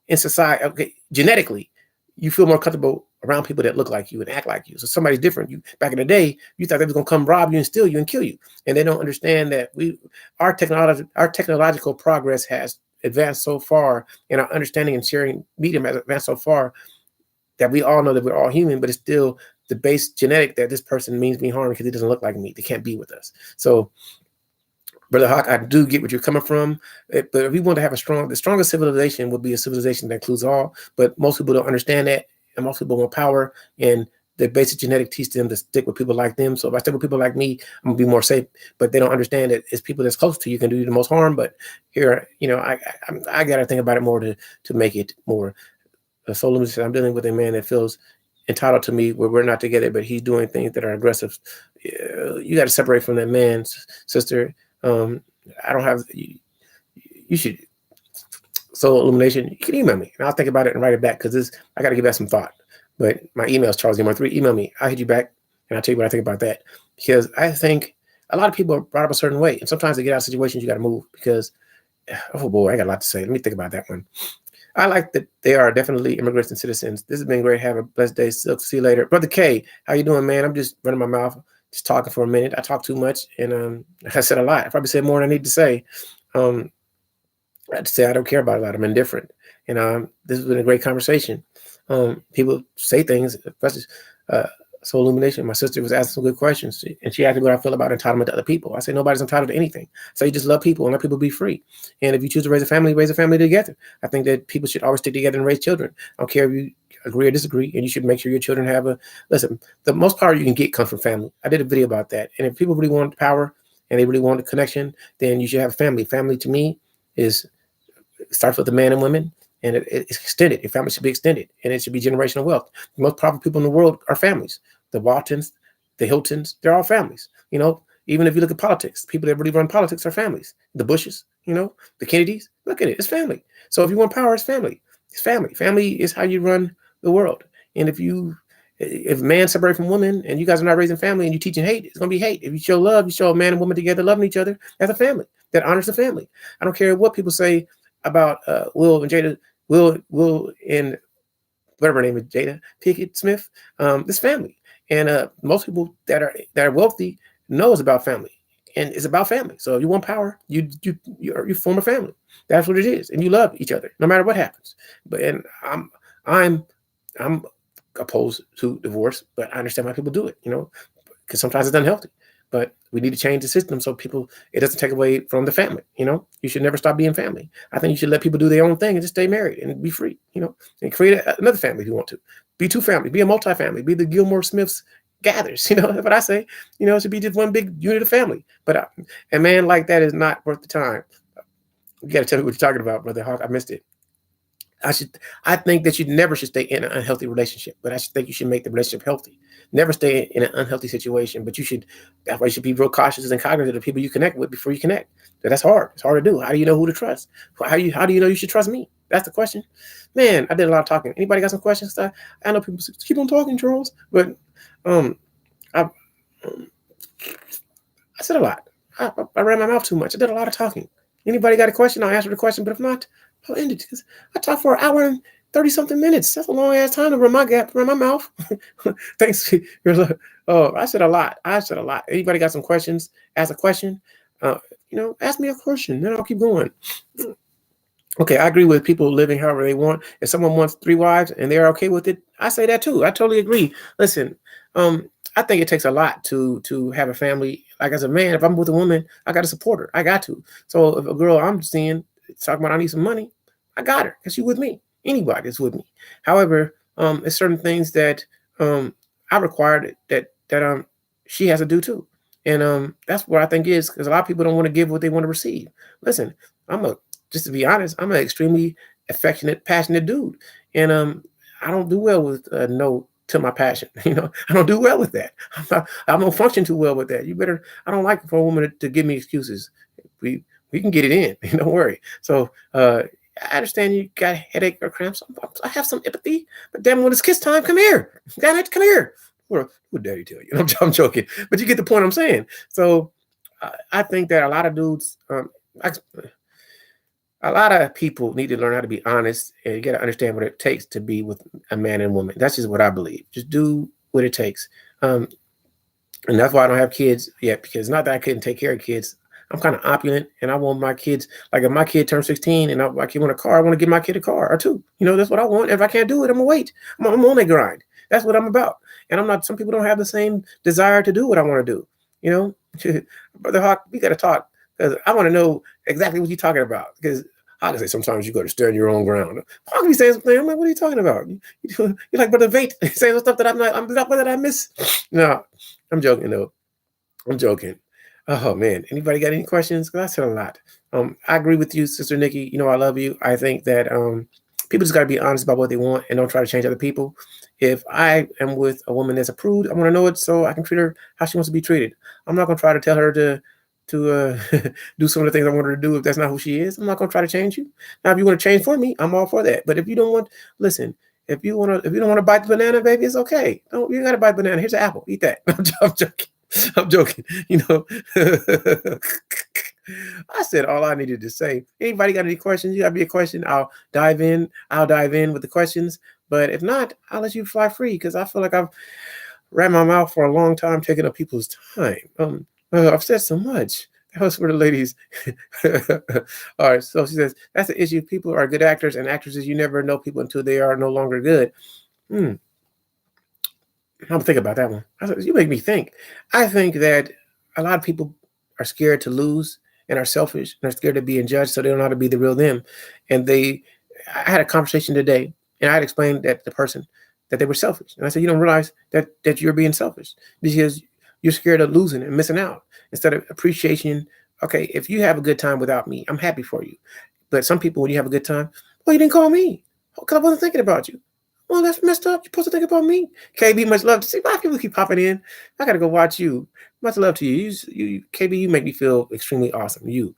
[SPEAKER 1] in society, okay, genetically, you feel more comfortable around people that look like you and act like you. So somebody's different. You back in the day, you thought they was gonna come rob you and steal you and kill you, and they don't understand that our technological progress has advanced so far, and our understanding and sharing medium has advanced so far that we all know that we're all human, but it's still the base genetic that this person means me harm because he doesn't look like me. They can't be with us. So Brother Hawk, I do get what you're coming from, but if we want to have the strongest civilization would be a civilization that includes all, but most people don't understand that, and most people want power, and the basic genetic teach them to stick with people like them. So if I stick with people like me, I'm gonna be more safe, but they don't understand that it's people that's close to you can do you the most harm, but here, I got to think about it more to make it more. So I'm dealing with a man that feels entitled to me where we're not together, but he's doing things that are aggressive. You got to separate from that man, sister. I don't have, you should, Soul Illumination, you can email me and I'll think about it and write it back because I got to give that some thought. But my email is Charles3. Email me. I'll hit you back and I'll tell you what I think about that. Because I think a lot of people are brought up a certain way. And sometimes to get out of situations, you got to move because, oh boy, I got a lot to say. Let me think about that one. I like that they are definitely immigrants and citizens. This has been great. Have a blessed day. Silk. See you later. Brother K, how you doing, man? I'm just running my mouth, just talking for a minute. I talk too much, and I said a lot. I probably said more than I need to say. I have to say I don't care about a lot. I'm indifferent. And this has been a great conversation. People say things, especially Soul Illumination. My sister was asking some good questions, and she asked me what I feel about entitlement to other people. I say nobody's entitled to anything. So you just love people and let people be free. And if you choose to raise a family together. I think that people should always stick together and raise children. I don't care if you agree or disagree, and you should make sure your children have listen, the most power you can get comes from family. I did a video about that. And if people really want power and they really want a connection, then you should have a family. Family to me starts with the man and women. And it's extended. Your family should be extended, and it should be generational wealth. The most powerful people in the world are families. The Waltons, the Hiltons, they're all families. Even if you look at politics, people that really run politics are families. The Bushes, the Kennedys, look at it. It's family. So if you want power, it's family. It's family. Family is how you run the world. And if man separate from woman and you guys are not raising family and you're teaching hate, it's going to be hate. If you show love, you show a man and woman together loving each other, that's a family that honors the family. I don't care what people say about Will and Jada. Will and whatever her name is, Jada Pinkett Smith, this family. And most people that are wealthy knows about family, and it's about family. So if you want power, you form a family. That's what it is, and you love each other no matter what happens. And I'm opposed to divorce, but I understand why people do it. Because sometimes it's unhealthy. But we need to change the system so it doesn't take away from the family. You should never stop being family. I think you should let people do their own thing and just stay married and be free. And create another family if you want to. Be two family, be a multi-family, be the Gilmore Smiths gathers. That's what I say. It should be just one big unit of family. But a man like that is not worth the time. You got to tell me what you're talking about, Brother Hawk. I missed it. I should. I think that you never should stay in an unhealthy relationship, but I should think you should make the relationship healthy. Never stay in an unhealthy situation, but you should. That's why you should be real cautious and cognizant of the people you connect with before you connect. That's hard. It's hard to do. How do you know who to trust? How do you know you should trust me? That's the question. Man, I did a lot of talking. Anybody got some questions? I know people say, keep on talking, Charles, but um, I I said a lot. I ran my mouth too much. I did a lot of talking. Anybody got a question? I'll answer the question. But if not, I'll end it because I talked for an hour and 30 something minutes. That's a long ass time to run my mouth. Thanks. Oh, I said a lot. Anybody got some questions? Ask a question. Ask me a question. Then I'll keep going. Okay, I agree with people living however they want. If someone wants 3 wives and they're okay with it, I say that too. I totally agree. Listen, I think it takes a lot to have a family. Like as a man, if I'm with a woman, I got to support her. I got to. So if a girl I'm seeing talking about I need some money, I got her because she's with me. Anybody is with me. However, it's certain things that I require that she has to do too. And that's what I think is because a lot of people don't want to give what they want to receive. Listen, just to be honest, I'm an extremely affectionate, passionate dude, and I don't do well with no to my passion. I don't do well with that. I don't function too well with that. I don't like for a woman to give me excuses. We can get it in. Don't worry. So I understand you got a headache or cramps. I have some empathy, but damn, when it's kiss time, come here. Damn it, come here. What daddy tell you? I'm joking, but you get the point I'm saying. So I think that a lot of dudes, a lot of people need to learn how to be honest, and you got to understand what it takes to be with a man and woman. That's just what I believe. Just do what it takes. And that's why I don't have kids yet, because not that I couldn't take care of kids. I'm kind of opulent, and I want my kids, like if my kid turns 16 and my kid want a car, I want to give my kid a car or two. That's what I want. If I can't do it, I'm going to wait. I'm on that grind. That's what I'm about. And I'm not, some people don't have the same desire to do what I want to do. Brother Hawk, we got to talk because I want to know exactly what you're talking about. Because I can say sometimes you got to stand your own ground. Hawk be saying something. I'm like, what are you talking about? You're like Brother Vate saying stuff that I'm not that I miss. No, I'm joking though. I'm joking. Oh man, anybody got any questions? Because I said a lot. I agree with you, Sister Nikki. I love you. I think that people just got to be honest about what they want and don't try to change other people. If I am with a woman that's a prude, I want to know it so I can treat her how she wants to be treated. I'm not going to try to tell her to do some of the things I want her to do if that's not who she is. I'm not going to try to change you. Now, if you want to change for me, I'm all for that. But if you don't want, listen. If you don't want to bite the banana, baby, it's okay. You got to bite banana. Here's an apple. Eat that. I'm joking. I'm joking. I said all I needed to say. Anybody got any questions? You got me a question? I'll dive in. With the questions. But if not, I'll let you fly free because I feel like I've ran my mouth for a long time, taking up people's time. I've said so much. That was for the ladies. All right. So she says that's the issue. People are good actors and actresses. You never know people until they are no longer good. I'm thinking about that one. You make me think. I think that a lot of people are scared to lose and are selfish and are scared of being judged, so they don't know how to be the real them. And I had a conversation today, and I had explained that the person that they were selfish. And I said, you don't realize that you're being selfish because you're scared of losing and missing out instead of appreciation. Okay, if you have a good time without me, I'm happy for you. But some people, when you have a good time, well, you didn't call me because I wasn't thinking about you. Well, that's messed up. You're supposed to think about me. KB, much love to see. Why people keep popping in? I gotta go watch you. Much love to you. You KB, you make me feel extremely awesome. You.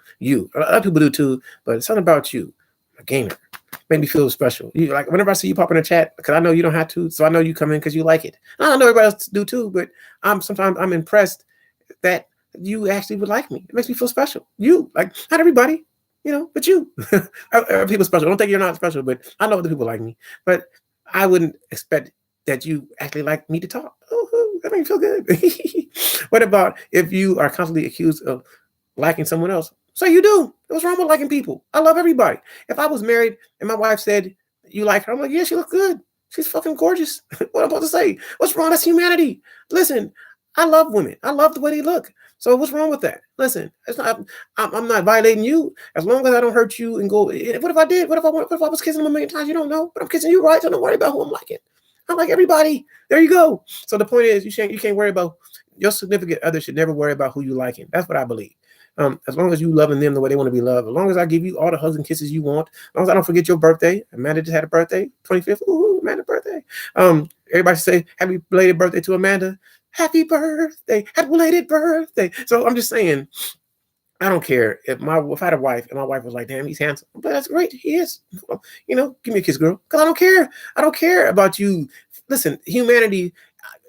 [SPEAKER 1] A lot of people do too, but it's something about you, a gamer. Make me feel special. You like whenever I see you pop in the chat, because I know you don't have to, so I know you come in because you like it. I don't know everybody else do too, but sometimes I'm impressed that you actually would like me. It makes me feel special. You like not everybody, but you. People special. I don't think you're not special, but I know other people like me. But I wouldn't expect that you actually like me to talk. Oh, that makes me feel good. What about if you are constantly accused of liking someone else? So you do. What's wrong with liking people? I love everybody. If I was married and my wife said you like her, I'm like, yeah, she looks good. She's fucking gorgeous. What I'm about to say? What's wrong? That's humanity. Listen, I love women. I love the way they look. So what's wrong with that? Listen, it's not. I'm not violating you as long as I don't hurt you and go. What if I did? What if I was kissing him a million times? You don't know, but I'm kissing you, right? So don't worry about who I'm liking. I like everybody. There you go. So the point is, you can't worry about your significant other should never worry about who you liking. That's what I believe. As long as you loving them the way they want to be loved, as long as I give you all the hugs and kisses you want, as long as I don't forget your birthday. Amanda just had a birthday, 25th. Ooh, Amanda birthday. Everybody say happy belated birthday to Amanda. Happy birthday, happy belated birthday. So I'm just saying, I don't care if I had a wife and my wife was like, damn, he's handsome. But that's great. He is. Give me a kiss, girl. Because I don't care. I don't care about you. Listen, humanity,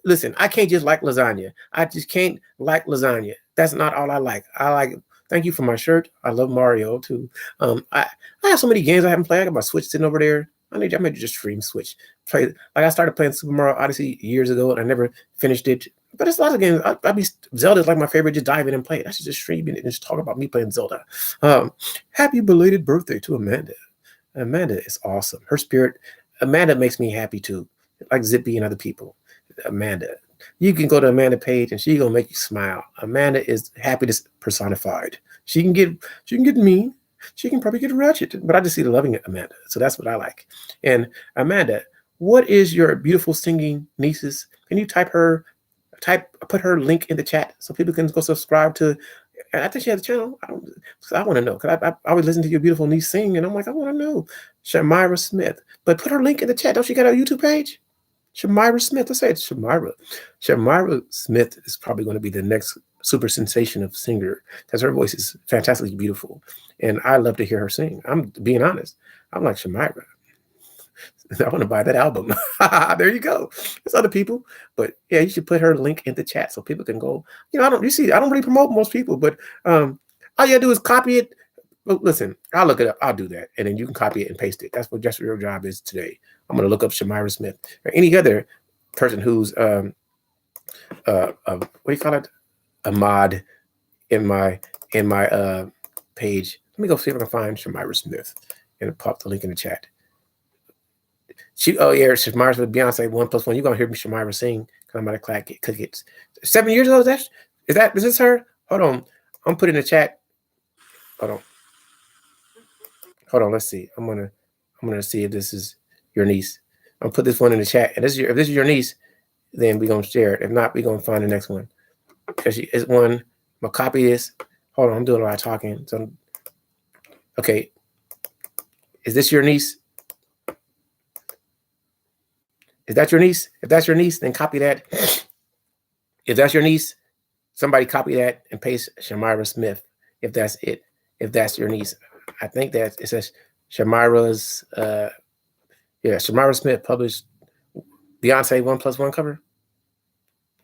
[SPEAKER 1] listen, I can't just like lasagna. I just can't like lasagna. That's not all I like. Thank you for my shirt. I love Mario too. I have so many games I haven't played. I got my Switch sitting over there. I may just stream Switch. I started playing Super Mario Odyssey years ago and I never finished it. But it's a lot of games. Zelda's like my favorite. Just dive in and play it. I should just stream it and just talk about me playing Zelda. Happy belated birthday to Amanda. Amanda is awesome. Her spirit, Amanda makes me happy too, like Zippy and other people. Amanda, you can go to Amanda page and she's gonna make you smile. Amanda is happiness personified. She can get mean. She can probably get ratchet, but I just see the loving Amanda. So that's what I like. And Amanda, what is your beautiful singing nieces? Can you put her link in the chat so people can go subscribe to? I think she has a channel. I want to know because I always listen to your beautiful niece sing, and I'm like, I want to know Shamira Smith. But put her link in the chat. Don't she got a YouTube page? Shamira Smith. Let's say it's Shamira. Shamira Smith is probably going to be the next super sensation of singer because her voice is fantastically beautiful, and I love to hear her sing. I'm being honest. I'm like Shamira. I want to buy that album. There you go. There's other people, but yeah, you should put her link in the chat so people can go. I don't really promote most people, but all you gotta do is copy it. Well, listen, I'll look it up. I'll do that, and then you can copy it and paste it. That's what your job is today. I'm gonna look up Shamira Smith or any other person who's what do you call it? A mod in my page. Let me go see if I can find Shamira Smith and pop the link in the chat. Shamira with Beyonce 1+1. You're gonna hear me Shamira sing because I'm about to click it. 7 years old. Is this her? Hold on. I'm putting in the chat. Hold on. Let's see. I'm gonna see if this is your niece. I'll put this one in the chat. And if this is your niece, then we're gonna share it. If not, we're gonna find the next one. Because it's one. I'm gonna copy this. Hold on, I'm doing a lot of talking. So okay. Is this your niece? Is that your niece? If that's your niece, then copy that. If that's your niece, somebody copy that and paste Shamira Smith. If that's it. If that's your niece. I think that it says Shamira's Shamira Smith published Beyonce 1+1 cover.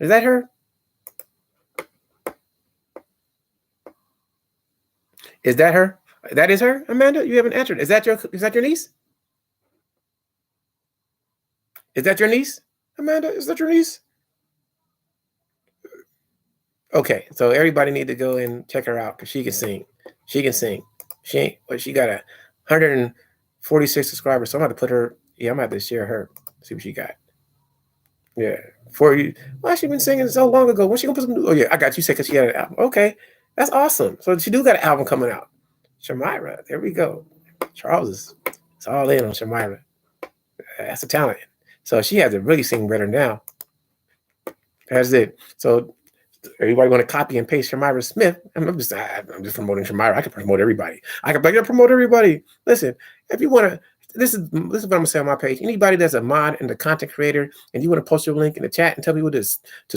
[SPEAKER 1] Is that her? Is that her? That is her, Amanda? You haven't answered. Is that your niece? Is that your niece, Amanda? Is that your niece? Okay, so everybody need to go and check her out because she can sing. She can sing. She got 146 subscribers. So I'm going to put her. Yeah, I'm going to have to share her. See what she got. Yeah. For you. Why she been singing so long ago? When she gonna put some new? Oh yeah, I got you. Say because she had an album. Okay, that's awesome. So she do got an album coming out. Shamira. There we go. Charles is all in on Shamira. That's a talent. So she has to really sing better now. That's it. So everybody want to copy and paste Shamira Smith. I'm just promoting Shamira. I can promote everybody. I can promote everybody. Listen, if you want to, this is what I'm gonna say on my page. Anybody that's a mod and a content creator, and you want to post your link in the chat and tell people to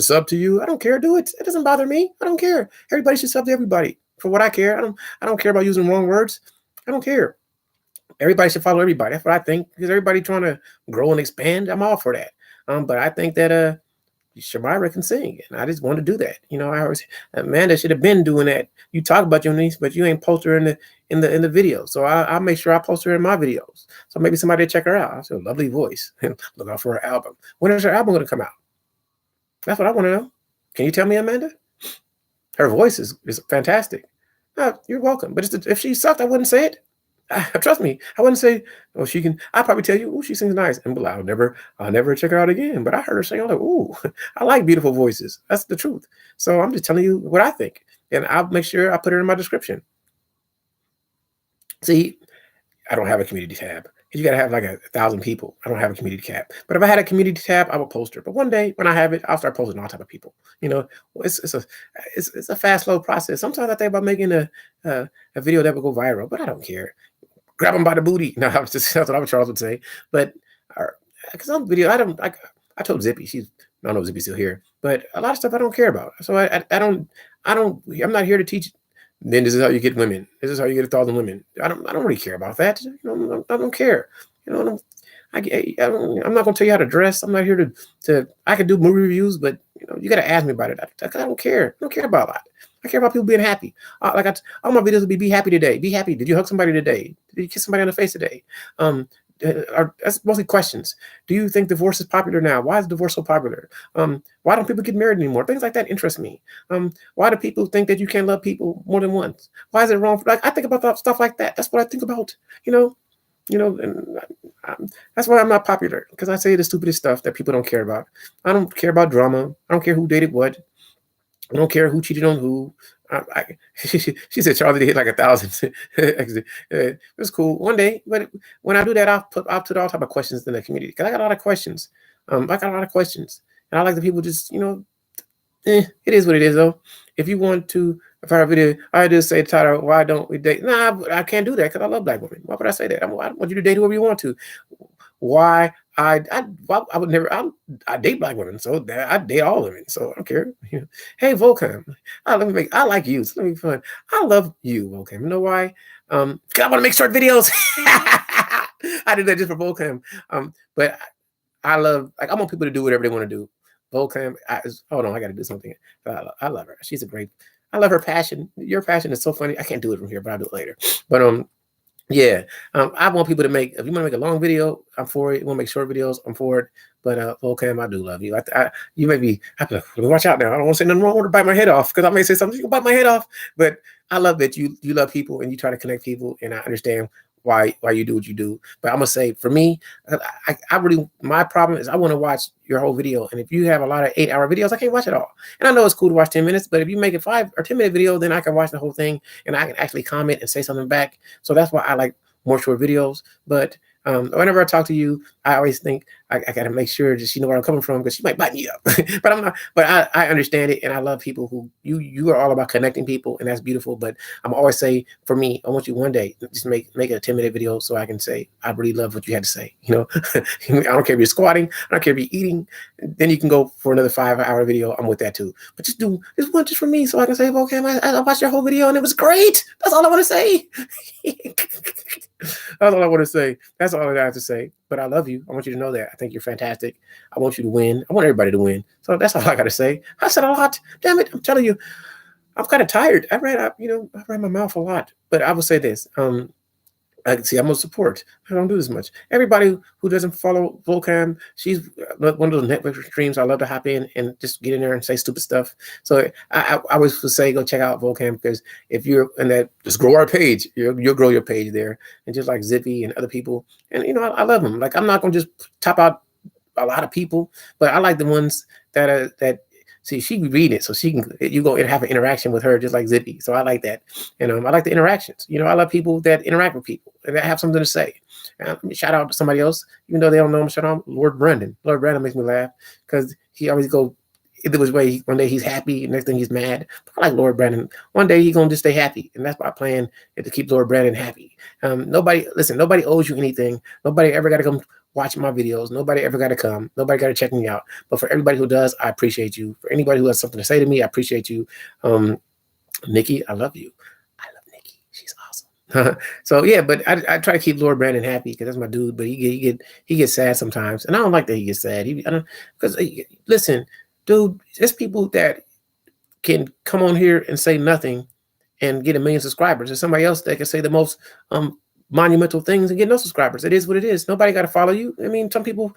[SPEAKER 1] sub to you, I don't care. Do it. It doesn't bother me. I don't care. Everybody should sub to everybody. For what I care, I don't care about using wrong words. I don't care. Everybody should follow everybody. That's what I think. Because everybody trying to grow and expand. I'm all for that. But I think that Shamira can sing, and I just want to do that. Amanda should have been doing that. You talk about your niece, but you ain't post her in the video. So I'll make sure I post her in my videos. So maybe somebody will check her out. She has a lovely voice. Look out for her album. When is her album going to come out? That's what I want to know. Can you tell me, Amanda? Her voice is fantastic. You're welcome. But if she sucked, I wouldn't say it. Trust me, I wouldn't say, oh, she can. I'll probably tell you, oh, she sings nice, and I'll never check her out again. But I heard her sing, I'm like, oh, I like beautiful voices. That's the truth. So I'm just telling you what I think, and I'll make sure I put it in my description. See, I don't have a community tab. You got to have like 1,000 people. I don't have a community tab, but if I had a community tab, I would post her. But one day when I have it, I'll start posting all type of people. You know, it's a fast, slow process. Sometimes I think about making a, a video that would go viral, but I don't care. Grab them by the booty. No, I was just that's what Charles would say. But because on video, I don't like. I told Zippy, I don't know if Zippy's still here, but a lot of stuff I don't care about. So I don't. I'm not here to teach. Then this is how you get women. This is how you get 1,000 women. I don't really care about that. You know, I don't care. You know, I'm not gonna tell you how to dress. I'm not here to. I can do movie reviews, but you know, you got to ask me about it. I don't care. I don't care about that. I care about people being happy. All my videos will be happy today. Be happy. Did you hug somebody today? Did you kiss somebody on the face today? That's mostly questions. Do you think divorce is popular now? Why is divorce so popular? Why don't people get married anymore? Things like that interest me. Why do people think that you can't love people more than once? Why is it wrong? Like I think about stuff like that. That's what I think about. And that's why I'm not popular, because I say the stupidest stuff that people don't care about. I don't care about drama. I don't care who dated what. I don't care who cheated on who. She said Charlie hit like 1,000. It was cool one day, but when I do that, I'll put all type of questions in the community, because I got a lot of questions. I got a lot of questions, and I like the people just it is what it is though. If you want to, if I have a video, I just say the title, why don't we date? Nah, I can't do that because I love black women. Why would I say that? I want you to date whoever you want to. Why I would never I date black women, so I date all women, so I don't care. Hey Volcam, I like you, so let me be fun. I love you, Volcam. You know why? Because I want to make short videos. I did that just for Volcam. But I want people to do whatever they want to do. Volcam, hold on, I got to do something. I love her. She's a great. I love her passion. Your passion is so funny. I can't do it from here, but I'll do it later. But yeah, I want people to make. If you want to make a long video, I'm for it. You want to make short videos, I'm for it. But Volcam, I do love you. You may be. Watch out now. I don't want to say nothing wrong. I want to bite my head off, because I may say something. You can bite my head off. But I love that you love people and you try to connect people, and I understand why you do what you do. But I'm gonna say, for me, I really, my problem is I want to watch your whole video, and if you have a lot of 8-hour videos, I can't watch it all. And I know it's cool to watch 10 minutes, but if you make a 5 or 10 minute video, then I can watch the whole thing and I can actually comment and say something back. So that's why I like more short videos. But whenever I talk to you, I always think I got to make sure that she know where I'm coming from, because she might bite me up. But I'm not. But I understand it, and I love people who you are all about connecting people, and that's beautiful. But I'm always say, for me, I want you one day just make a 10-minute video so I can say I really love what you had to say. I don't care if you're squatting, I don't care if you're eating. Then you can go for another 5-hour video. I'm with that too. But just do this one just for me, so I can say, okay, I watched your whole video and it was great. That's all I want to say. That's all I want to say. That's all I have to say. But I love you. I want you to know that. I think you're fantastic. I want you to win. I want everybody to win. So that's all I got to say. I said a lot. Damn it. I'm telling you, I'm kind of tired. I ran my mouth a lot. But I will say this. I'm gonna support. I don't do this much. Everybody who doesn't follow Volcam, she's one of those Netflix streams. I love to hop in and just get in there and say stupid stuff. So I always say go check out Volcam, because if you're in that, just grow our page. You'll grow your page there, and just like Zippy and other people. And I love them. Like, I'm not gonna just top out a lot of people, but I like the ones that. See, she can read it, so you go and have an interaction with her, just like Zippy. So I like that. I like the interactions. I love people that interact with people and that have something to say. Shout out to somebody else, even though they don't know him. Shout out Lord Brandon. Lord Brandon makes me laugh, because he always go either which way. One day he's happy, next thing he's mad. But I like Lord Brandon. One day he's gonna just stay happy, and that's my plan, is to keep Lord Brandon happy. Nobody owes you anything. Nobody ever got to come watch my videos. Nobody ever got to come. Nobody got to check me out. But for everybody who does, I appreciate you. For anybody who has something to say to me, I appreciate you. Nikki, I love you. I love Nikki. She's awesome. So yeah, but I try to keep Lord Brandon happy, because that's my dude. But he gets sad sometimes, and I don't like that he gets sad. Listen, dude, there's people that can come on here and say nothing and get 1 million subscribers. There's somebody else that can say the most monumental things and get no subscribers. It is what it is. Nobody got to follow you. I mean, some people,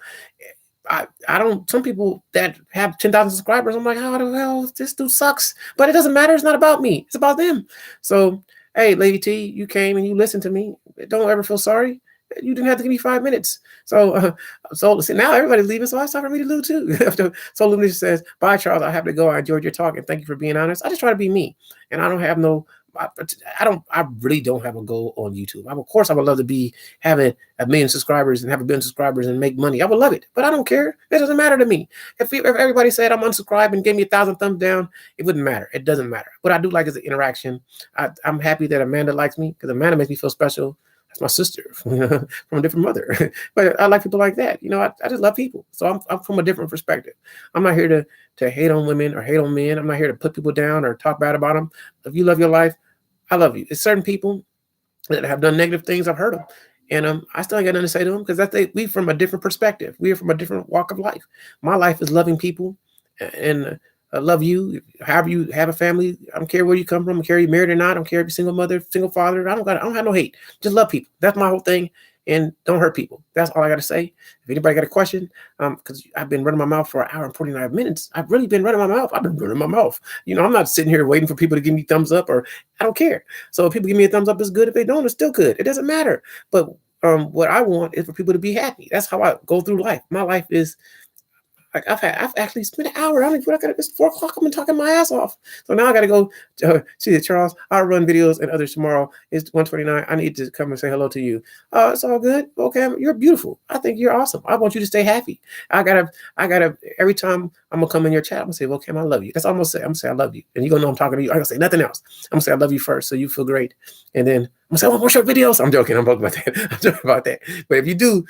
[SPEAKER 1] some people that have 10,000 subscribers, I'm like, how the hell, this dude sucks. But it doesn't matter. It's not about me. It's about them. So, hey, Lady T, you came and you listened to me. Don't ever feel sorry. You didn't have to give me 5 minutes. So now everybody's leaving, so it's time for me to leave too. So Luminous says, bye, Charles. I have to go. I enjoyed your talk, and thank you for being honest. I just try to be me, and I don't have no I really don't have a goal on YouTube. Of course, I would love to be having a million subscribers and have a billion subscribers and make money. I would love it, but I don't care. It doesn't matter to me. If everybody said I'm unsubscribed and gave me 1,000 thumbs down, it wouldn't matter. It doesn't matter. What I do like is the interaction. I'm happy that Amanda likes me because Amanda makes me feel special. That's my sister from a different mother. But I like people like that. I just love people. So I'm from a different perspective. I'm not here to hate on women or hate on men. I'm not here to put people down or talk bad about them. If you love your life, I love you. It's certain people that have done negative things. I've heard them. And I still ain't got nothing to say to them because we from a different perspective. We are from a different walk of life. My life is loving people and I love you. However you have a family, I don't care where you come from. I don't care if you're married or not. I don't care if you're single mother, single father. I don't have no hate. Just love people. That's my whole thing. And don't hurt people. That's all I got to say. If anybody got a question, because I've been running my mouth for 1 hour and 49 minutes. I've really been running my mouth. I've been running my mouth. I'm not sitting here waiting for people to give me thumbs up or I don't care. So if people give me a thumbs up, it's good. If they don't, it's still good. It doesn't matter. But what I want is for people to be happy. That's how I go through life. My life is I've actually spent an hour. I don't even. It's 4 o'clock. I've been talking my ass off. So now I got to go see Charles. I'll run videos and others tomorrow. It's 1:29. I need to come and say hello to you. It's all good. Okay, you're beautiful. I think you're awesome. I want you to stay happy. I gotta. Every time I'm gonna come in your chat, I'm gonna say, "Well, Cam, I love you." That's all I'm gonna say. I'm gonna say I love you, and you're gonna know I'm talking to you. I'm gonna say nothing else. I'm gonna say I love you first, so you feel great, and then I'm gonna say, "Oh, what's your videos?" I'm joking. I'm joking about that. I'm joking about that. But if you do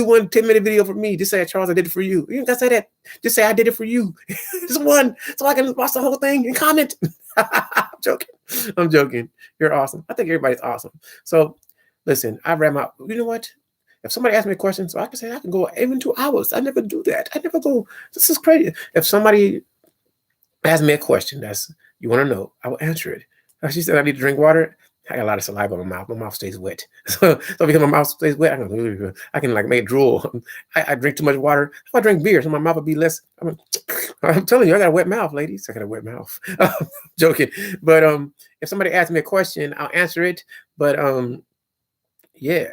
[SPEAKER 1] one 10-minute video for me, just say, "Charles, I did it for you." You gotta say that. Just say I did it for you. Just one, so I can watch the whole thing and comment. I'm joking. You're awesome. I think everybody's awesome. So listen, I ran my. You know what? If somebody asks me a question, so I can say I can go even 2 hours. I never do that. I never go. This is crazy. If somebody asks me a question that's you want to know, I will answer it. She said I need to drink water. I got a lot of saliva in my mouth. My mouth stays wet. So because my mouth stays wet, I can like make drool. I drink too much water. If I drink beer, so my mouth would be less. I'm telling you, I got a wet mouth, ladies. I got a wet mouth. Joking. But if somebody asks me a question, I'll answer it. But yeah.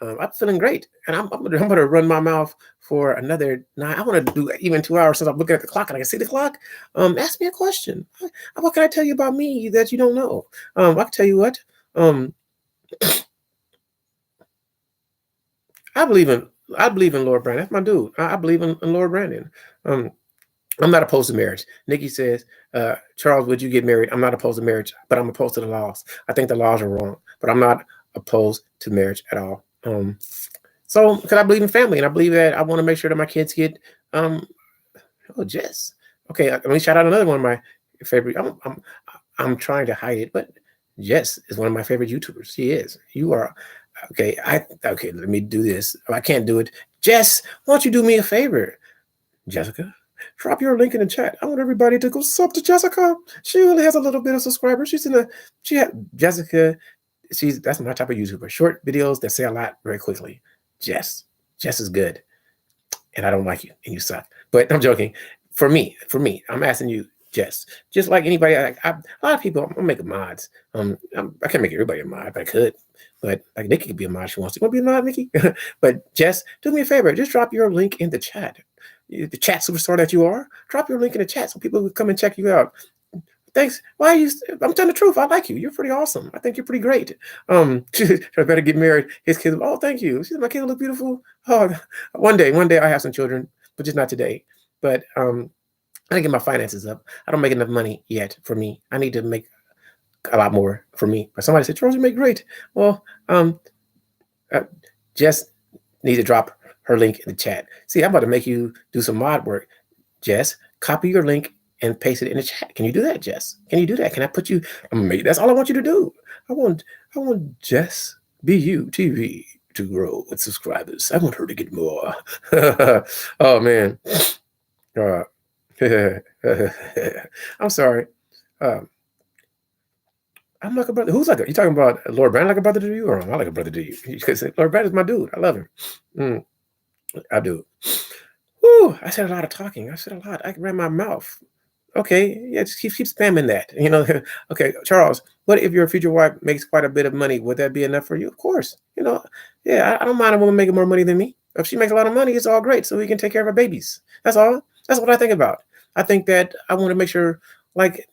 [SPEAKER 1] I'm feeling great, and I'm gonna run my mouth for another 9. I want to do even 2 hours since I'm looking at the clock and I can see the clock. Ask me a question. What can I tell you about me that you don't know? I can tell you what. I believe in Lord Brandon. That's my dude. I believe in Lord Brandon. I'm not opposed to marriage. Nikki says, Charles, would you get married? I'm not opposed to marriage, but I'm opposed to the laws. I think the laws are wrong, but I'm not opposed to marriage at all. So because I believe in family and I believe that I want to make sure that my kids get Jess. Okay, let me shout out another one of my favorite. I'm trying to hide it, but Jess is one of my favorite YouTubers. She is. You are okay. Let me do this. I can't do it. Jess, why don't you do me a favor? Jessica, drop your link in the chat. I want everybody to go sub to Jessica. She only has a little bit of subscribers. Jessica. That's my type of YouTuber. Short videos that say a lot very quickly. Jess is good, and I don't like you, and you suck. But I'm joking. For me, I'm asking you, Jess. Just like anybody, a lot of people, I'm making mods. I can't make everybody a mod, but I could. But like Nikki could be a mod if she wants to. You want to be a mod, Nikki? But Jess, do me a favor. Just drop your link in the chat. The chat superstar that you are. Drop your link in the chat so people will come and check you out. Thanks. Why are you? I'm telling the truth. I like you. You're pretty awesome. I think you're pretty great. I better get married. His kids. Oh, thank you. My kids look beautiful. Oh, one day I have some children, but just not today. But I didn't get my finances up. I don't make enough money yet for me. I need to make a lot more for me. But somebody said, Charles, you make great. Well, Jess needs to drop her link in the chat. See, I'm about to make you do some mod work. Jess, copy your link and paste it in the chat. Can you do that, Jess? Can you do that? Can I put you? That's all I want you to do. I want Jess BU TV to grow with subscribers. I want her to get more. Oh man. I'm sorry. I'm like a brother. Who's like you talking about Lord Brandon like a brother to you, or am I like a brother to you? Because Lord Brandon's my dude. I love him. I do. Whew, I said a lot of talking. I said a lot. I ran my mouth. Okay, yeah, just keep spamming that. Okay, Charles, what if your future wife makes quite a bit of money? Would that be enough for you? Of course. Yeah, I don't mind a woman making more money than me. If she makes a lot of money, it's all great, so we can take care of our babies. That's all. That's what I think about. I think that I want to make sure, like,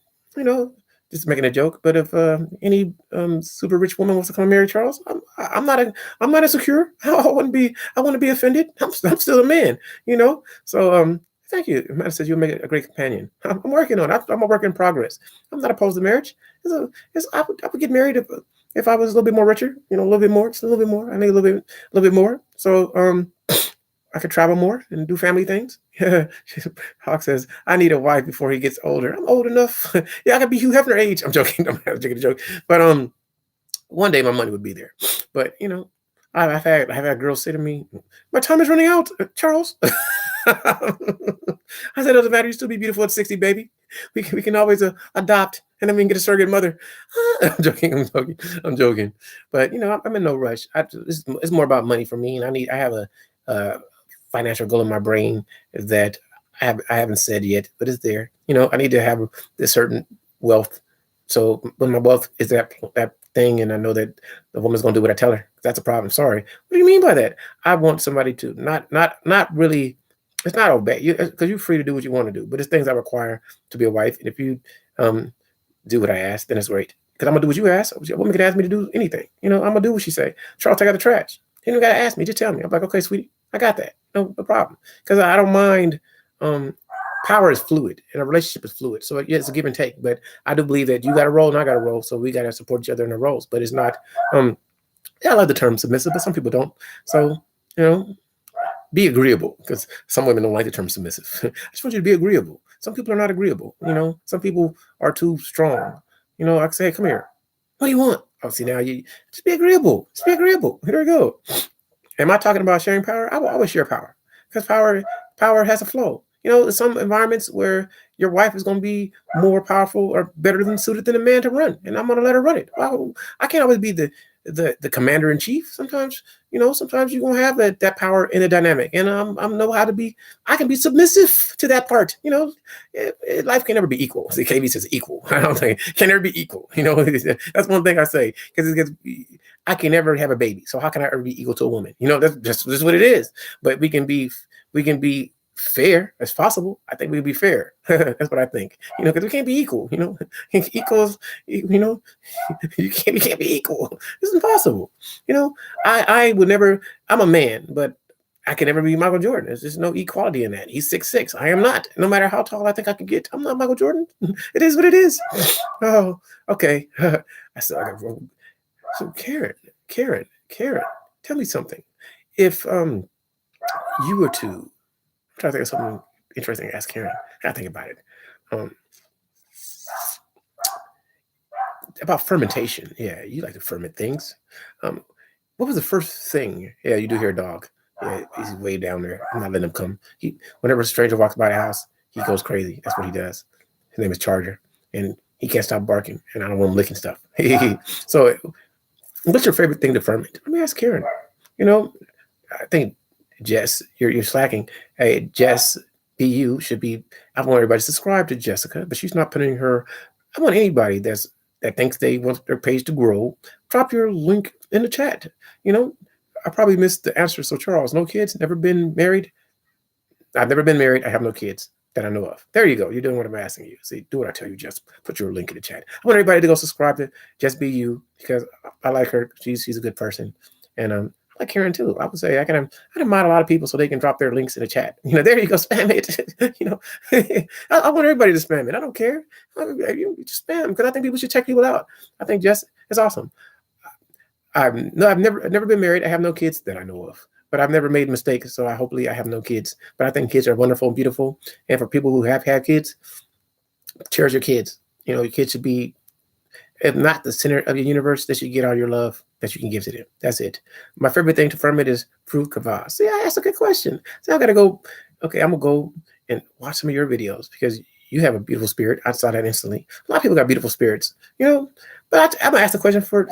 [SPEAKER 1] just making a joke. But if any super rich woman wants to come and marry Charles, I'm not insecure. I wouldn't be. I want to be offended. I'm still a man, you know. So thank you. Matt says you'll make a great companion. I'm working on it. I'm a work in progress. I'm not opposed to marriage. I would get married if I was a little bit more richer, you know, a little bit more, just a little bit more. I need a little bit more. So I could travel more and do family things. Hawk says, I need a wife before he gets older. I'm old enough. Yeah, I could be Hugh Hefner age. I'm joking. I'm joking a joke. But one day my money would be there. But you know, I've had girls say to me, my time is running out, Charles. I said, it doesn't matter. You still be beautiful at 60, baby. We can always adopt and then we can get a surrogate mother. I'm joking. I'm joking. I'm joking. But you know, I'm in no rush. It's more about money for me, and I have a financial goal in my brain that I haven't said yet, but it's there. You know, I need to have a certain wealth. So when my wealth is that thing, and I know that the woman's going to do what I tell her, that's a problem. Sorry. What do you mean by that? I want somebody to not really. It's not obey you because you're free to do what you want to do, but it's things I require to be a wife. And if you um, do what I ask, then it's great. Because I'm gonna do what you ask. A woman can ask me to do anything. You know, I'm gonna do what she say. Charles, take out the trash. You don't gotta ask me. Just tell me. I'm like, okay, sweetie, I got that. No problem. Because I don't mind. Um, Power is fluid, and a relationship is fluid. So yeah, it's a give and take. But I do believe that you got a role and I got a role, so we got to support each other in the roles. But it's not. Yeah, I love the term submissive, but some people don't. So you know, be agreeable because some women don't like the term submissive. I just want you to be agreeable. Some people are not agreeable. You know, some people are too strong. You know, I can say, hey, come here. What do you want? Oh, see now you just be agreeable. Just be agreeable. Here we go. Am I talking about sharing power? I will always share power because power has a flow. You know, some environments where your wife is going to be more powerful or better than suited than a man to run, and I'm going to let her run it. Well, I can't always be the commander in chief. Sometimes, you know, sometimes you're gonna have that power in a dynamic, and I'm know how to be. I can be submissive to that part. You know, life can never be equal. See, KB says equal. I don't think it can never be equal. You know, that's one thing I say because I can never have a baby. So how can I ever be equal to a woman? You know, that's just what it is. But we can be fair as possible. I think we'd be fair. That's what I think. You know, because we can't be equal. You know, equals. You know, you can't be equal. It's impossible. You know, I would never. I'm a man, but I can never be Michael Jordan. There's just no equality in that. He's 6'6". I am not. No matter how tall I think I could get, I'm not Michael Jordan. It is what it is. Oh, okay. I still got so Karen, tell me something. If you were to try to think of something interesting to ask Karen. I gotta think about it. Um, about fermentation. Yeah, you like to ferment things. Um, what was the first thing? Yeah, you do hear a dog. Yeah, he's way down there. I'm not letting him come. Whenever a stranger walks by the house, he goes crazy. That's what he does. His name is Charger, and he can't stop barking. And I don't want him licking stuff. So, what's your favorite thing to ferment? Let me ask Karen. You know, I think Jess, you're slacking. Hey, Jess, BU should be. I want everybody to subscribe to Jessica, but she's not putting her. I want anybody that thinks they want their page to grow. Drop your link in the chat. You know, I probably missed the answer. So Charles, no kids, never been married. I've never been married. I have no kids that I know of. There you go. You're doing what I'm asking you. See, do what I tell you. Just put your link in the chat. I want everybody to go subscribe to Just Be You because I like her. She's a good person, and I like Karen too. I would say I can mod a lot of people so they can drop their links in the chat. You know, there you go, spam it. You know, I want everybody to spam it. I don't care. You just spam because I think people should check people out. I think Jess is awesome. I've never been married. I have no kids that I know of. But I've never made mistakes, so hopefully I have no kids. But I think kids are wonderful and beautiful. And for people who have had kids, cherish your kids. You know, your kids should be, if not the center of your universe, they should get all your love that you can give to them. That's it. My favorite thing to ferment is fruit kvass. See, I asked a good question. So I got to go, okay, I'm going to go and watch some of your videos because you have a beautiful spirit. I saw that instantly. A lot of people got beautiful spirits, you know. But I'm going to ask the question for,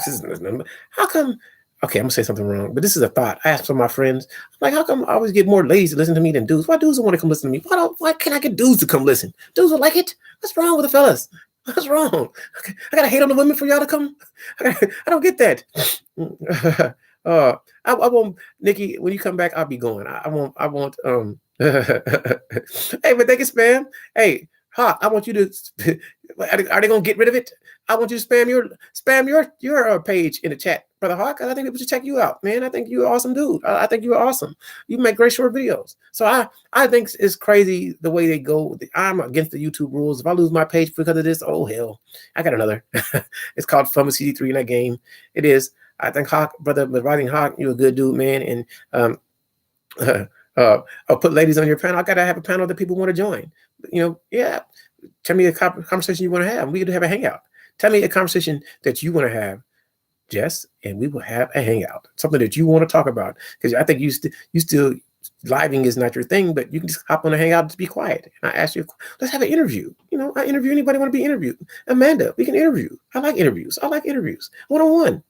[SPEAKER 1] how come, okay, I'm gonna say something wrong, but this is a thought. I asked some of my friends, like, how come I always get more ladies to listen to me than dudes? Why dudes don't want to come listen to me? Why can't I get dudes to come listen? Dudes will like it. What's wrong with the fellas? What's wrong? Okay, I gotta hate on the women for y'all to come. I don't get that. I won't, Nikki. When you come back, I'll be going. I won't. Hey, but they can spam. Hey, Hawk, I want you to. Are they gonna get rid of it? I want you to spam your page in the chat, brother Hawk. I think people should check you out, man. I think you're an awesome dude. I think you're awesome. You make great short videos. So I think it's crazy the way they go. I'm against the YouTube rules. If I lose my page because of this, oh hell, I got another. It's called Fun with CD3 in that game. It is. I think Hawk, brother, but Rising Hawk, you're a good dude, man. And I'll put ladies on your panel. I gotta have a panel that people want to join. Yeah. Tell me a conversation you want to have. We could have a hangout. Tell me a conversation that you want to have, Jess, and we will have a hangout. Something that you want to talk about, because I think you still living is not your thing, but you can just hop on a hangout to be quiet. And I ask you, let's have an interview. I interview anybody want to be interviewed. Amanda, we can interview. I like interviews. One-on-one.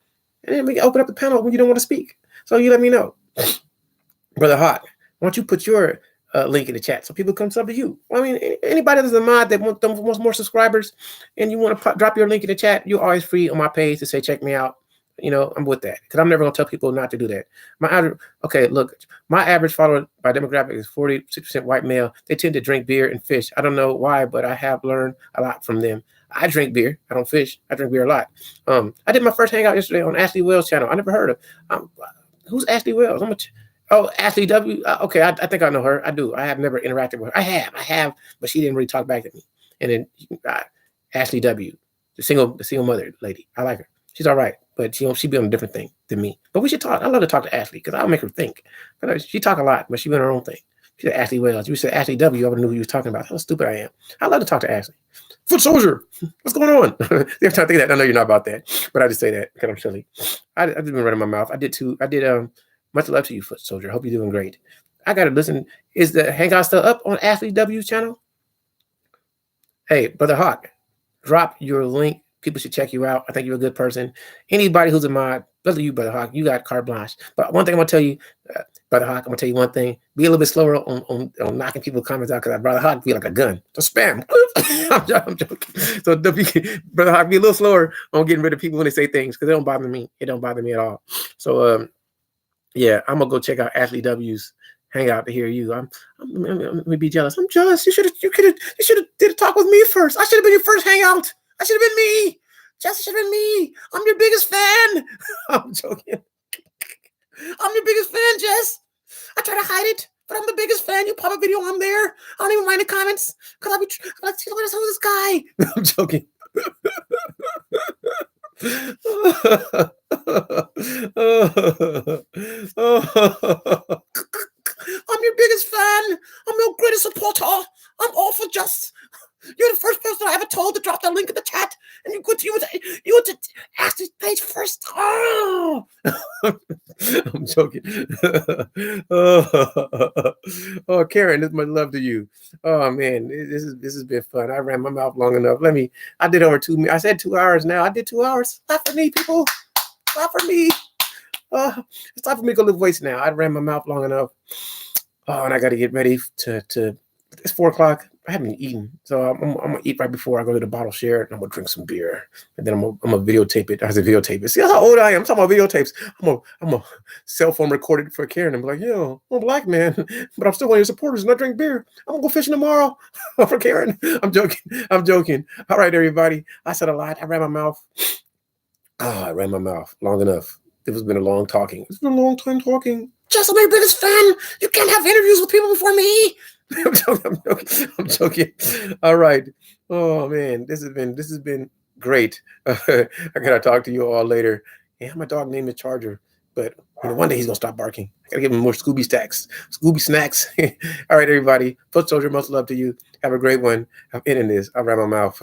[SPEAKER 1] And then we can open up the panel when you don't want to speak. So you let me know. Brother Hawk, why don't you put your link in the chat so people come sub to you? I mean, anybody that's a mod that wants more subscribers and you want to drop your link in the chat, you're always free on my page to say, check me out. I'm with that, because I'm never going to tell people not to do that. My average follower by demographic is 46% white male. They tend to drink beer and fish. I don't know why, but I have learned a lot from them. I drink beer. I don't fish. I drink beer a lot. I did my first hangout yesterday on Ashley Wells' channel. I never heard of. Who's Ashley Wells? Oh, Ashley W. Okay, I think I know her. I do. I have never interacted with her. I have, but she didn't really talk back to me. And then Ashley W, the single mother lady. I like her. She's all right, but she be on a different thing than me. But we should talk. I love to talk to Ashley because I'll make her think. But she talk a lot, but she be on her own thing. She said Ashley Wells. You said Ashley W. I would have knew who you was talking about. How stupid I am. I love to talk to Ashley. Foot soldier, what's going on? Every time I think that, I know you're not about that, but I just say that because I'm silly. I've just been running my mouth. I did much love to you, Foot Soldier. Hope you're doing great. I got to listen. Is the hangout still up on Ashley W's channel? Hey, Brother Hawk, drop your link. People should check you out. I think you're a good person. Anybody who's a mod, love you, Brother Hawk. You got carte blanche. But one thing I'm going to tell you, Brother Hawk, I'm going to tell you one thing. Be a little bit slower on knocking people's comments out, because Brother Hawk be like a gun. So spam. I'm joking. So Brother Hawk, be a little slower on getting rid of people when they say things, because it don't bother me. It don't bother me at all. So, yeah, I'm gonna go check out Ashley W's hangout to hear you. I'm gonna be jealous. I'm jealous. You should have did a talk with me first. I should have been your first hangout. I should have been me. Jess should have been me. I'm your biggest fan. I'm joking. I'm your biggest fan, Jess. I try to hide it, but I'm the biggest fan. You pop a video on there. I don't even mind the comments, because I'm like, who's this guy? I'm joking. I'm your biggest fan. I'm your greatest supporter. I'm all for Just. You're the first person I ever told to drop that link in the chat, and you went to Ashley's page first. Oh, I'm joking. Oh, Karen, this is much love to you. Oh man, this has been fun. I ran my mouth long enough. I did over 2 minutes. I said 2 hours now. I did 2 hours. Clap for me, people. Clap for me. It's time for me to go live weights now. I ran my mouth long enough. Oh, and I got to get ready to. It's 4 o'clock. I haven't eaten, so I'm gonna eat right before I go to the bottle share, and I'm gonna drink some beer, and then I'm gonna videotape it. I said videotape it. See how old I am. I'm talking about videotapes. I'm a cell phone recorded for Karen. I'm like, I'm a black man, but I'm still one of your supporters, and I drink beer. I'm gonna go fishing tomorrow for Karen. I'm joking. All right, everybody. I said a lot. I ran my mouth. Oh, I ran my mouth long enough. It has been a long talking. It's been a long time talking. Jess, I'm your biggest fan. You can't have interviews with people before me. I'm joking. All right. Oh man, this has been great. I gotta talk to you all later. Yeah, my dog named the Charger, but one day he's gonna stop barking. I gotta give him more Scooby snacks. All right, everybody. Foot Soldier, much love to you. Have a great one. I'm ending this. I ran my mouth.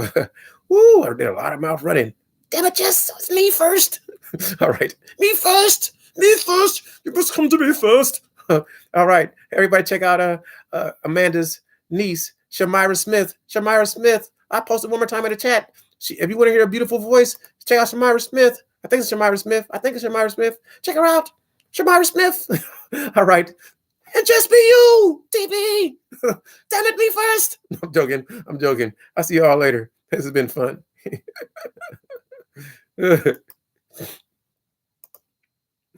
[SPEAKER 1] Woo! I did a lot of mouth running. Damn it, Jess, it's me first. All right, me first. You must come to me first. All right, everybody, check out Amanda's niece, Shamira Smith. I posted one more time in the chat. If you want to hear a beautiful voice, check out Shamira Smith. I think it's Shamira Smith. Check her out, Shamira Smith. All right, and just be you, TV. Damn it, me first. I'm joking. I'll see you all later. This has been fun.